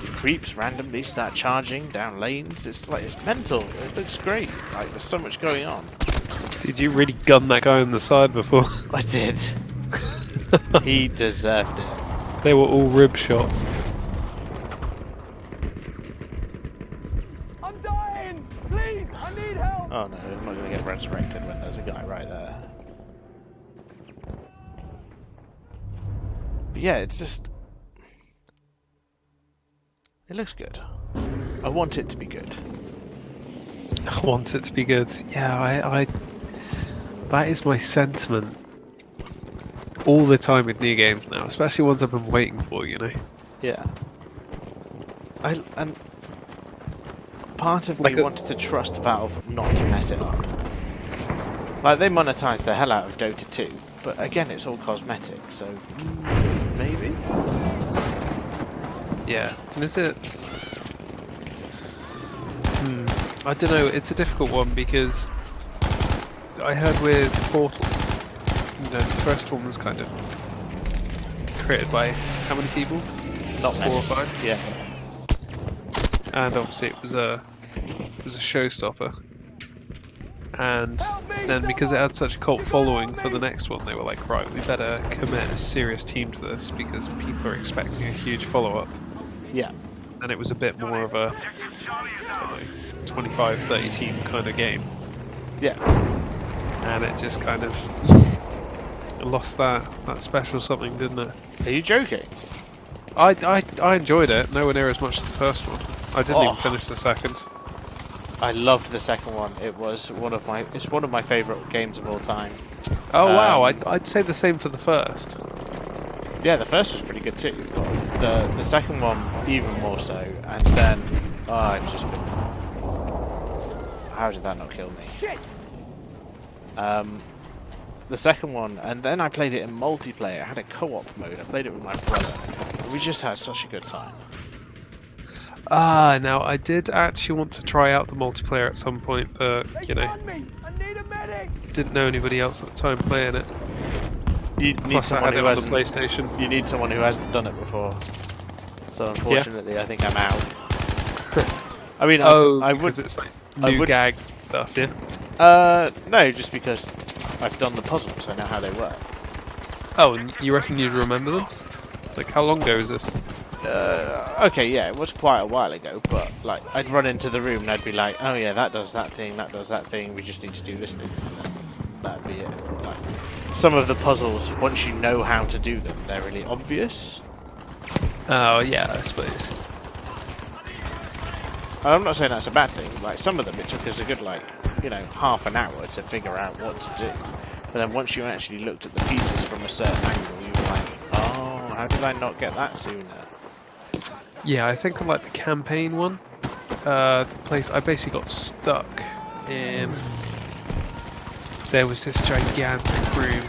Your creeps randomly start charging down lanes. It's like it's mental. It looks great. Like there's so much going on. Did you really gun that guy on the side before? I did. He deserved it. They were all rib shots. I'm dying! Please, I need help! Oh no, I'm not going to get resurrected when there's a guy right there. But yeah, it's just... It looks good. I want it to be good. I want it to be good. Yeah, I that is my sentiment all the time with new games now, especially ones I've been waiting for, you know. Yeah. And part of me wants to trust Valve not to mess it up. Like, they monetize the hell out of Dota 2, but again, it's all cosmetic, so maybe? Yeah. And is it... I don't know, it's a difficult one because I heard with Portal, you know, the first one was kind of created by how many people? Not 4 or 5? Yeah. And obviously it was a showstopper. And then because it had such a cult following for the next one, they were like, right, we better commit a serious team to this because people are expecting a huge follow-up. Yeah. And it was a bit more of a 25-30 team kind of game. Yeah. And it just kind of lost that special something, didn't it? Are you joking? I enjoyed it, nowhere near as much as the first one. I didn't even finish the second. I loved the second one. It was one of my favourite games of all time. Oh wow, I'd say the same for the first. Yeah, the first was pretty good too. The second one even more so, and then I've just been. How did that not kill me? Shit! The second one, and then I played it in multiplayer. I had a co-op mode. I played it with my brother. We just had such a good time. Now I did actually want to try out the multiplayer at some point, but you know, I need a medic! didn't know anybody else at the time playing it. You need Plus I someone had it who on the hasn't. PlayStation. You need someone who hasn't done it before. So unfortunately, I think I'm out. I mean, I would. 'cause it's like new gag stuff, yeah. No, just because I've done the puzzles. I know how they work. Oh, and you reckon you'd remember them? Like, how long ago is this? Okay, yeah, it was quite a while ago, but like I'd run into the room and I'd be like, oh yeah, that does that thing, that does that thing. We just need to do this thing. That'd be it. Like, some of the puzzles, once you know how to do them, they're really obvious. Oh yeah, I suppose. And I'm not saying that's a bad thing. Like some of them, it took us a good half an hour to figure out what to do. But then once you actually looked at the pieces from a certain angle, you were like, oh, how did I not get that sooner? Yeah, I think on like the campaign one, the place I basically got stuck in. There was this gigantic room.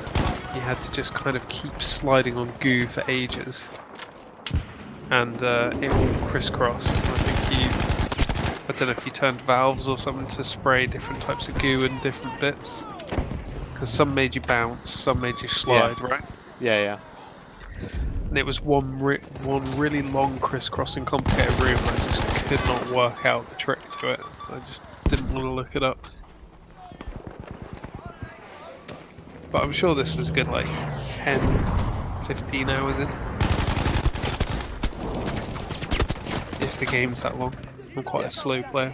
You had to just kind of keep sliding on goo for ages, and it all crisscrossed. I think I don't know if you turned valves or something to spray different types of goo and different bits. Because some made you bounce, some made you slide, right? Yeah. And it was one really long crisscrossing complicated room. I just could not work out the trick to it. I just didn't want to look it up. But I'm sure this was good like 10, 15 hours in. If the game's that long. I'm quite a slow player.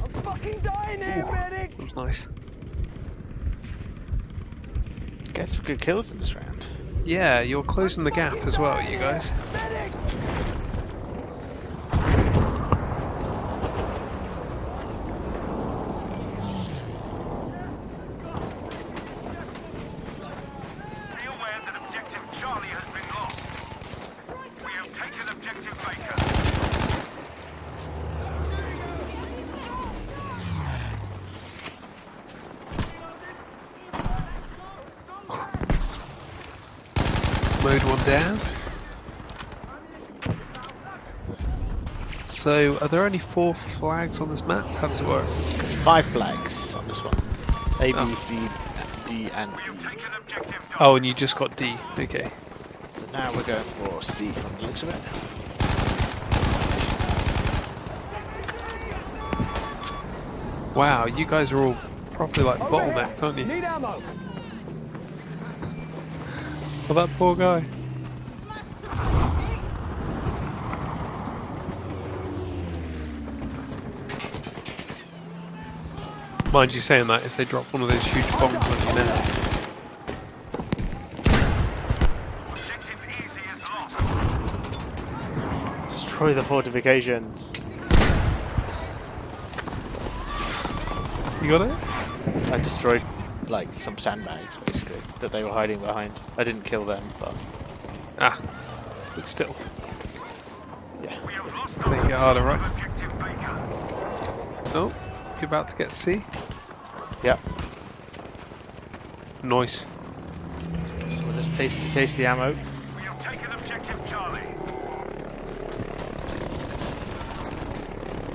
I'm fucking dying here, medic! That was nice. Get some good kills in this round. Yeah, you're closing the gap as well, you guys. Medic! Be aware that objective Charlie has been lost. We have taken objective Baker. Mode 1 down. So, are there only 4 flags on this map? How does it work? There's 5 flags on this one. A, B, C, D, and E. Oh, and you just got D. Okay. So now we're going for C from the looks of it. Wow, you guys are all properly like bottlenecked, aren't you? Need ammo! Oh, that poor guy. Mind you saying that if they drop one of those huge bombs on you now. Objective easy is lost. Destroy the fortifications. You got it? I destroyed like some sandbags basically that they were hiding behind. I didn't kill them, but Ah, but still. yeah. We have lost Make it harder, right? objective Baker. Oh, you're about to get C. Yep. Nice. Some of this tasty ammo. We have taken objective Charlie.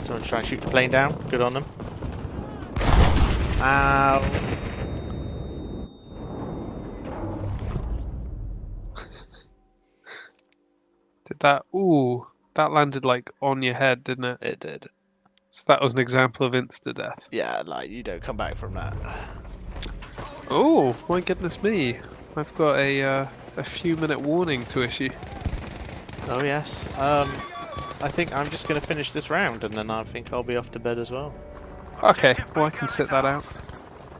Someone try and shoot the plane down. Good on them. Ow. Did that? Ooh, that landed like on your head, didn't it? It did. So that was an example of insta-death. Yeah, like you don't come back from that. Oh, my goodness me. I've got a few minute warning to issue. Oh yes. I think I'm just gonna finish this round and then I think I'll be off to bed as well. Okay, well I can sit that out.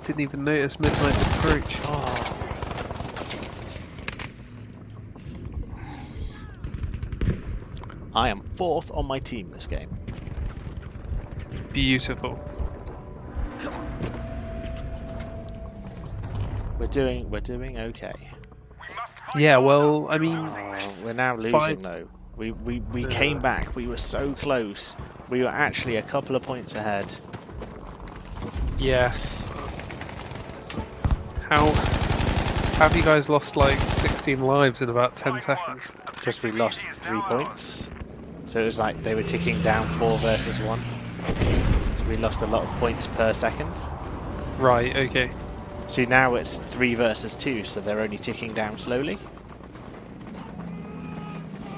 Didn't even notice midnight's approach. Oh. I am 4th on my team this game. Beautiful. We're doing okay. Yeah, well, I mean, We're now losing though. We came back. We were so close. We were actually a couple of points ahead. yes. How have you guys lost like 16 lives in about 10 seconds? Because we lost 3 points. So it was like they were ticking down 4 versus 1. So we lost a lot of points per second. Right, okay. See, now it's 3 versus 2, so they're only ticking down slowly.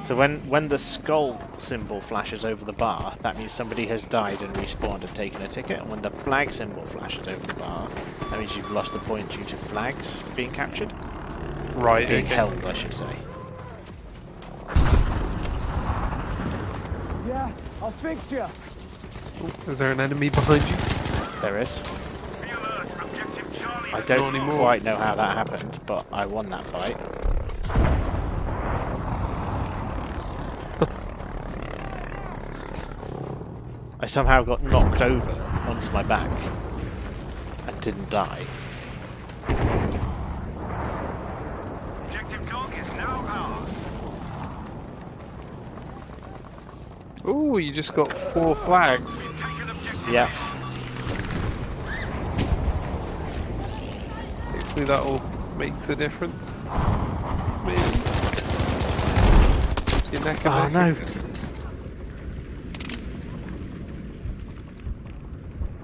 So when the skull symbol flashes over the bar, that means somebody has died and respawned and taken a ticket. And when the flag symbol flashes over the bar, that means you've lost a point due to flags being captured. Right, Being okay. held, I should say. Yeah, I'll fix you. Is there an enemy behind you? There is. Be alert. Objective Charlie. I has don't Not anymore. quite know how that happened, but I won that fight. I somehow got knocked over onto my back and didn't die. Objective dog is now ours. Ooh, you just got 4 flags. Taken objective. Yeah. Hopefully that'll make the difference. Maybe. Your neck and Oh neck. no.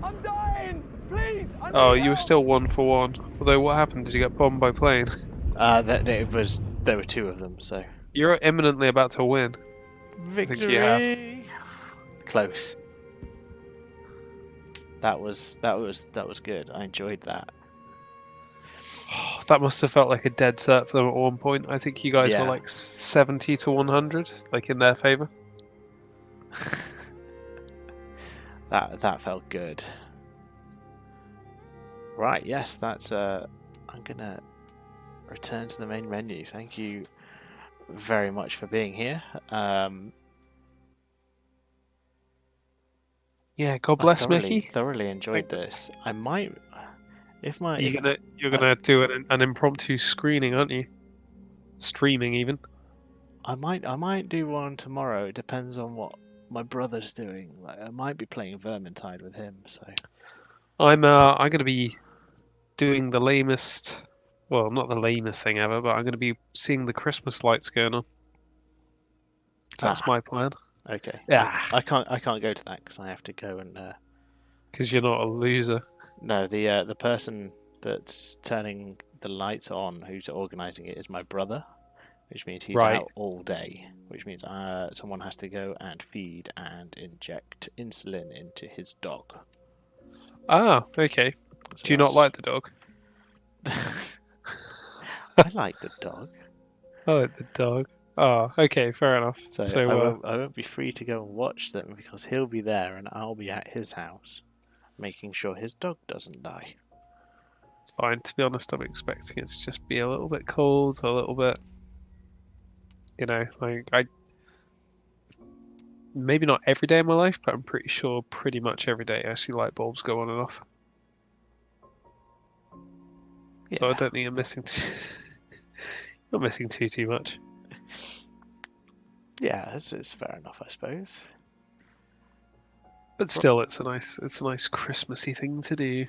I'm dying! Please! I Oh, need you were help. still 1-for-1. Although, what happened? Did you get bombed by plane? There were two of them, so You're imminently about to win. think you have. victory. Close. That was good. I enjoyed that. That must have felt like a dead cert for them at one point. I think you guys were Yeah. like 70 to 100, like in their favour. That felt good. Right, yes, that's I'm gonna return to the main menu. Thank you very much for being here. Yeah, God I bless Mickey. thoroughly enjoyed this. I might, if my if You're gonna do an impromptu screening, aren't you? Streaming even. I might do one tomorrow. It depends on what my brother's doing. Like I might be playing Vermintide with him. So I'm gonna be doing the lamest, well, not the lamest thing ever, but I'm gonna be seeing the Christmas lights going on. That's my plan. okay. Yeah, I can't go to that because I have to go and. because you're not a loser. No, the person that's turning the lights on, who's organising it, is my brother, which means he's Right. out all day. Which means someone has to go and feed and inject insulin into his dog. Ah, okay. So Do you not like the dog? I like the dog, I like the dog. Oh, okay, fair enough. so I won't be free to go and watch them because he'll be there and I'll be at his house, making sure his dog doesn't die. It's fine. To be honest, I'm expecting it to just be a little bit cold, a little bit, like maybe not every day of my life, but I'm pretty sure pretty much every day I see light bulbs go on and off. So I Yeah. don't think I'm missing not missing too much. Yeah, it's fair enough, I suppose. But still, it's a nice Christmassy thing to do.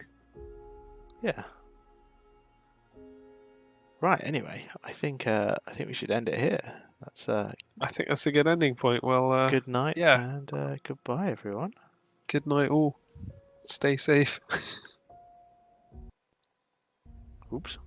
Yeah. Right. Anyway, I think we should end it here. That's I think that's a good ending point. Well, good night yeah. and goodbye, everyone. Good night, all. Stay safe. Oops.